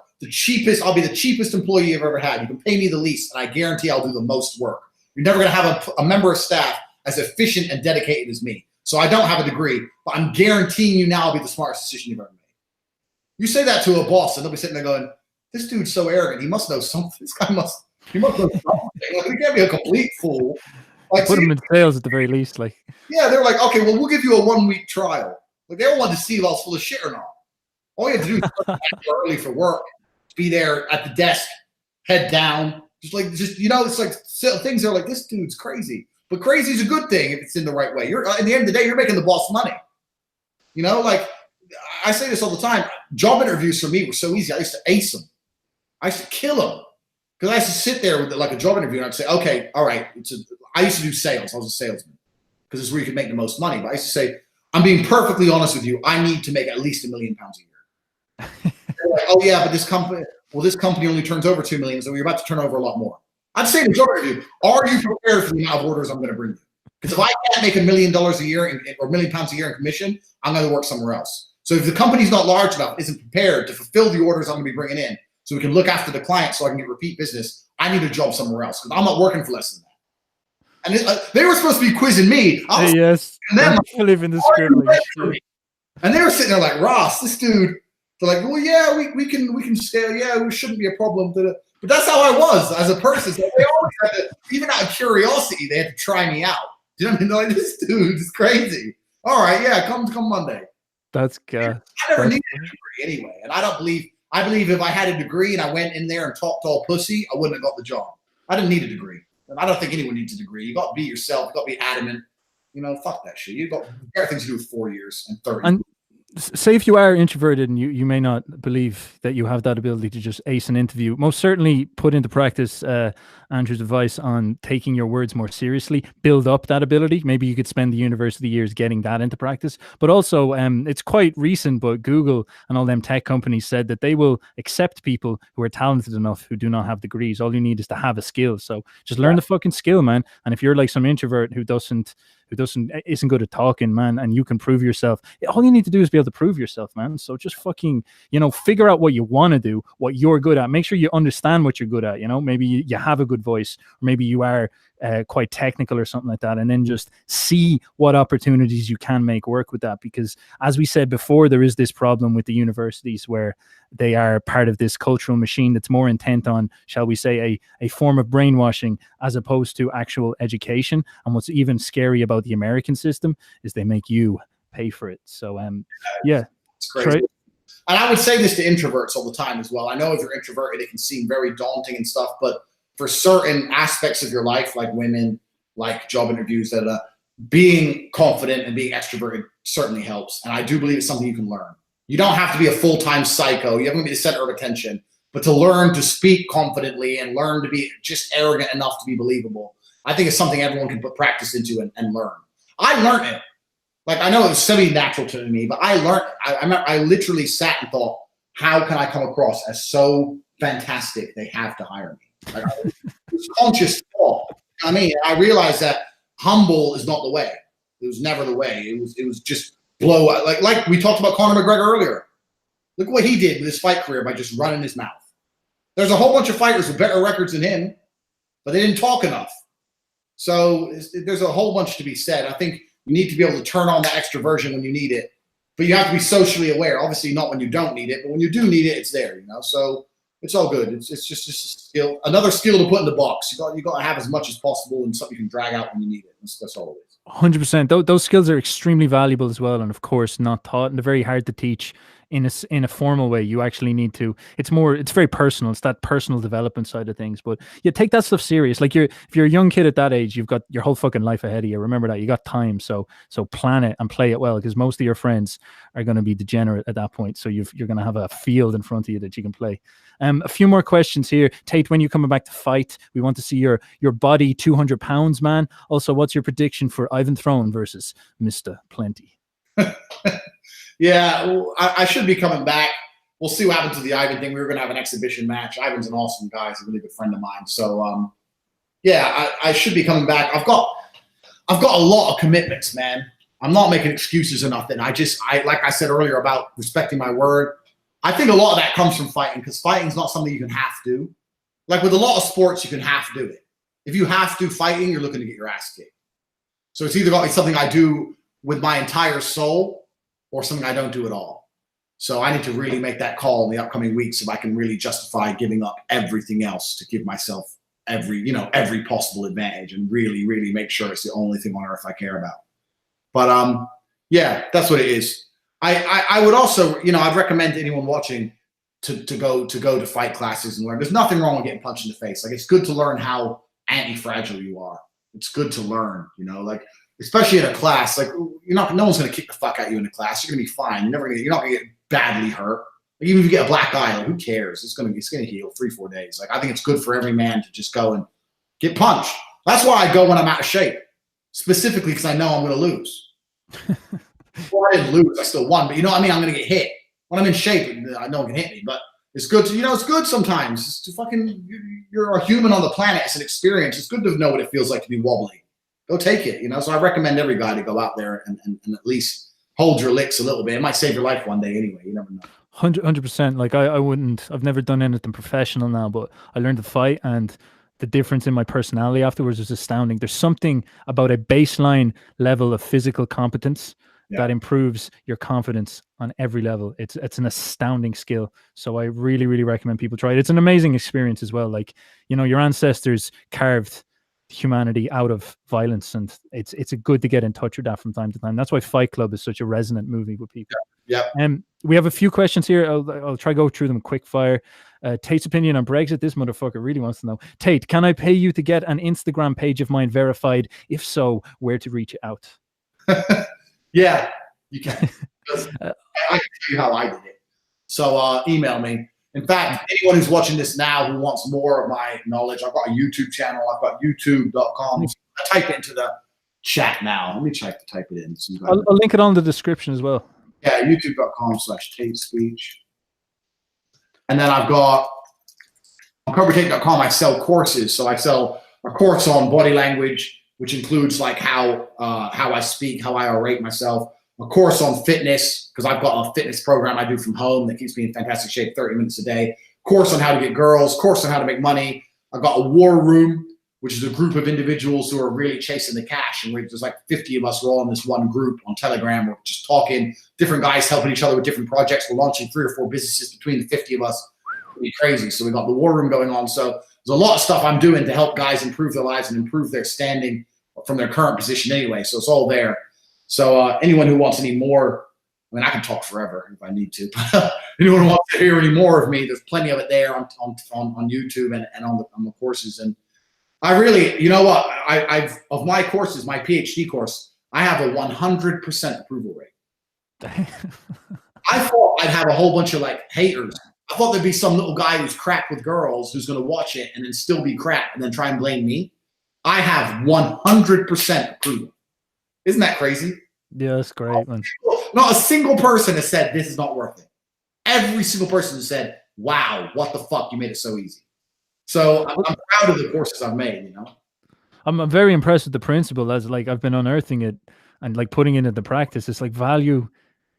I'll be the cheapest employee you've ever had. You can pay me the least, and I guarantee I'll do the most work. You're never going to have a member of staff as efficient and dedicated as me. So I don't have a degree, but I'm guaranteeing you now I'll be the smartest decision you've ever made. You say that to a boss, and they'll be sitting there going, this dude's so arrogant. He must know something. He must know something. Like, he can't be a complete fool. Like, put him in sales at the very least. Like, yeah, they're like, okay, well, we'll give you a 1-week trial. Like, they all want to see if I was full of shit or not. All you have to do is start early for work, be there at the desk, head down. It's like things are like, this dude's crazy. But crazy is a good thing if it's in the right way. You're, at the end of the day, you're making the boss money. Like I say this all the time. Job interviews for me were so easy. I used to ace them. I used to kill them. Because I used to sit there with like a job interview and I'd say, okay, all right. I used to do sales. I was a salesman because it's where you could make the most money. But I used to say, I'm being perfectly honest with you. I need to make at least £1 million a year. They're like, oh yeah, but this company only turns over 2 million, so you're about to turn over a lot more. I'd say to the job interview, are you prepared for the amount of orders I'm going to bring you? Because if I can't make $1 million a year or £1 million a year in commission, I'm going to work somewhere else. So if the company's not large enough, isn't prepared to fulfill the orders I'm going to be bringing in, so we can look after the client, so I can get repeat business, I need a job somewhere else because I'm not working for less than that. And they were supposed to be quizzing me. Yes, them, I live in the script. And they were sitting there like, Ross, this dude. They're like, well, yeah, we can scale. Yeah, it shouldn't be a problem. But that's how I was as a person. So they always had to, even out of curiosity, they had to try me out. Do you know what I mean? They're like, this dude is crazy. All right, yeah, come Monday. That's good. I never needed a degree anyway, and I believe if I had a degree and I went in there and talked all pussy, I wouldn't have got the job. I didn't need a degree. And I don't think anyone needs a degree. You got to be yourself. You got to be adamant. Fuck that shit. You got things to do with 4 years and 30. And say if you are introverted and you may not believe that you have that ability to just ace an interview, most certainly put into practice Andrew's advice on taking your words more seriously, build up that ability. Maybe you could spend the university years getting that into practice. But also, it's quite recent, but Google and all them tech companies said that they will accept people who are talented enough who do not have degrees. All you need is to have a skill. So just learn the fucking skill, man. And if you're like some introvert who isn't good at talking, man, and you can prove yourself, all you need to do is be able to prove yourself, man. So just fucking, figure out what you want to do, what you're good at. Make sure you understand what you're good at. Maybe you have a good voice, or maybe you are quite technical or something like that, and then just see what opportunities you can make work with that. Because as we said before, there is this problem with the universities where they are part of this cultural machine that's more intent on, shall we say, a form of brainwashing as opposed to actual education. And what's even scary about the American system is they make you pay for it. So yeah, it's crazy. And I would say this to introverts all the time as well. I know if you're introverted, it can seem very daunting and stuff, but for certain aspects of your life, like women, like job interviews, being confident and being extroverted certainly helps. And I do believe it's something you can learn. You don't have to be a full-time psycho. You haven't be the center of attention, but to learn to speak confidently and learn to be just arrogant enough to be believable, I think it's something everyone can put practice into and learn. I learned it. Like, I know it was semi-natural to me, but I learned. I literally sat and thought, how can I come across as so fantastic they have to hire me? Like, it was conscious thought. I mean, I realized that humble is not the way. It was never the way. It was just blow up. Like we talked about Conor McGregor earlier. Look what he did with his fight career by just running his mouth. There's a whole bunch of fighters with better records than him, but they didn't talk enough. So there's a whole bunch to be said. I think you need to be able to turn on the extroversion when you need it, but you have to be socially aware. Obviously, not when you don't need it, but when you do need it, it's there. So it's all good. It's just a skill, another skill to put in the box. You got to have as much as possible and something you can drag out when you need it. That's all it is. 100%. Those skills are extremely valuable as well, and of course, not taught, and they're very hard to teach in a formal way. You actually need to. It's very personal. It's that personal development side of things. But yeah, take that stuff serious. Like if you're a young kid at that age, you've got your whole fucking life ahead of you. Remember that. You got time. So plan it and play it well, because most of your friends are going to be degenerate at that point. So you're going to have a field in front of you that you can play. A few more questions here. Tate, when you coming back to fight? We want to see your body, 200 pounds, man. Also, what's your prediction for Ivan Throne versus Mr. Plenty? Yeah, well, I should be coming back. We'll see what happens to the Ivan thing. We were going to have an exhibition match. Ivan's an awesome guy. He's a really good friend of mine. So, yeah, I should be coming back. I've got a lot of commitments, man. I'm not making excuses or nothing. Like I said earlier about respecting my word, I think a lot of that comes from fighting, because fighting is not something you can half do. Like with a lot of sports, you can half do it. If you half do fighting, you're looking to get your ass kicked. So it's either got to be something I do with my entire soul or something I don't do at all. So I need to really make that call in the upcoming weeks if I can really justify giving up everything else to give myself every possible advantage and really, really make sure it's the only thing on earth I care about. But yeah, that's what it is. I would also, I'd recommend to anyone watching to go to fight classes and learn. There's nothing wrong with getting punched in the face. Like, it's good to learn how anti-fragile you are. It's good to learn, like, especially in a class. Like, no one's gonna kick the fuck out of you in a class. You're gonna be fine. You're not gonna get badly hurt. Like, even if you get a black eye, like, who cares? It's gonna heal 3-4 days. Like, I think it's good for every man to just go and get punched. That's why I go when I'm out of shape, specifically because I know I'm gonna lose. Well, I didn't lose. I still won, but you know what I mean? I'm going to get hit. When I'm in shape, no one can hit me, but it's good to, it's good sometimes. It's to fucking, you're a human on the planet. It's an experience. It's good to know what it feels like to be wobbly. Go take it, So I recommend every guy to go out there and at least hold your licks a little bit. It might save your life one day anyway. You never know. 100%. Like, I've never done anything professional now, but I learned to fight, and the difference in my personality afterwards was astounding. There's something about a baseline level of physical competence that improves your confidence on every level. It's an astounding skill. So I really, really recommend people try it. It's an amazing experience as well. Like, your ancestors carved humanity out of violence, and it's good to get in touch with that from time to time. That's why Fight Club is such a resonant movie with people. Yeah. We have a few questions here. I'll try to go through them quick fire. Tate's opinion on Brexit. This motherfucker really wants to know. Tate, can I pay you to get an Instagram page of mine verified? If so, where to reach out? Yeah, you can. I can tell you how I did it. So email me. In fact, anyone who's watching this now who wants more of my knowledge, I've got a YouTube channel. I've got youtube.com. I type it into the chat now. Let me try to type it in. I'll link it on the description as well. Yeah, youtube.com/TateSpeech. And then I've got on CobraTate.com, I sell courses. So I sell a course on body language, which includes like how I speak, how I orate myself. A course on fitness, because I've got a fitness program I do from home that keeps me in fantastic shape 30 minutes a day. Course on how to get girls. Course on how to make money. I've got a war room, which is a group of individuals who are really chasing the cash. And there's like 50 of us. We're all in this one group on Telegram. We're just talking, different guys helping each other with different projects. We're launching 3 or 4 businesses between the 50 of us. It'll be crazy. So we got the war room going on. So there's a lot of stuff I'm doing to help guys improve their lives and improve their standing from their current position anyway. So it's all there. So anyone who wants any more, I mean, I can talk forever if I need to. Anyone who wants to hear any more of me, there's plenty of it there on YouTube and on the courses. And I really, you know what? I've of my courses, my PhD course, I have a 100% approval rate. I thought I'd have a whole bunch of like haters. I thought there'd be some little guy who's crap with girls who's going to watch it and then still be crap and then try and blame me. I have 100% approval. Isn't that crazy? Yeah, that's great, man. Not a single person has said this is not worth it. Every single person has said, wow, what the fuck? You made it so easy. So I'm proud of the courses I've made, I'm very impressed with the principle, as like I've been unearthing it and like putting it into practice. It's like value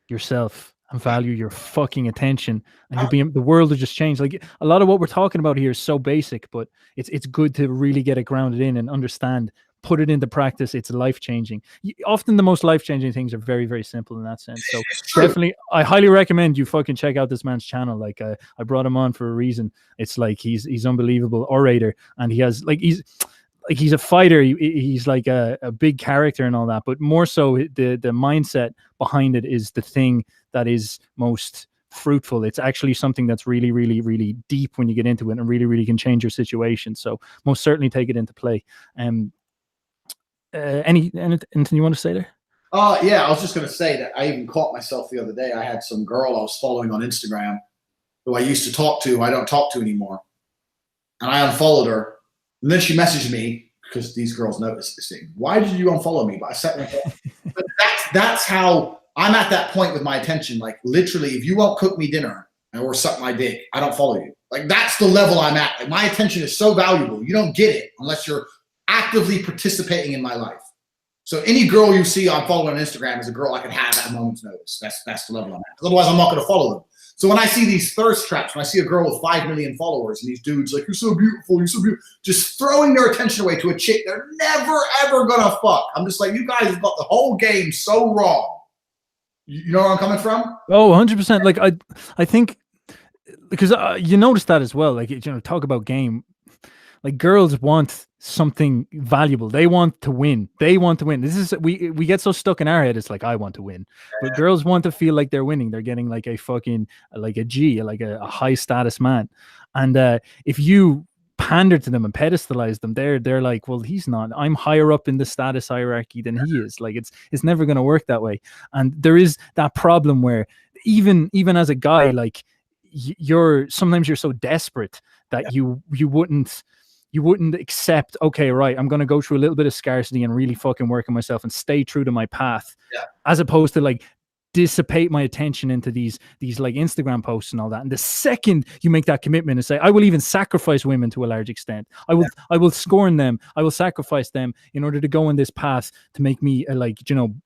yourself and value your fucking attention, and the world will just change. Like, a lot of what we're talking about here is so basic, but it's good to really get it grounded in and understand, put it into practice. It's life-changing. Often the most life-changing things are very, very simple in that sense. So definitely, I highly recommend you fucking check out this man's channel. Like, I brought him on for a reason. It's like he's unbelievable orator, and he has he's a fighter. He's like a big character and all that, but more so the mindset behind it is the thing that is most fruitful. It's actually something that's really, really, really deep when you get into it, and really, really can change your situation. So most certainly take it into play. Anything you want to say there? Yeah, I was just going to say that I even caught myself the other day. I had some girl I was following on Instagram who I used to talk to, I don't talk to anymore. And I unfollowed her. And then she messaged me, because these girls notice this thing. Why did you unfollow me? But I sat there. But that's how I'm at that point with my attention. Like, literally, if you won't cook me dinner or suck my dick, I don't follow you. Like, that's the level I'm at. Like, my attention is so valuable. You don't get it unless you're actively participating in my life. So any girl you see I'm following on Instagram is a girl I can have at a moment's notice. That's the level I'm at. Otherwise, I'm not going to follow them. So when I see these thirst traps, when I see a girl with 5 million followers and these dudes like, you're so beautiful, just throwing their attention away to a chick they're never, ever gonna fuck. I'm just like, you guys have got the whole game so wrong. You know where I'm coming from? Oh, 100%. Like I think because you notice that as well. Like, talk about game. Like girls want something valuable. They want to win. This is we get so stuck in our head. It's like, I want to win, but girls want to feel like they're winning. They're getting like a fucking like a G, like a high status man. And if you pander to them and pedestalize them, they're like, well, he's not. I'm higher up in the status hierarchy than he is. Like it's never going to work that way. And there is that problem where even as a guy, like sometimes you're so desperate that you wouldn't accept, okay, right, I'm going to go through a little bit of scarcity and really fucking work on myself and stay true to my path, as opposed to like dissipate my attention into these like Instagram posts and all that. And the second you make that commitment and say, I will even sacrifice women to a large extent, I will scorn them, I will sacrifice them in order to go on this path to make me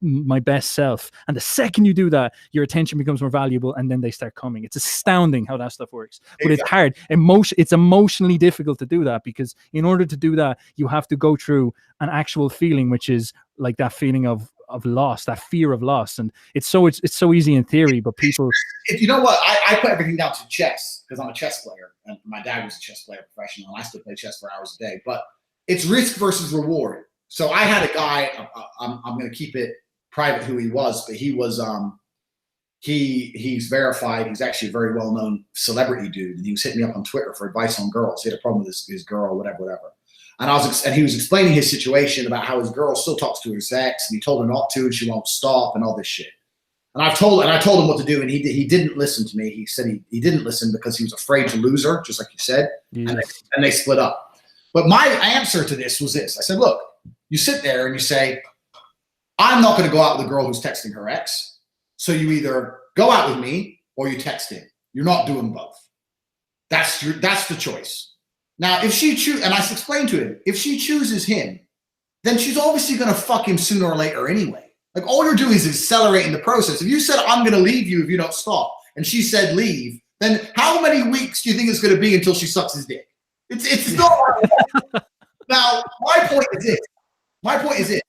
my best self. And the second you do that, your attention becomes more valuable, and then they start coming. It's astounding how that stuff works. But it's hard. It's emotionally difficult to do that, because in order to do that, you have to go through an actual feeling, which is like that feeling of loss, that fear of loss. And it's so easy in theory, but people, if you know what, I put everything down to chess, because I'm a chess player and my dad was a chess player professional, and I still play chess for hours a day. But it's risk versus reward. So I had a guy, I'm going to keep it private who he was, but he was he's verified. He's actually a very well-known celebrity dude, and he was hitting me up on Twitter for advice on girls. He had a problem with his girl, whatever. And he was explaining his situation about how his girl still talks to his ex, and he told her not to, and she won't stop, and all this shit. And I told him what to do, and he didn't listen to me. He said he didn't listen because he was afraid to lose her, just like you said. Yes. And they split up. But my answer to this was this. I said, look, you sit there and you say, I'm not going to go out with a girl who's texting her ex. So you either go out with me or you text him. You're not doing both. That's the choice. Now, if she and I explained to him, if she chooses him, then she's obviously going to fuck him sooner or later anyway. Like, all you're doing is accelerating the process. If you said, I'm going to leave you if you don't stop, and she said leave, then how many weeks do you think it's going to be until she sucks his dick? It's not. Now, my point is this.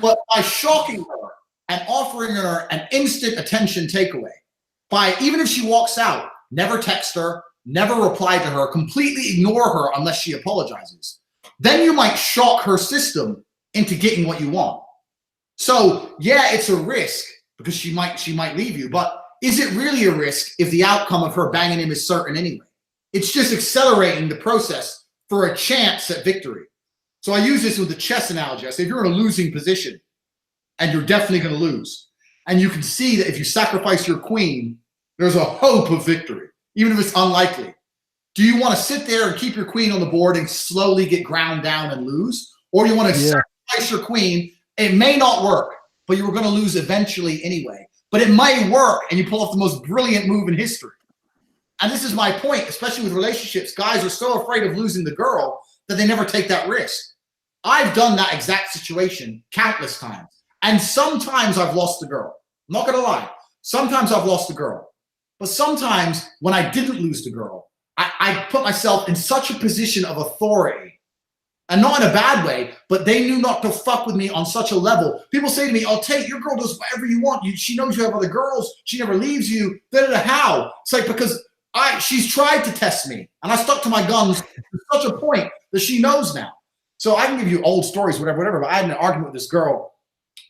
But by shocking her and offering her an instant attention takeaway, even if she walks out, never text her, never reply to her, completely ignore her unless she apologizes, then you might shock her system into getting what you want. So yeah, it's a risk because she might leave you, but is it really a risk if the outcome of her banging him is certain anyway? It's just accelerating the process for a chance at victory. So I use this with the chess analogy. I say, if you're in a losing position and you're definitely going to lose, and you can see that if you sacrifice your queen, there's a hope of victory, even if it's unlikely. Do you want to sit there and keep your queen on the board and slowly get ground down and lose? Or do you want to sacrifice your queen? It may not work, but you were going to lose eventually anyway. But it might work, and you pull off the most brilliant move in history. And this is my point, especially with relationships. Guys are so afraid of losing the girl that they never take that risk. I've done that exact situation countless times. And sometimes I've lost the girl. I'm not going to lie. Sometimes I've lost the girl. But sometimes when I didn't lose the girl, I put myself in such a position of authority, and not in a bad way, but they knew not to fuck with me on such a level. People say to me, oh, Tate, your girl does whatever you want. She knows you have other girls. She never leaves you. How? It's like, because she's tried to test me, and I stuck to my guns to such a point that she knows now. So I can give you old stories, whatever, but I had an argument with this girl.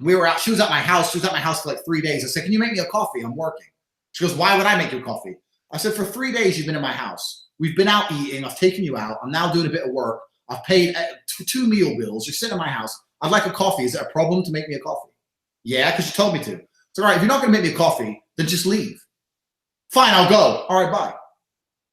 We were out. She was at my house. She was at my house for like 3 days. I said, can you make me a coffee? I'm working. She goes, why would I make you coffee? I said, for 3 days, you've been in my house. We've been out eating. I've taken you out. I'm now doing a bit of work. I've paid 2 meal bills. You're sitting in my house. I'd like a coffee. Is it a problem to make me a coffee? Yeah, because you told me to. So, all right, if you're not going to make me a coffee, then just leave. Fine, I'll go. All right, bye.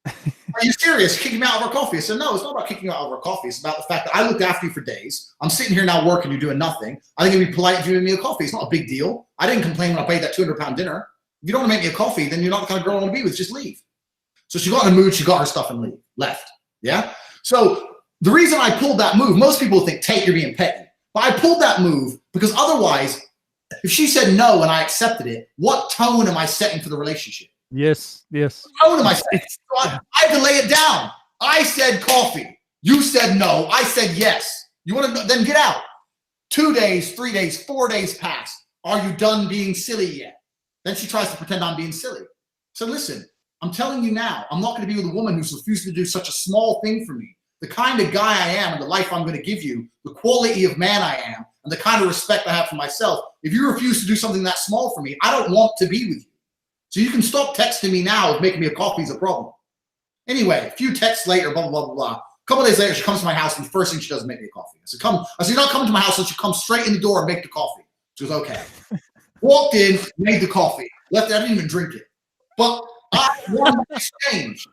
Are you serious? Kicking me out of our coffee? I said, no, it's not about kicking you out of our coffee. It's about the fact that I looked after you for days. I'm sitting here now working. You're doing nothing. I think it'd be polite if you made me a coffee. It's not a big deal. I didn't complain when I paid that £200 dinner. If you don't want to make me a coffee, then you're not the kind of girl I want to be with. Just leave. So she got in a mood. She got her stuff and left. Yeah? So the reason I pulled that move, most people think, Tate, you're being petty. But I pulled that move because otherwise, if she said no and I accepted it, what tone am I setting for the relationship? Yes, yes. How am I saying? So I had to lay it down. I said coffee. You said no. I said yes. You want to then get out. 2 days, 3 days, 4 days pass. Are you done being silly yet? Then she tries to pretend I'm being silly. So listen, I'm telling you now, I'm not going to be with a woman who's refusing to do such a small thing for me. The kind of guy I am and the life I'm going to give you, the quality of man I am, and the kind of respect I have for myself, if you refuse to do something that small for me, I don't want to be with you. So you can stop texting me now if making me a coffee is a problem. Anyway, a few texts later, blah, blah, blah, blah. A couple of days later, she comes to my house, and the first thing she does is make me a coffee. I said, you're not coming to my house, so she comes straight in the door and make the coffee. She goes, okay. Walked in, made the coffee. Left it, I didn't even drink it. But I won the exchange.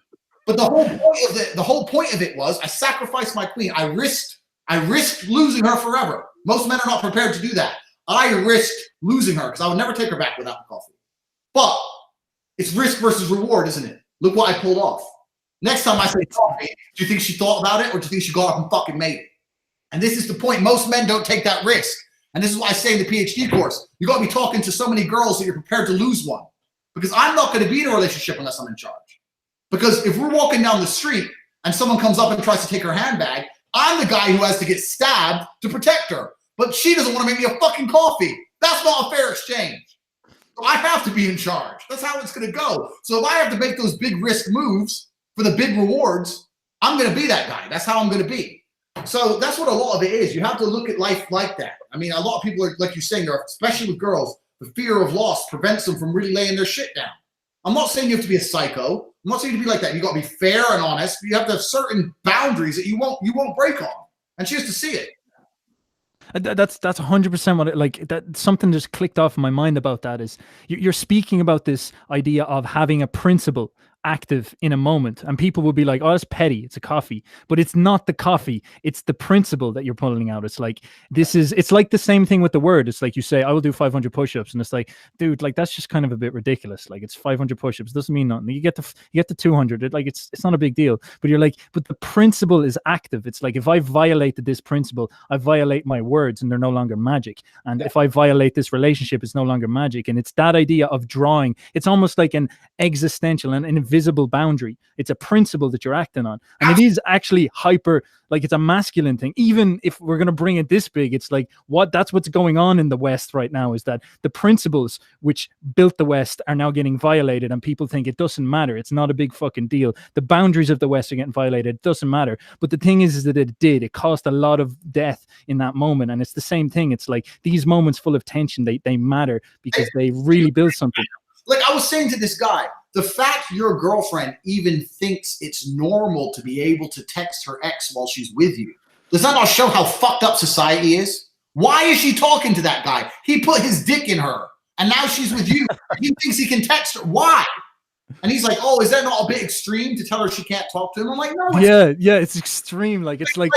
But the whole point of it was I sacrificed my queen. I risked losing her forever. Most men are not prepared to do that. I risked losing her because I would never take her back without the coffee. But it's risk versus reward, isn't it? Look what I pulled off. Next time I say coffee, do you think she thought about it or do you think she got up and fucking made it? And this is the point. Most men don't take that risk. And this is why I say in the PhD course, you got to be talking to so many girls that you're prepared to lose one. Because I'm not going to be in a relationship unless I'm in charge. Because if we're walking down the street and someone comes up and tries to take her handbag, I'm the guy who has to get stabbed to protect her. But she doesn't want to make me a fucking coffee. That's not a fair exchange. So I have to be in charge. That's how it's going to go. So if I have to make those big risk moves for the big rewards, I'm going to be that guy. That's how I'm going to be. So that's what a lot of it is. You have to look at life like that. I mean, a lot of people are, like you're saying, especially with girls, the fear of loss prevents them from really laying their shit down. I'm not saying you have to be a psycho. I'm not saying you have to be like that. You got to be fair and honest. You have to have certain boundaries that you won't break on. And she has to see it. That's 100% what it, like that. Something just clicked off in my mind about that is you're speaking about this idea of having a principle active in a moment, and people will be like, oh, it's petty, it's a coffee, but it's not the coffee, it's the principle that you're pulling out. It's like it's like the same thing with the word. It's like you say, I will do 500 push-ups, and it's like, dude, like that's just kind of a bit ridiculous. Like it's 500 push-ups doesn't mean nothing. You get to 200, it's not a big deal. But you're like, but the principle is active. It's like if I violated this principle, I violate my words and they're no longer magic. And if I violate this relationship, it's no longer magic. And it's that idea of drawing. It's almost like an existential and an invisible boundary. It's a principle that you're acting on, and it is actually hyper, like it's a masculine thing. Even if we're going to bring it this big, it's like that's what's going on in the West right now, is that the principles which built the West are now getting violated, and people think it doesn't matter. It's not a big fucking deal. The boundaries of the West are getting violated. It doesn't matter. But the thing is that it caused a lot of death in that moment. And it's the same thing. It's like these moments full of tension, they matter because they really build something. Like I was saying to this guy, the fact your girlfriend even thinks it's normal to be able to text her ex while she's with you, does that not show how fucked up society is? Why is she talking to that guy? He put his dick in her, and now she's with you. He thinks he can text her. Why? And he's like, oh, is that not a bit extreme to tell her she can't talk to him? I'm like, no. It's extreme. Like, it's like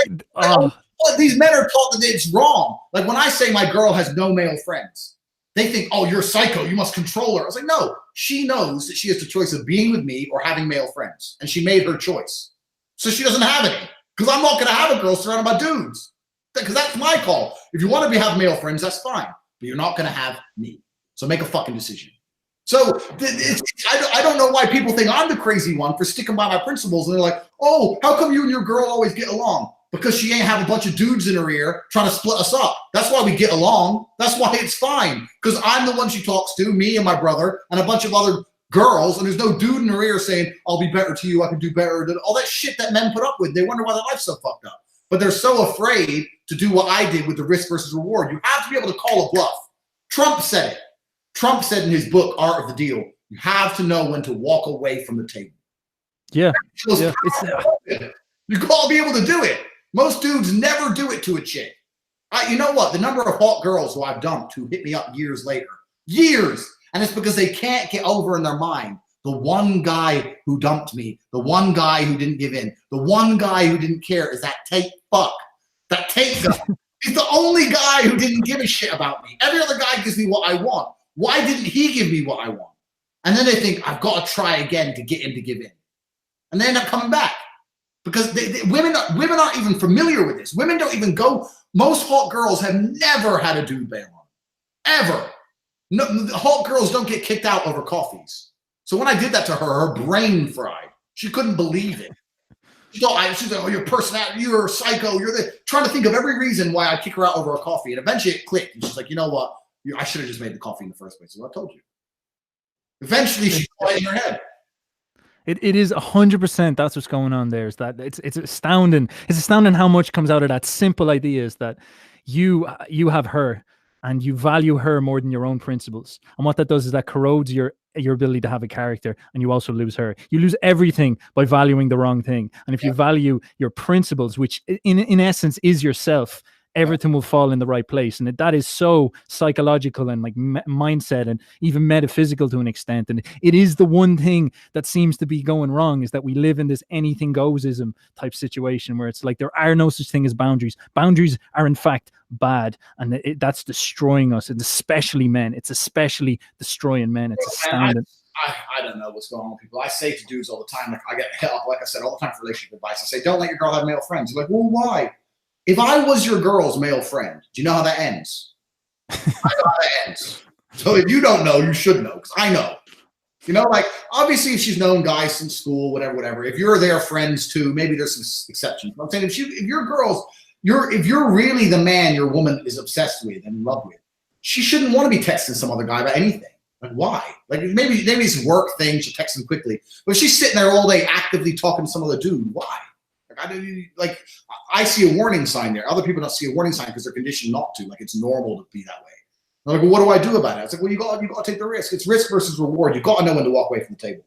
these men are taught that it's wrong. Like when I say my girl has no male friends, they think, oh, you're psycho, you must control her. I was like, no, she knows that she has the choice of being with me or having male friends. And she made her choice. So she doesn't have any. Because I'm not going to have a girl surrounded by dudes. Because that's my call. If you want to have male friends, that's fine. But you're not going to have me. So make a fucking decision. So I don't know why people think I'm the crazy one for sticking by my principles. And they're like, oh, how come you and your girl always get along? Because she ain't have a bunch of dudes in her ear trying to split us up. That's why we get along. That's why it's fine. Because I'm the one she talks to, me and my brother, and a bunch of other girls, and there's no dude in her ear saying, I'll be better to you, I can do better. All that shit that men put up with. They wonder why their life's so fucked up. But they're so afraid to do what I did with the risk versus reward. You have to be able to call a bluff. Trump said it. Trump said in his book, Art of the Deal, you have to know when to walk away from the table. Yeah. You got to be able to do it. Most dudes never do it to a chick. You know what? The number of hot girls who I've dumped who hit me up years later. Years. And it's because they can't get over in their mind the one guy who dumped me, the one guy who didn't give in, the one guy who didn't care is that Tate fuck. That Tate guy. He's the only guy who didn't give a shit about me. Every other guy gives me what I want. Why didn't he give me what I want? And then they think, I've got to try again to get him to give in. And they end up coming back. Because women aren't even familiar with this. Women don't even go. Most hot girls have never had a dude bail on. Ever. No, hot girls don't get kicked out over coffees. So when I did that to her, her brain fried. She couldn't believe it. She's like, oh, your personality, you're a psycho. You're trying to think of every reason why I'd kick her out over a coffee. And eventually it clicked. And she's like, you know what? I should have just made the coffee in the first place. So I told you. Eventually she got it in her head. It is 100%. That's what's going on there. Is that it's astounding. It's astounding how much comes out of that simple idea is that you have her and you value her more than your own principles. And what that does is that corrodes your ability to have a character, and you also lose her. You lose everything by valuing the wrong thing. And if you value your principles, which in essence is yourself, everything will fall in the right place. And that is so psychological and like mindset and even metaphysical to an extent. And it is the one thing that seems to be going wrong, is that we live in this anything goesism type situation where it's like there are no such thing as boundaries. Boundaries are in fact bad, and that's destroying us, and especially men. It's especially destroying men. It's astounding. I don't know what's going on with people. I say to dudes all the time, like I get help, like I said, all the time for relationship advice. I say, don't let your girl have male friends. You're like, well, why? If I was your girl's male friend, do you know how that ends? I know how that ends. So if you don't know, you should know, because I know. You know, like, obviously, if she's known guys since school, whatever. If you're their friends too, maybe there's some exceptions. But I'm saying if your girl's, if you're really the man your woman is obsessed with and in love with, she shouldn't want to be texting some other guy about anything. Like, why? Like, maybe it's a work thing. She texts him quickly. But if she's sitting there all day actively talking to some other dude, why? I see a warning sign there. Other people don't see a warning sign because they're conditioned not to. Like, it's normal to be that way. I'm like, well, what do I do about it? I was like, well, you got to take the risk. It's risk versus reward. You got to know when to walk away from the table.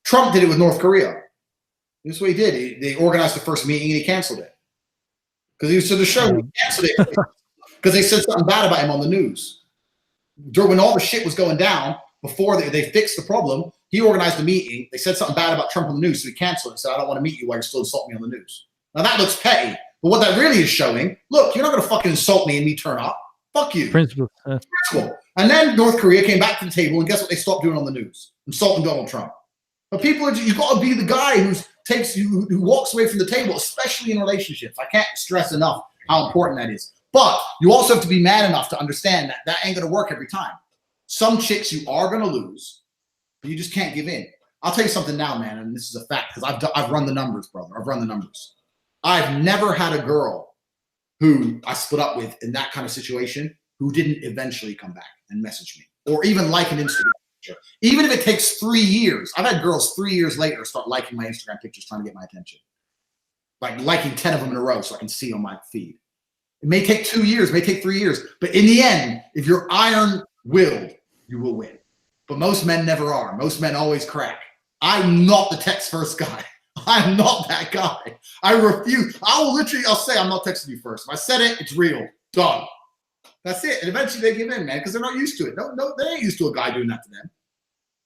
Trump did it with North Korea. This is what he did. They organized the first meeting and he canceled it because he was to the show. He canceled it because they said something bad about him on the news. When all the shit was going down, before they fixed the problem, he organized a meeting. They said something bad about Trump on the news, so he canceled it and said, I don't want to meet you while you're still insulting me on the news. Now, that looks petty, but what that really is showing, look, you're not going to fucking insult me and me turn up. Fuck you. Principle. And then North Korea came back to the table, and guess what they stopped doing on the news? Insulting Donald Trump. But people, you've got to be the guy who walks away from the table, especially in relationships. I can't stress enough how important that is. But you also have to be man enough to understand that that ain't going to work every time. Some chicks you are going to lose, but you just can't give in. I'll tell you something now, man, and this is a fact because I've run the numbers, brother. I've run the numbers. I've never had a girl who I split up with in that kind of situation who didn't eventually come back and message me or even like an Instagram picture. Even if it takes 3 years. I've had girls 3 years later start liking my Instagram pictures trying to get my attention. Like liking 10 of them in a row so I can see on my feed. It may take 2 years, it may take 3 years, but in the end, if you're iron-willed, you will win. But most men never are. Most men always crack. I'm not the text first guy. I'm not that guy. I refuse. I'll say I'm not texting you first. If I said it, it's real. Done. That's it. And eventually they give in, man, because they're not used to it. No, they ain't used to a guy doing that to them.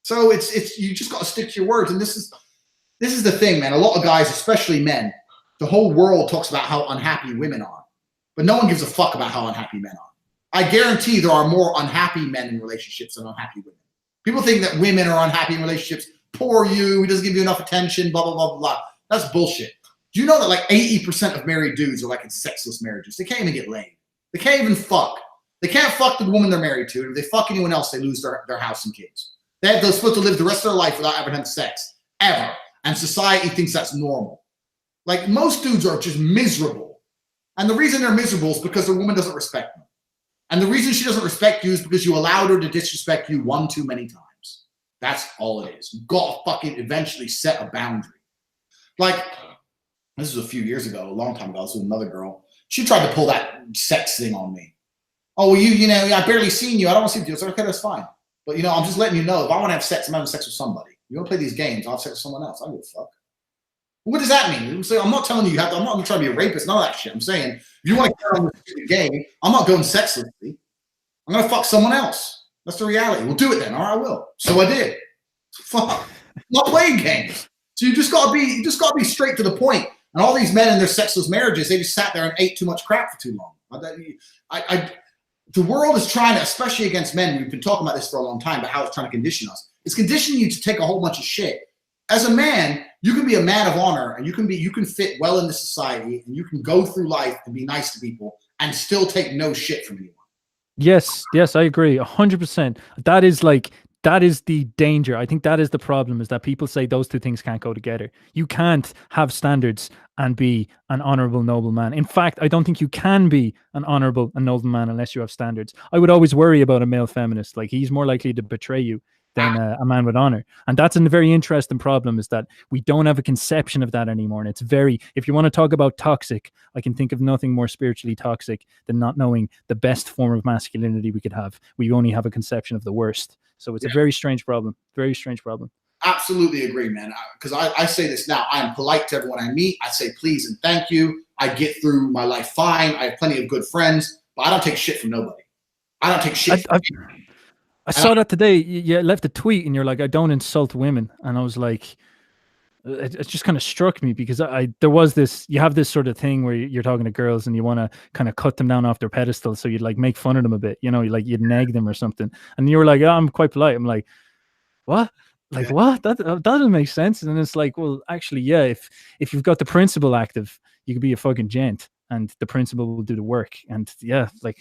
So it's you just got to stick to your words. And this is the thing, man. A lot of guys, especially men, the whole world talks about how unhappy women are, but no one gives a fuck about how unhappy men are. I guarantee there are more unhappy men in relationships than unhappy women. People think that women are unhappy in relationships. Poor you, he doesn't give you enough attention, blah, blah, blah, blah. That's bullshit. Do you know that like 80% of married dudes are like in sexless marriages? They can't even get laid. They can't even fuck. They can't fuck the woman they're married to. If they fuck anyone else, they lose their house and kids. They're supposed to live the rest of their life without ever having sex, ever. And society thinks that's normal. Like most dudes are just miserable. And the reason they're miserable is because their woman doesn't respect them. And the reason she doesn't respect you is because you allowed her to disrespect you one too many times. That's all it is. You've got to fucking eventually set a boundary. Like, this was a few years ago, a long time ago. I was with another girl. She tried to pull that sex thing on me. Oh, well, you know, I barely seen you. I don't want to see you. I said, okay, that's fine. But, you know, I'm just letting you know, if I want to have sex, I'm having sex with somebody. You want to play these games, I'll have sex with someone else. I don't give a fuck. What does that mean? I'm not telling you you have to. I'm not trying to be a rapist, none of that shit. I'm saying, if you want to carry on this game, I'm not going sexlessly. I'm going to fuck someone else. That's the reality. We'll do it then. All right, I will. So I did. Fuck. I'm not playing games. So you just gotta be straight to the point. And all these men in their sexless marriages, they just sat there and ate too much crap for too long. The world is trying to, especially against men, we've been talking about this for a long time, but how it's trying to condition us. It's conditioning you to take a whole bunch of shit. As a man, you can be a man of honor and you can fit well into society and you can go through life and be nice to people and still take no shit from anyone. Yes, I agree 100%. That is like that is the danger. I think that is the problem, is that people say those two things can't go together. You can't have standards and be an honorable, noble man. In fact, I don't think you can be an honorable and noble man unless you have standards. I would always worry about a male feminist. Like, he's more likely to betray you than a man with honor. And that's a very interesting problem, is that we don't have a conception of that anymore. And it's very, if you want to talk about toxic, I can think of nothing more spiritually toxic than not knowing the best form of masculinity we could have. We only have a conception of the worst. So it's a very strange problem. Very strange problem. Absolutely agree, man. Because I say this now. I am polite to everyone I meet. I say please and thank you. I get through my life fine. I have plenty of good friends, but I don't take shit from nobody. I don't take shit. I saw that today. You left a tweet and you're like, I don't insult women. And I was like, it just kind of struck me, because there was this, you have this sort of thing where you're talking to girls and you want to kind of cut them down off their pedestal. So you'd like make fun of them a bit, you'd nag them or something. And you were like, oh, I'm quite polite. I'm like, what? Like, what? That doesn't make sense. And it's like, well, actually, yeah, if you've got the principle active, you could be a fucking gent and the principle will do the work. And yeah, like,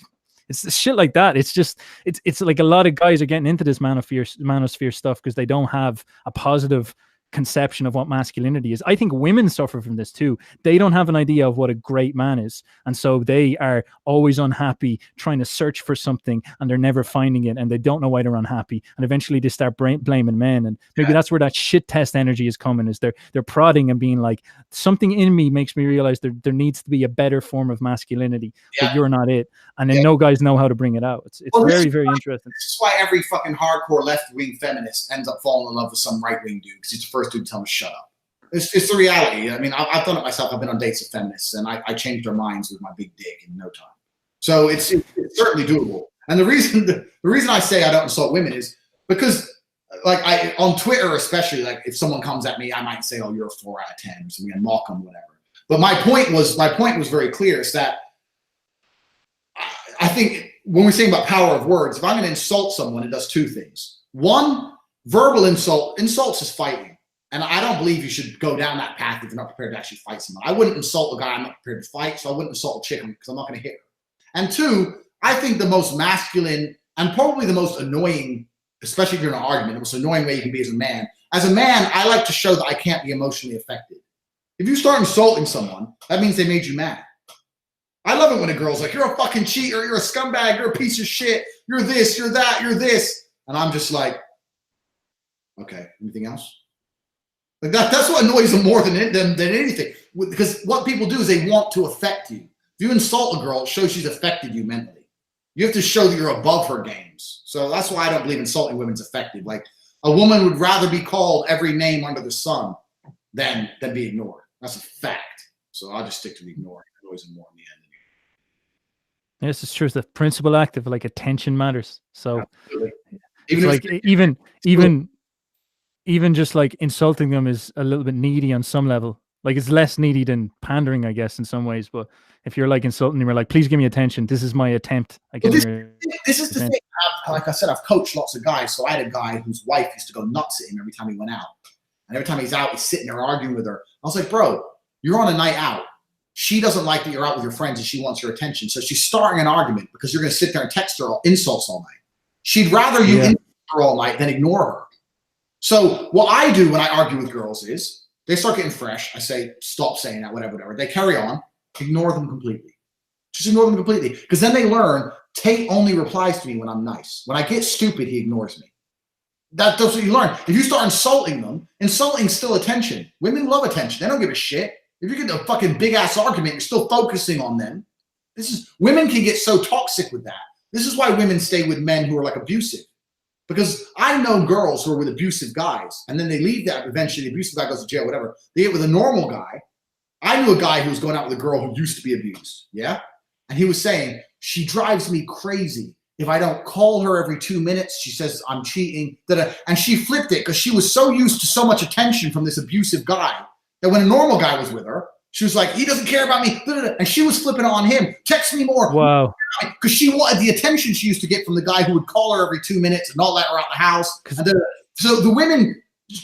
it's shit like that. It's just, it's like a lot of guys are getting into this manosphere stuff because they don't have a positive conception of what masculinity is. I think women suffer from this too. They don't have an idea of what a great man is, and so they are always unhappy, trying to search for something, and they're never finding it, and they don't know why they're unhappy, and eventually they start blaming men. And maybe that's where that shit test energy is coming, is they're prodding and being like, something in me makes me realize there needs to be a better form of masculinity, but you're not it. And then no guys know how to bring it out. It's very, very interesting. This is why every fucking hardcore left-wing feminist ends up falling in love with some right-wing dude, because he's the first dude to tell him to shut up. It's the reality. I mean, I've done it myself. I've been on dates with feminists, and I changed their minds with my big dick in no time. So it's certainly doable. And the reason I say I don't insult women is because, like, on Twitter especially, like, if someone comes at me, I might say, "Oh, you're a 4 out of 10," or something, and mock them, whatever. But my point was very clear. Is that I think when we're saying about power of words, if I'm going to insult someone, it does two things. One, verbal insults is fighting. And I don't believe you should go down that path if you're not prepared to actually fight someone. I wouldn't insult a guy I'm not prepared to fight, so I wouldn't insult a chick because I'm not going to hit her. And two, I think the most masculine and probably the most annoying, especially if you're in an argument, the most annoying way you can be as a man. As a man, I like to show that I can't be emotionally affected. If you start insulting someone, that means they made you mad. I love it when a girl's like, you're a fucking cheater, you're a scumbag, you're a piece of shit, you're this, you're that, you're this. And I'm just like, okay, anything else? Like that's what annoys them more than anything. Because what people do is they want to affect you. If you insult a girl, it shows she's affected you mentally. You have to show that you're above her games. So that's why I don't believe insulting women's effective. Like, a woman would rather be called every name under the sun than be ignored. That's a fact. So I'll just stick to the ignoring. It annoys them more in the end. Yes, it's true. The principle active, like, attention matters. So Absolutely. even just like insulting them is a little bit needy on some level. Like, it's less needy than pandering, I guess, in some ways. But if you're like insulting them, you're like, please give me attention. This is my attempt. This is the thing. Like I said, I've coached lots of guys. So I had a guy whose wife used to go nuts at him every time he went out. And every time he's out, he's sitting there arguing with her. I was like, bro, you're on a night out. She doesn't like that you're out with your friends and she wants your attention. So she's starting an argument because you're going to sit there and text her insults all night. She'd rather you insult her all night than ignore her. So what I do when I argue with girls is they start getting fresh. I say, stop saying that, whatever. They carry on. Ignore them completely. Just ignore them completely. Because then they learn Tate only replies to me when I'm nice. When I get stupid, he ignores me. That's what you learn. If you start insulting them, insulting's still attention. Women love attention. They don't give a shit. If you get a fucking big ass argument, you're still focusing on them. Women can get so toxic with that. This is why women stay with men who are like abusive. Because I know girls who are with abusive guys, and then they leave that. Eventually, the abusive guy goes to jail, whatever. They get with a normal guy. I knew a guy who was going out with a girl who used to be abused. Yeah. And he was saying, she drives me crazy. If I don't call her every 2 minutes, she says I'm cheating. And she flipped it because she was so used to so much attention from this abusive guy that when a normal guy was with her, she was like, he doesn't care about me. And she was flipping on him. Text me more. Wow. Because she wanted the attention she used to get from the guy who would call her every 2 minutes and not let her out the house. So the women,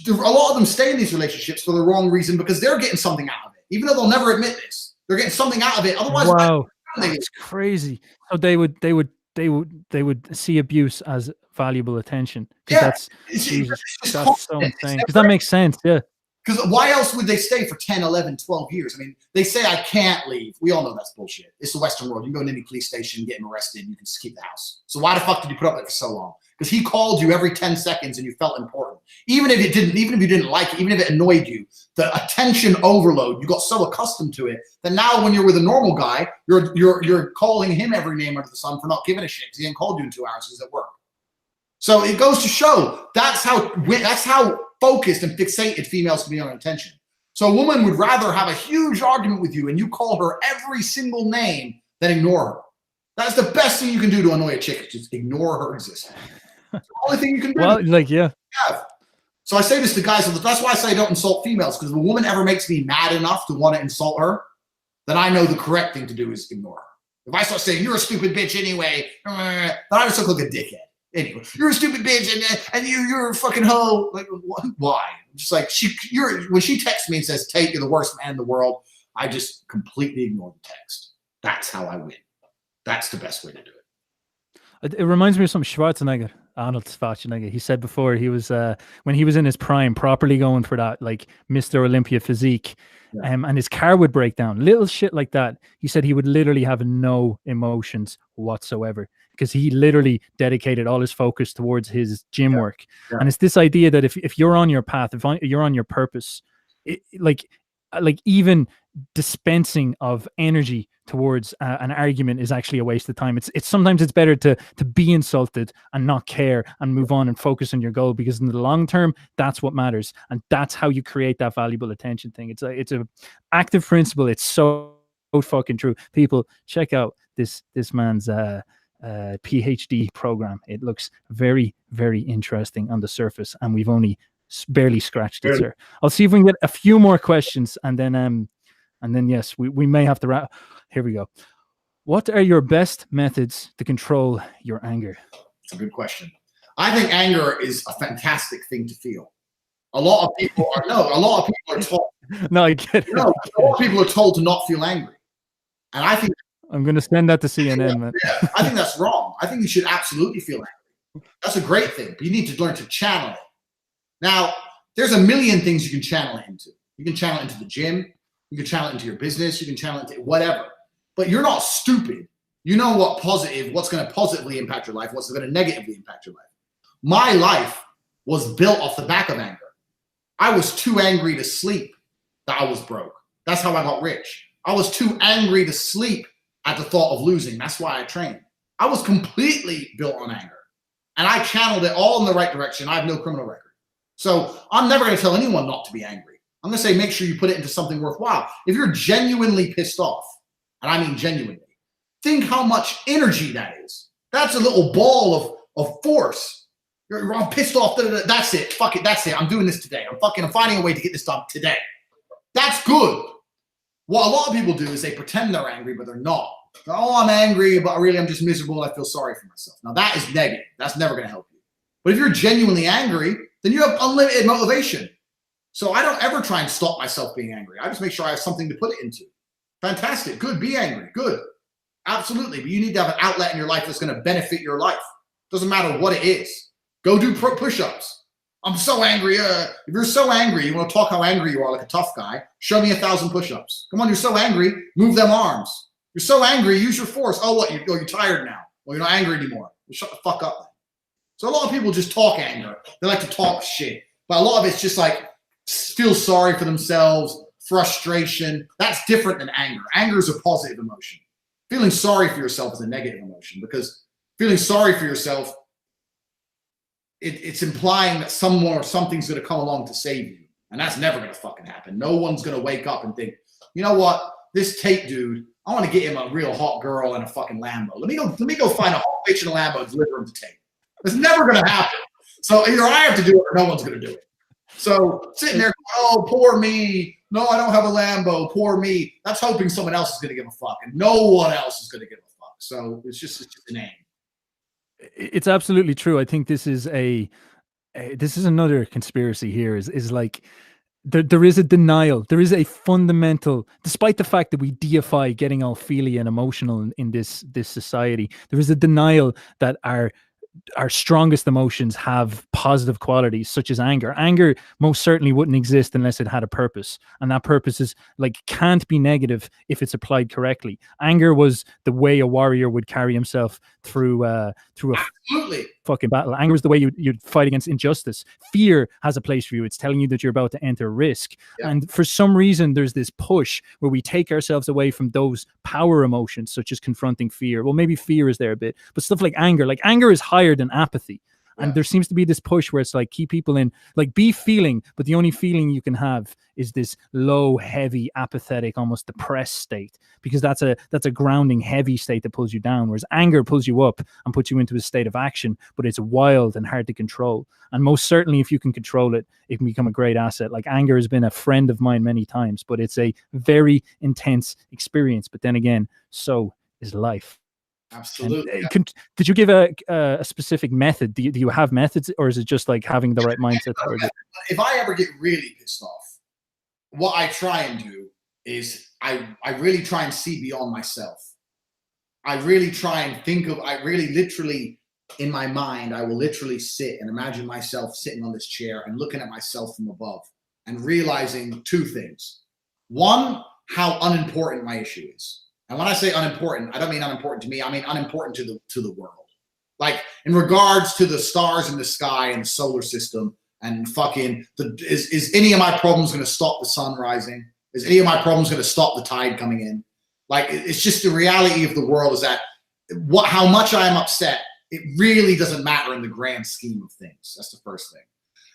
a lot of them stay in these relationships for the wrong reason because they're getting something out of it. Even though they'll never admit this. They're getting something out of it. Otherwise, wow. It's crazy. So they would see abuse as valuable attention. Yeah, That's it's Jesus, just that's so constant. insane. Because that makes sense. Yeah. Because why else would they stay for 10, 11, 12 years? I mean, they say I can't leave. We all know that's bullshit. It's the Western world. You can go to any police station, get him arrested, and you can just keep the house. So why the fuck did you put up with it for so long? Because he called you every 10 seconds and you felt important. Even if you didn't like it, even if it annoyed you, the attention overload, you got so accustomed to it that now when you're with a normal guy, you're calling him every name under the sun for not giving a shit because he ain't called you in 2 hours. He's at work. So it goes to show that's how focused and fixated females can be on attention. So a woman would rather have a huge argument with you and you call her every single name than ignore her. That's the best thing you can do to annoy a chick. Just ignore her existence. It's the only thing you can do. Well, like, yeah. So I say this to guys. That's why I say I don't insult females, because if a woman ever makes me mad enough to want to insult her, then I know the correct thing to do is ignore her. If I start saying, you're a stupid bitch anyway, then I just look like a dickhead. Anyway, you're a stupid bitch and you're a fucking hoe. Like, why? Just like when she texts me and says, Tate, you're the worst man in the world, I just completely ignore the text. That's how I win. That's the best way to do it. It reminds me of some Schwarzenegger, Arnold Schwarzenegger. He said before he was when he was in his prime, properly going for that like Mr. Olympia physique, and his car would break down, little shit like that. He said he would literally have no emotions whatsoever because he literally dedicated all his focus towards his gym work. And it's this idea that if you're on your path, if you're on your purpose, like even dispensing of energy towards an argument is actually a waste of time. It's sometimes it's better to be insulted and not care and move on and focus on your goal, because in the long term, that's what matters, and that's how you create that valuable attention thing. It's a active principle. It's so fucking true. People, check out this man's PhD program. It looks very, very interesting on the surface, and we've only barely scratched it, sir. I'll see if we can get a few more questions, and then yes, we may have to wrap. Here we go. What are your best methods to control your anger? It's a good question. I think anger is a fantastic thing to feel. A lot of people are told. No, I get it. A lot of people are told to not feel angry, and I think I'm going to send that to CNN, man. Yeah, I think that's wrong. I think you should absolutely feel angry. That's a great thing, but you need to learn to channel it. Now, there's a million things you can channel it into. You can channel it into the gym. You can channel it into your business. You can channel it into whatever. But you're not stupid. You know what's going to positively impact your life, what's going to negatively impact your life. My life was built off the back of anger. I was too angry to sleep that I was broke. That's how I got rich. I was too angry to sleep at the thought of losing. That's why I trained. I was completely built on anger. And I channeled it all in the right direction. I have no criminal record. So I'm never going to tell anyone not to be angry. I'm going to say make sure you put it into something worthwhile. If you're genuinely pissed off, and I mean genuinely, think how much energy that is. That's a little ball of force. I'm pissed off. That's it. Fuck it. That's it. I'm doing this today. I'm finding a way to get this done today. That's good. What a lot of people do is they pretend they're angry, but they're not. Oh, I'm angry, but really I'm just miserable. I feel sorry for myself. Now that is negative. That's never going to help you. But if you're genuinely angry, then you have unlimited motivation. So I don't ever try and stop myself being angry. I just make sure I have something to put it into. Fantastic. Good. Be angry. Good. Absolutely. But you need to have an outlet in your life that's going to benefit your life. Doesn't matter what it is. Go do push-ups. I'm so angry. If you're so angry, you want to talk how angry you are like a tough guy, show me 1,000 push-ups. Come on, you're so angry. Move them arms. You're so angry. Use your force. Oh, what? You're tired now. Well, you're not angry anymore. Well, shut the fuck up then. So a lot of people just talk anger. They like to talk shit. But a lot of it's just like feel sorry for themselves, frustration. That's different than anger. Anger is a positive emotion. Feeling sorry for yourself is a negative emotion, because feeling sorry for yourself, it's implying that someone or something's going to come along to save you. And that's never going to fucking happen. No one's going to wake up and think, you know what? This Tate dude, I want to get him a real hot girl and a fucking Lambo. Let me go find a hot bitch in a Lambo and deliver him to Tate. It's never going to happen. So either I have to do it or no one's going to do it. So sitting there, oh, poor me. No, I don't have a Lambo. Poor me. That's hoping someone else is going to give a fuck, and no one else is going to give a fuck. So it's just a name. It's absolutely true. I think this is this is another conspiracy here. Is like there is a denial. There is a fundamental, despite the fact that we deify getting all feely and emotional in this society, there is a denial that our our strongest emotions have positive qualities such as anger. Anger most certainly wouldn't exist unless it had a purpose, and that purpose is like can't be negative if it's applied correctly. Anger was the way a warrior would carry himself through a Absolutely. fucking battle. Anger is the way you'd fight against injustice. Fear has a place for you. It's telling you that you're about to enter risk. Yeah. And for some reason, there's this push where we take ourselves away from those power emotions, such as confronting fear. Well, maybe fear is there a bit, but stuff like anger is higher than apathy. And Yeah. there seems to be this push where it's like keep people in, like be feeling, but the only feeling you can have is this low, heavy, apathetic, almost depressed state, because that's a grounding, heavy state that pulls you down. Whereas anger pulls you up and puts you into a state of action, but it's wild and hard to control. And most certainly, if you can control it, it can become a great asset. Like anger has been a friend of mine many times, but it's a very intense experience. But then again, so is life. Absolutely. Did you give a specific method? Do you have methods, or is it just like having the right mindset towards it? If I ever get really pissed off, what I try and do is I really try and see beyond myself. I really try and think of, I really literally, in my mind, I will literally sit and imagine myself sitting on this chair and looking at myself from above and realizing two things. One, how unimportant my issue is. And when I say unimportant, I don't mean unimportant to me. I mean unimportant to the world. Like in regards to the stars in the sky and the solar system and fucking, is any of my problems going to stop the sun rising? Is any of my problems going to stop the tide coming in? Like it's just the reality of the world is that how much I am upset, it really doesn't matter in the grand scheme of things. That's the first thing.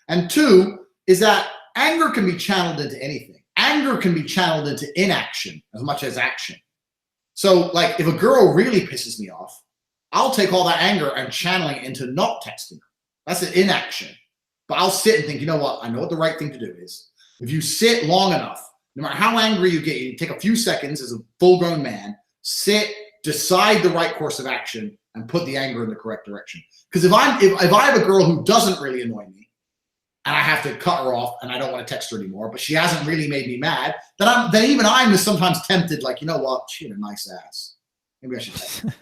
And two is that anger can be channeled into anything. Anger can be channeled into inaction as much as action. So like if a girl really pisses me off, I'll take all that anger and channeling it into not texting her. That's an inaction. But I'll sit and think, you know what? I know what the right thing to do is. If you sit long enough, no matter how angry you get, you take a few seconds as a full-grown man, sit, decide the right course of action, and put the anger in the correct direction. Because if I have a girl who doesn't really annoy me, and I have to cut her off, and I don't want to text her anymore, but she hasn't really made me mad, then even I'm sometimes tempted, like, you know what? She had a nice ass. Maybe I should text her.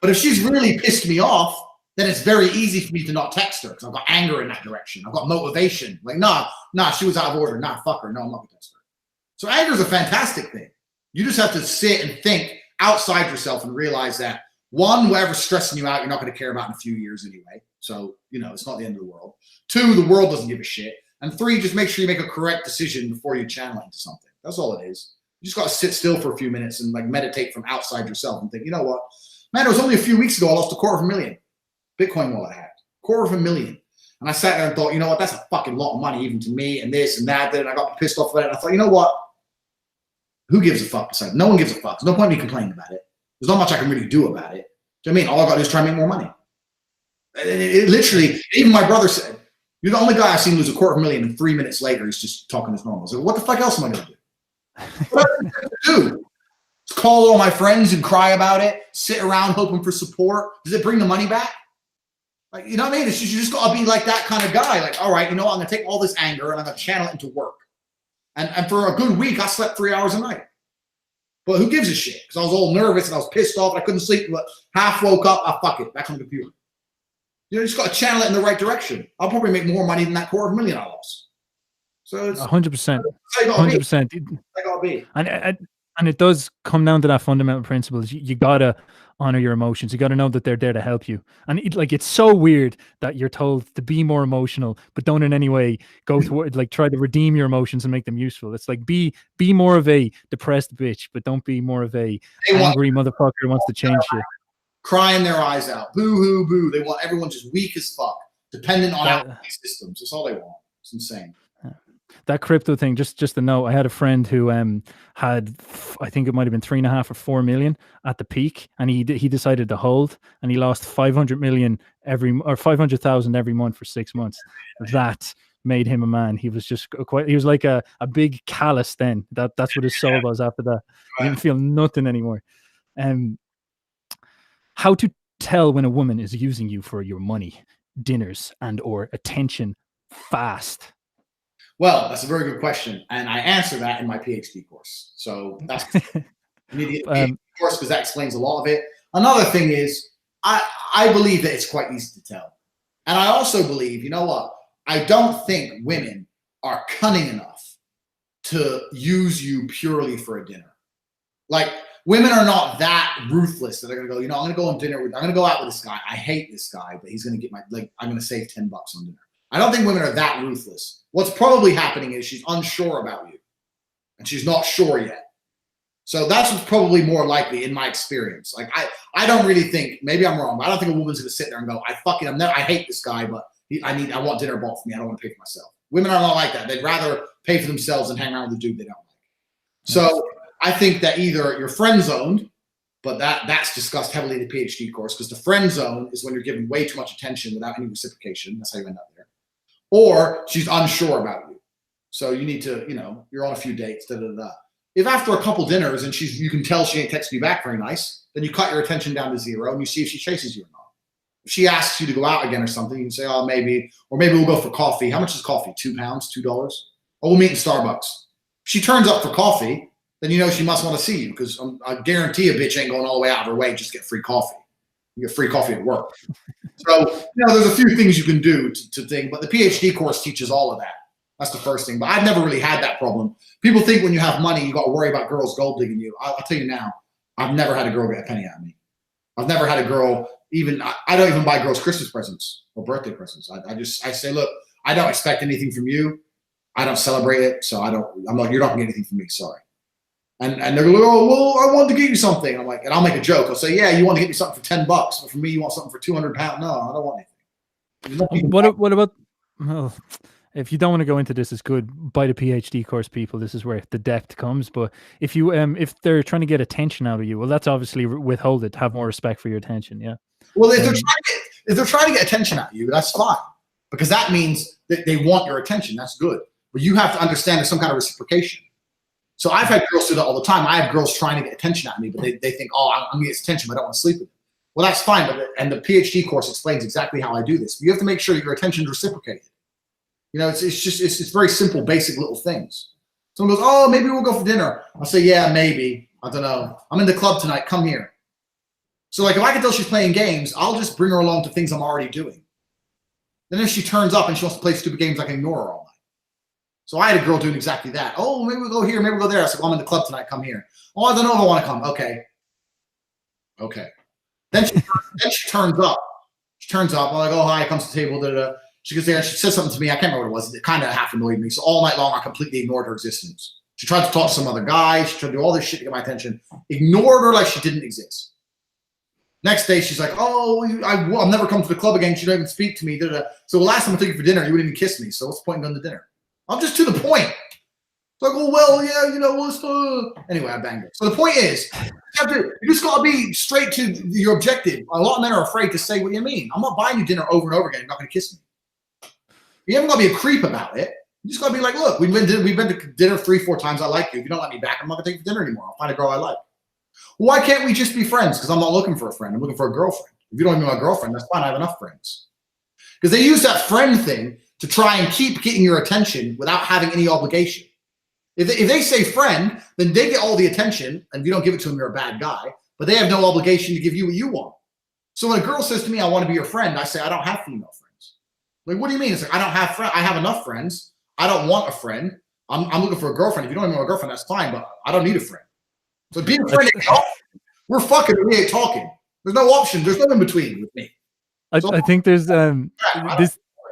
But if she's really pissed me off, then it's very easy for me to not text her because I've got anger in that direction. I've got motivation. Like, nah, she was out of order. Nah, fuck her. No, I'm not going to text her. So anger is a fantastic thing. You just have to sit and think outside yourself and realize that, one, whatever's stressing you out, you're not going to care about in a few years anyway. So, you know, it's not the end of the world. Two, the world doesn't give a shit. And three, just make sure you make a correct decision before you channel into something. That's all it is. You just got to sit still for a few minutes and like meditate from outside yourself and think, you know what? Man, it was only a few weeks ago I lost $250,000 Bitcoin wallet I had. $250,000. And I sat there and thought, you know what? That's a fucking lot of money even to me and this and that. Then I got pissed off of it. And I thought, you know what? Who gives a fuck? Besides, no one gives a fuck. There's no point in me complaining about it. There's not much I can really do about it. Do you know what I mean? All I got to do is try and make more money. It literally, even my brother said, you're the only guy I've seen lose $250,000 and 3 minutes later he's just talking as normal. So what the fuck else am I going to do? What am I going to do? Just call all my friends and cry about it, sit around hoping for support. Does it bring the money back? Like, you know what I mean? It's just, you just got to be like that kind of guy. Like, all right, you know what? I'm going to take all this anger and I'm going to channel it into work. And for a good week, I slept 3 hours a night. But who gives a shit? Because I was all nervous and I was pissed off and I couldn't sleep. But half woke up, fuck it, back on the computer. You know, you just got to channel it in the right direction. I'll probably make more money than that $250,000 I lost. So it's 100%. 100%. I gotta be. And it does come down to that fundamental principles. You gotta honor your emotions. You gotta know that they're there to help you. And it's so weird that you're told to be more emotional, but don't in any way go toward like try to redeem your emotions and make them useful. It's like be more of a depressed bitch, but don't be more of a angry motherfucker who wants to change shit. Crying their eyes out, boo hoo boo. They want everyone just weak as fuck, dependent on output systems. That's all they want. It's insane. That crypto thing, just to know, I had a friend who had, I think it might have been 3.5 or 4 million at the peak, and he decided to hold, and he lost 500 million 500,000 every month for 6 months. That made him a man. He was just he was like a big callus then. That's what his soul was after that. He didn't feel nothing anymore. How to tell when a woman is using you for your money, dinners, and or attention fast? Well, that's a very good question, and I answer that in my PhD course. So that's you need to get the PhD course because that explains a lot of it. Another thing is I believe that it's quite easy to tell. And I also believe, you know what? I don't think women are cunning enough to use you purely for a dinner. Like, women are not that ruthless that they're gonna go, you know, I'm gonna go on dinner with, I'm gonna go out with this guy. I hate this guy, but he's gonna get my, like, I'm gonna save $10 on dinner. I don't think women are that ruthless. What's probably happening is she's unsure about you, and she's not sure yet. So that's what's probably more likely in my experience. Like, I don't really think, maybe I'm wrong, but I don't think a woman's gonna sit there and go, I hate this guy, but I want dinner bought for me. I don't want to pay for myself. Women are not like that. They'd rather pay for themselves and hang around with a dude they don't like. So I think that either you're friend zoned, but that's discussed heavily in the PhD course, because the friend zone is when you're giving way too much attention without any reciprocation. That's how you end up there. Or she's unsure about you. So you need to, you know, you're on a few dates, da da da. If after a couple dinners and you can tell she ain't texting you back very nice, then you cut your attention down to 0 and you see if she chases you or not. If she asks you to go out again or something, you can say, oh, maybe, or maybe we'll go for coffee. How much is coffee? £2, $2? Oh, we'll meet in Starbucks. If she turns up for coffee, then you know she must want to see you, because I guarantee a bitch ain't going all the way out of her way just to get free coffee. You get free coffee at work. So, you know, there's a few things you can do to think, but the PhD course teaches all of that. That's the first thing. But I've never really had that problem. People think when you have money, you got to worry about girls gold digging you. I'll tell you now, I've never had a girl get a penny out of me. I've never had a girl I don't even buy girls Christmas presents or birthday presents. I say, look, I don't expect anything from you. I don't celebrate it. So you're not gonna get anything from me. Sorry. And they're like, oh, well, I wanted to get you something. I'm like, and I'll make a joke. I'll say, yeah, you want to get me something for $10, but for me, you want something for £200. No, I don't want anything. What about, well, if you don't want to go into this, it's good. By the PhD course, people, this is where the depth comes. But if you, if they're trying to get attention out of you, well, that's obviously withhold it. Have more respect for your attention. Yeah. Well, if they're trying to get attention out of you, that's fine, because that means that they want your attention. That's good. But you have to understand there's some kind of reciprocation. So I've had girls do that all the time. I have girls trying to get attention out of me, but they think, oh, I'm going to get attention, but I don't want to sleep with them. Well, that's fine. And the PhD course explains exactly how I do this. But you have to make sure that your attention is reciprocated. You know, it's very simple, basic little things. Someone goes, oh, maybe we'll go for dinner. I'll say, yeah, maybe. I don't know. I'm in the club tonight. Come here. So, like, if I can tell she's playing games, I'll just bring her along to things I'm already doing. Then if she turns up and she wants to play stupid games, I can ignore her all night. So I had a girl doing exactly that. Oh, maybe we'll go here. Maybe we'll go there. I said, well, I'm in the club tonight. Come here. Oh, I don't know if I want to come. Okay. Then she turns up. She turns up. I'm like, oh, hi. Comes to the table. Da, da, da. She goes there. She says something to me. I can't remember what it was. It kind of half annoyed me. So all night long, I completely ignored her existence. She tried to talk to some other guy. She tried to do all this shit to get my attention. Ignored her like she didn't exist. Next day, she's like, oh, I'll never come to the club again. She don't even speak to me. Da, da. So last time I took you for dinner, you wouldn't even kiss me. So what's the point in going to dinner? I'm just to the point. It's like, well, yeah, you know, what's anyway, I banged her. So the point is, you just got to be straight to your objective. A lot of men are afraid to say what you mean. I'm not buying you dinner over and over again. You're not going to kiss me. You haven't got to be a creep about it. You just got to be like, look, we've been to dinner 3-4 times. I like you. If you don't let me back, I'm not going to take you to dinner anymore. I'll find a girl I like. Why can't we just be friends? Because I'm not looking for a friend. I'm looking for a girlfriend. If you don't even know my girlfriend, that's fine. I have enough friends. Because they use that friend thing to try and keep getting your attention without having any obligation. If they say friend, then they get all the attention, and if you don't give it to them, you're a bad guy. But they have no obligation to give you what you want. So when a girl says to me, I want to be your friend, I say, I don't have female friends. Like, what do you mean? It's like, I don't have friends. I have enough friends. I don't want a friend. I'm looking for a girlfriend. If you don't even know a girlfriend, that's fine, but I don't need a friend. So being a friend, we're fucking, we ain't talking. There's no option. There's no in between with me. I think there's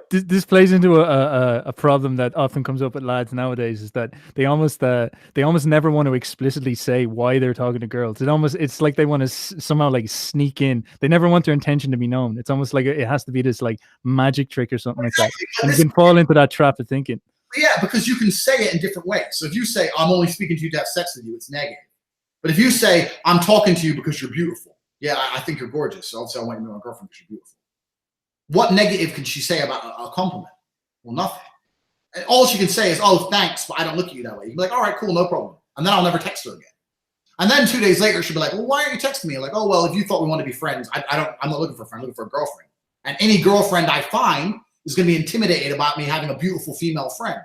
this plays into a problem that often comes up with lads nowadays, is that they almost never want to explicitly say why they're talking to girls. It's like they want to somehow like sneak in. They never want their intention to be known. It's almost like it has to be this like magic trick or something like that. And you can fall into that trap of thinking. Yeah, because you can say it in different ways. So if you say, I'm only speaking to you to have sex with you, it's negative. But if you say, I'm talking to you because you're beautiful. Yeah, I think you're gorgeous. So obviously I want you to know my girlfriend because you're beautiful. What negative can she say about a compliment? Well, nothing. And all she can say is, oh, thanks, but I don't look at you that way. You can be like, all right, cool, no problem. And then I'll never text her again. And then 2 days later, she'll be like, well, why aren't you texting me? I'm like, oh, well, if you thought we want to be friends, I'm not looking for a friend, I'm looking for a girlfriend. And any girlfriend I find is going to be intimidated about me having a beautiful female friend.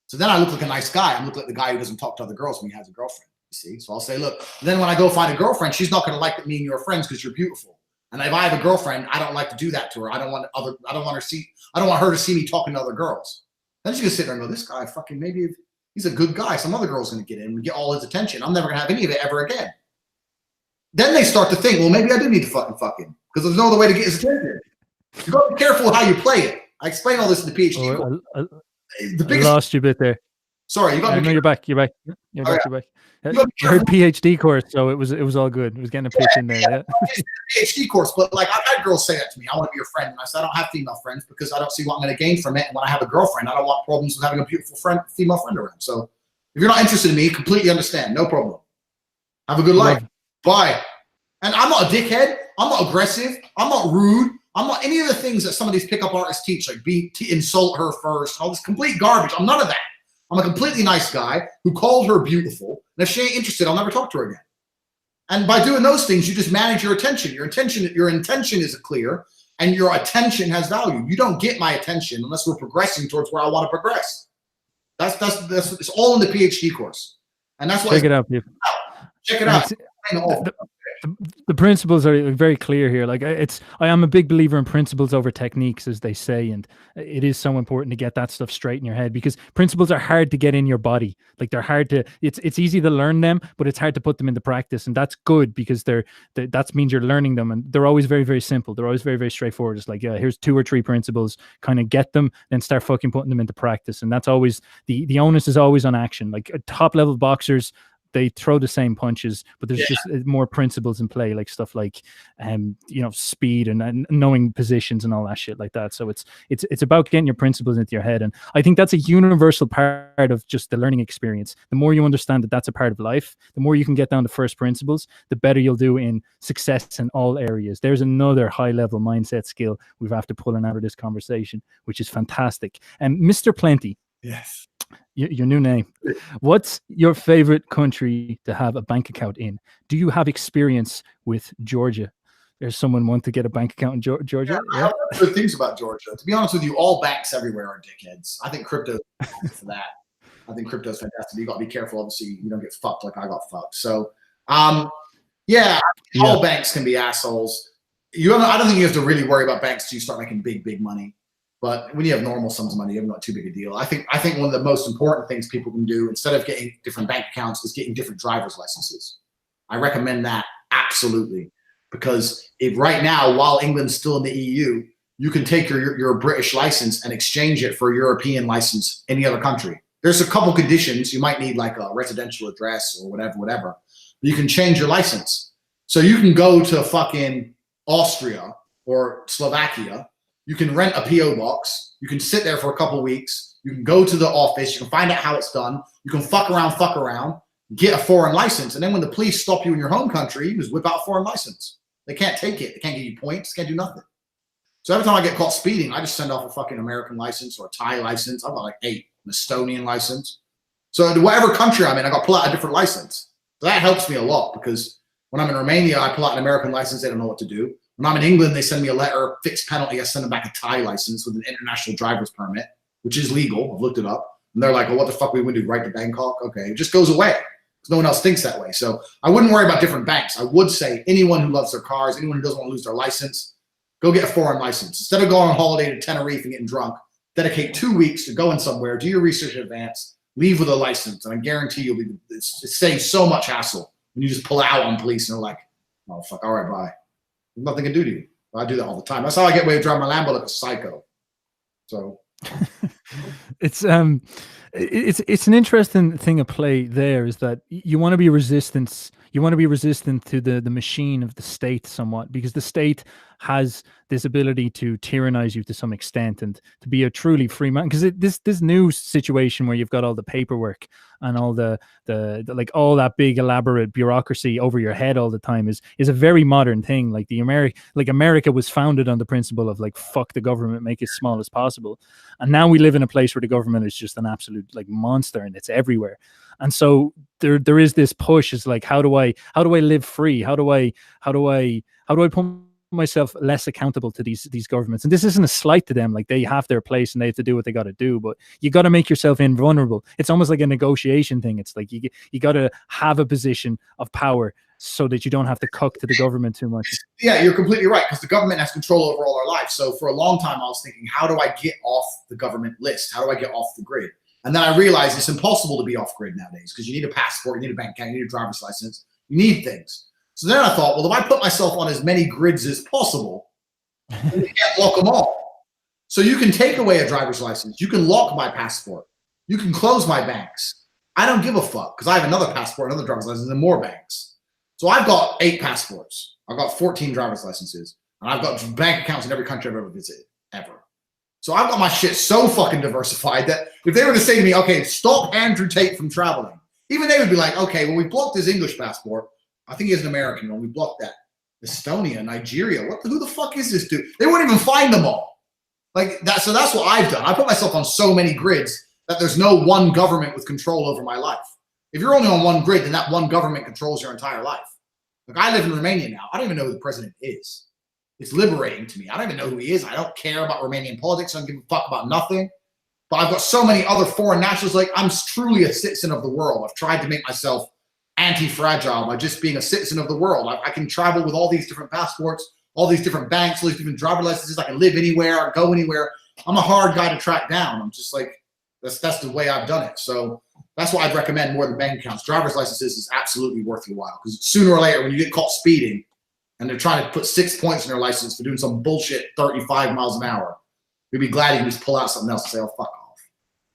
So then I look like a nice guy. I look like the guy who doesn't talk to other girls when he has a girlfriend. You see? So I'll say, look, then when I go find a girlfriend, she's not going to like that me and you are friends because you're beautiful. And if I have a girlfriend, I don't like to do that to her. I don't want her to see me talking to other girls. Then she's gonna sit there and go, this guy fucking, maybe if he's a good guy, some other girl's gonna get in and get all his attention. I'm never gonna have any of it ever again. Then they start to think, well, maybe I do need to fuck him because there's no other way to get his attention. You gotta be careful how you play it. I explain all this in the PhD. I lost you a bit there. Sorry, you got me. No, you're back. You're back. You're back. I heard PhD course, so it was all good. It was getting a pitch in there. Yeah. PhD course, but like I've had girls say that to me. I want to be your friend, and I said I don't have female friends because I don't see what I'm going to gain from it. And when I have a girlfriend, I don't want problems with having a beautiful female friend around. So if you're not interested in me, completely understand. No problem. Have a good life. Bye. And I'm not a dickhead. I'm not aggressive. I'm not rude. I'm not any of the things that some of these pickup artists teach, like insult her first, all this complete garbage. I'm none of that. I'm a completely nice guy who called her beautiful. And if she ain't interested, I'll never talk to her again. And by doing those things, you just manage your attention. Your intention is clear, and your attention has value. You don't get my attention unless we're progressing towards where I want to progress. That's it's all in the PhD course, and that's what. Check it out, people. Check it out. The principles are very clear here. Like I am a big believer in principles over techniques, as they say, and it is so important to get that stuff straight in your head because principles are hard to get in your body. Like they're hard to. It's easy to learn them, but it's hard to put them into practice, and that's good because that means you're learning them, and they're always very, very simple. They're always very, very straightforward. It's like, yeah, here's 2 or 3 principles. Kind of get them, then start fucking putting them into practice, and that's always the onus is always on action. Like top level boxers, they throw the same punches, but there's just more principles in play, like stuff like, speed and knowing positions and all that shit like that. So it's about getting your principles into your head, and I think that's a universal part of just the learning experience. The more you understand that that's a part of life, the more you can get down to first principles, the better you'll do in success in all areas. There's another high level mindset skill we have to pull in out of this conversation, which is fantastic. And Mr. Plenty. Yes. Your new name. What's your favorite country to have a bank account in? Do you have experience with Georgia? There's someone want to get a bank account in Georgia. Yeah. I have good things about Georgia. To be honest with you, all banks everywhere are dickheads. I think crypto for that. I think crypto is fantastic. You got to be careful. Obviously, you don't get fucked like I got fucked. So, all banks can be assholes. I don't think you have to really worry about banks till you start making big money. But when you have normal sums of money, you have not too big a deal. I think one of the most important things people can do instead of getting different bank accounts is getting different driver's licenses. I recommend that absolutely, because if right now, while England's still in the EU, you can take your British license and exchange it for a European license in any other country. There's a couple conditions. You might need like a residential address or whatever. But you can change your license. So you can go to fucking Austria or Slovakia. You can rent a PO box. You can sit there for a couple weeks. You can go to the office. You can find out how it's done. You can fuck around, get a foreign license. And then when the police stop you in your home country, you just whip out a foreign license. They can't take it. They can't give you points. Can't do nothing. So every time I get caught speeding, I just send off a fucking American license or a Thai license. I've got like 8, an Estonian license. So to whatever country I'm in, I got to pull out a different license. So that helps me a lot because when I'm in Romania, I pull out an American license. They don't know what to do. When I'm in England, they send me a letter, fixed penalty. I send them back a Thai license with an international driver's permit, which is legal. I've looked it up. And they're like, well, what the fuck are we going to do? Right to Bangkok? Okay, it just goes away because no one else thinks that way. So I wouldn't worry about different banks. I would say anyone who loves their cars, anyone who doesn't want to lose their license, go get a foreign license. Instead of going on holiday to Tenerife and getting drunk, dedicate 2 weeks to going somewhere, do your research in advance, leave with a license. And I guarantee it saves so much hassle when you just pull out on police and they're like, oh, fuck, all right, bye. Nothing can do to you. I do that all the time. That's how I get away with driving my Lambo like a psycho. So it's an interesting thing of play there is that you want to be resistant. You want to be resistant to the machine of the state somewhat, because the state has this ability to tyrannize you to some extent and to be a truly free man. Because this new situation where you've got all the paperwork and all the like all that big elaborate bureaucracy over your head all the time is a very modern thing. Like America was founded on the principle of like fuck the government, make it as small as possible. And now we live in a place where the government is just an absolute like monster and it's everywhere. And so there is this push. It's like how do I live free? How do I put myself less accountable to these governments? And this isn't a slight to them. Like they have their place and they have to do what they got to do, but you got to make yourself invulnerable. It's almost like a negotiation thing. It's like you got to have a position of power so that you don't have to cuck to the government too much. Yeah, you're completely right, because the government has control over all our lives. So for a long time, I was thinking, how do I get off the government list? How do I get off the grid? And then I realized it's impossible to be off grid nowadays, because you need a passport, you need a bank account, you need a driver's license, you need things. So then I thought, well, if I put myself on as many grids as possible, then you can't lock them all. So you can take away a driver's license, you can lock my passport, you can close my banks. I don't give a fuck, because I have another passport, another driver's license, and more banks. So I've got 8 passports. I've got 14 driver's licenses. And I've got bank accounts in every country I've ever visited, ever. So I've got my shit so fucking diversified that if they were to say to me, okay, stop Andrew Tate from traveling, even they would be like, okay, well, we blocked his English passport. I think he is an American one. We blocked that. Estonia, Nigeria. Who the fuck is this dude? They wouldn't even find them all. Like that. So that's what I've done. I put myself on so many grids that there's no one government with control over my life. If you're only on one grid, then that one government controls your entire life. Like I live in Romania now. I don't even know who the president is. It's liberating to me. I don't even know who he is. I don't care about Romanian politics. I don't give a fuck about nothing. But I've got so many other foreign nationals. Like I'm truly a citizen of the world. I've tried to make myself anti-fragile by just being a citizen of the world. I can travel with all these different passports, all these different banks, all these different driver licenses. I can live anywhere, go anywhere. I'm a hard guy to track down. I'm just like, that's the way I've done it. So that's why I'd recommend more than bank accounts. Driver's licenses is absolutely worth your while, because sooner or later when you get caught speeding and they're trying to put 6 points in their license for doing some bullshit 35 miles an hour, you'd be glad you can just pull out something else and say, oh, fuck off.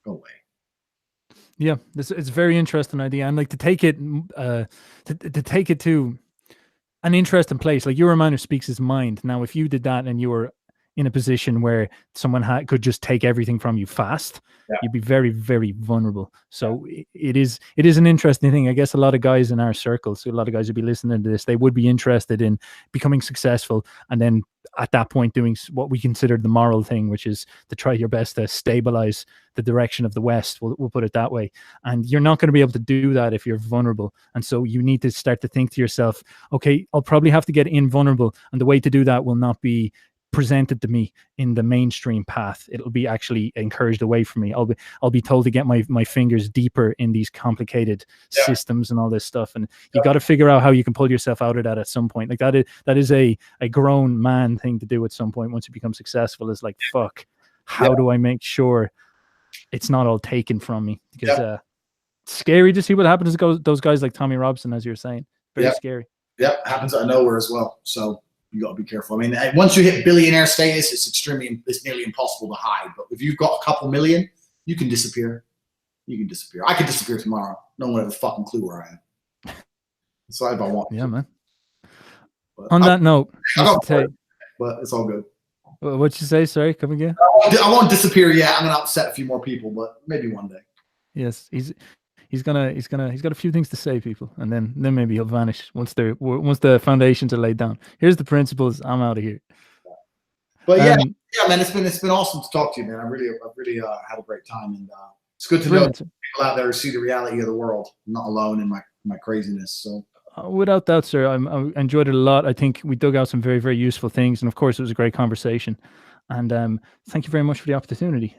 Go away. Yeah, it's a very interesting idea. And like to take it to an interesting place, like your reminder speaks his mind. Now, if you did that and you were in a position where someone could just take everything from you fast, you'd be very, very vulnerable. So it is an interesting thing. I guess a lot of guys in our circles, a lot of guys who'd be listening to this, they would be interested in becoming successful, and then at that point doing what we consider the moral thing, which is to try your best to stabilize the direction of the West. We'll put it that way. And you're not going to be able to do that if you're vulnerable. And so you need to start to think to yourself, okay, I'll probably have to get invulnerable. And the way to do that will not be presented to me in the mainstream path. It'll be actually encouraged away from me. I'll be told to get my fingers deeper in these complicated systems and all this stuff. And you got to figure out how you can pull yourself out of that at some point. Like that is a grown man thing to do at some point once you become successful. Is like, fuck, how do I make sure it's not all taken from me? Because it's scary to see what happens to those guys like Tommy Robinson, as you're saying. Very scary. Yep, happens out of nowhere as well. So you got to be careful. I mean, once you hit billionaire status, it's nearly impossible to hide. But if you've got a couple million, you can disappear. You can disappear. I could disappear tomorrow. No one has a fucking clue where I am. So if I want. Yeah, man. But on that note, but it's all good. What'd you say? Sorry, come again. I won't disappear yet. I'm gonna upset a few more people, but maybe one day. Yes, he's got a few things to say, people, and then maybe he'll vanish once the foundations are laid down. Here's the principles. I'm out of here. But yeah, man, it's been awesome to talk to you, man. I've really had a great time, and it's good to know people out there who see the reality of the world. I'm not alone in my craziness. So without doubt, sir, I enjoyed it a lot. I think we dug out some very, very useful things, and of course, it was a great conversation. And thank you very much for the opportunity,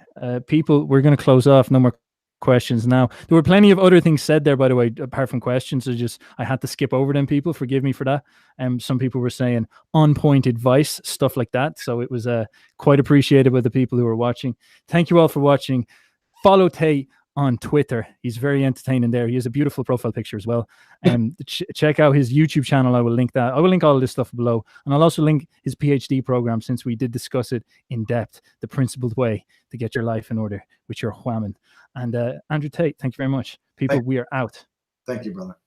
people. We're going to close off. No more questions now. There were plenty of other things said there, by the way, apart from questions. I had to skip over them. People, forgive me for that. Some people were saying on point advice, stuff like that. So it was quite appreciated by the people who were watching. Thank you all for watching. Follow Tate on Twitter. He's very entertaining there. He has a beautiful profile picture as well. Check out his YouTube channel. I will link that. I will link all of this stuff below. And I'll also link his PhD program, since we did discuss it in depth, the principled way to get your life in order with your whammon. And Andrew Tate, thank you very much. People, we are out. Thank you, brother.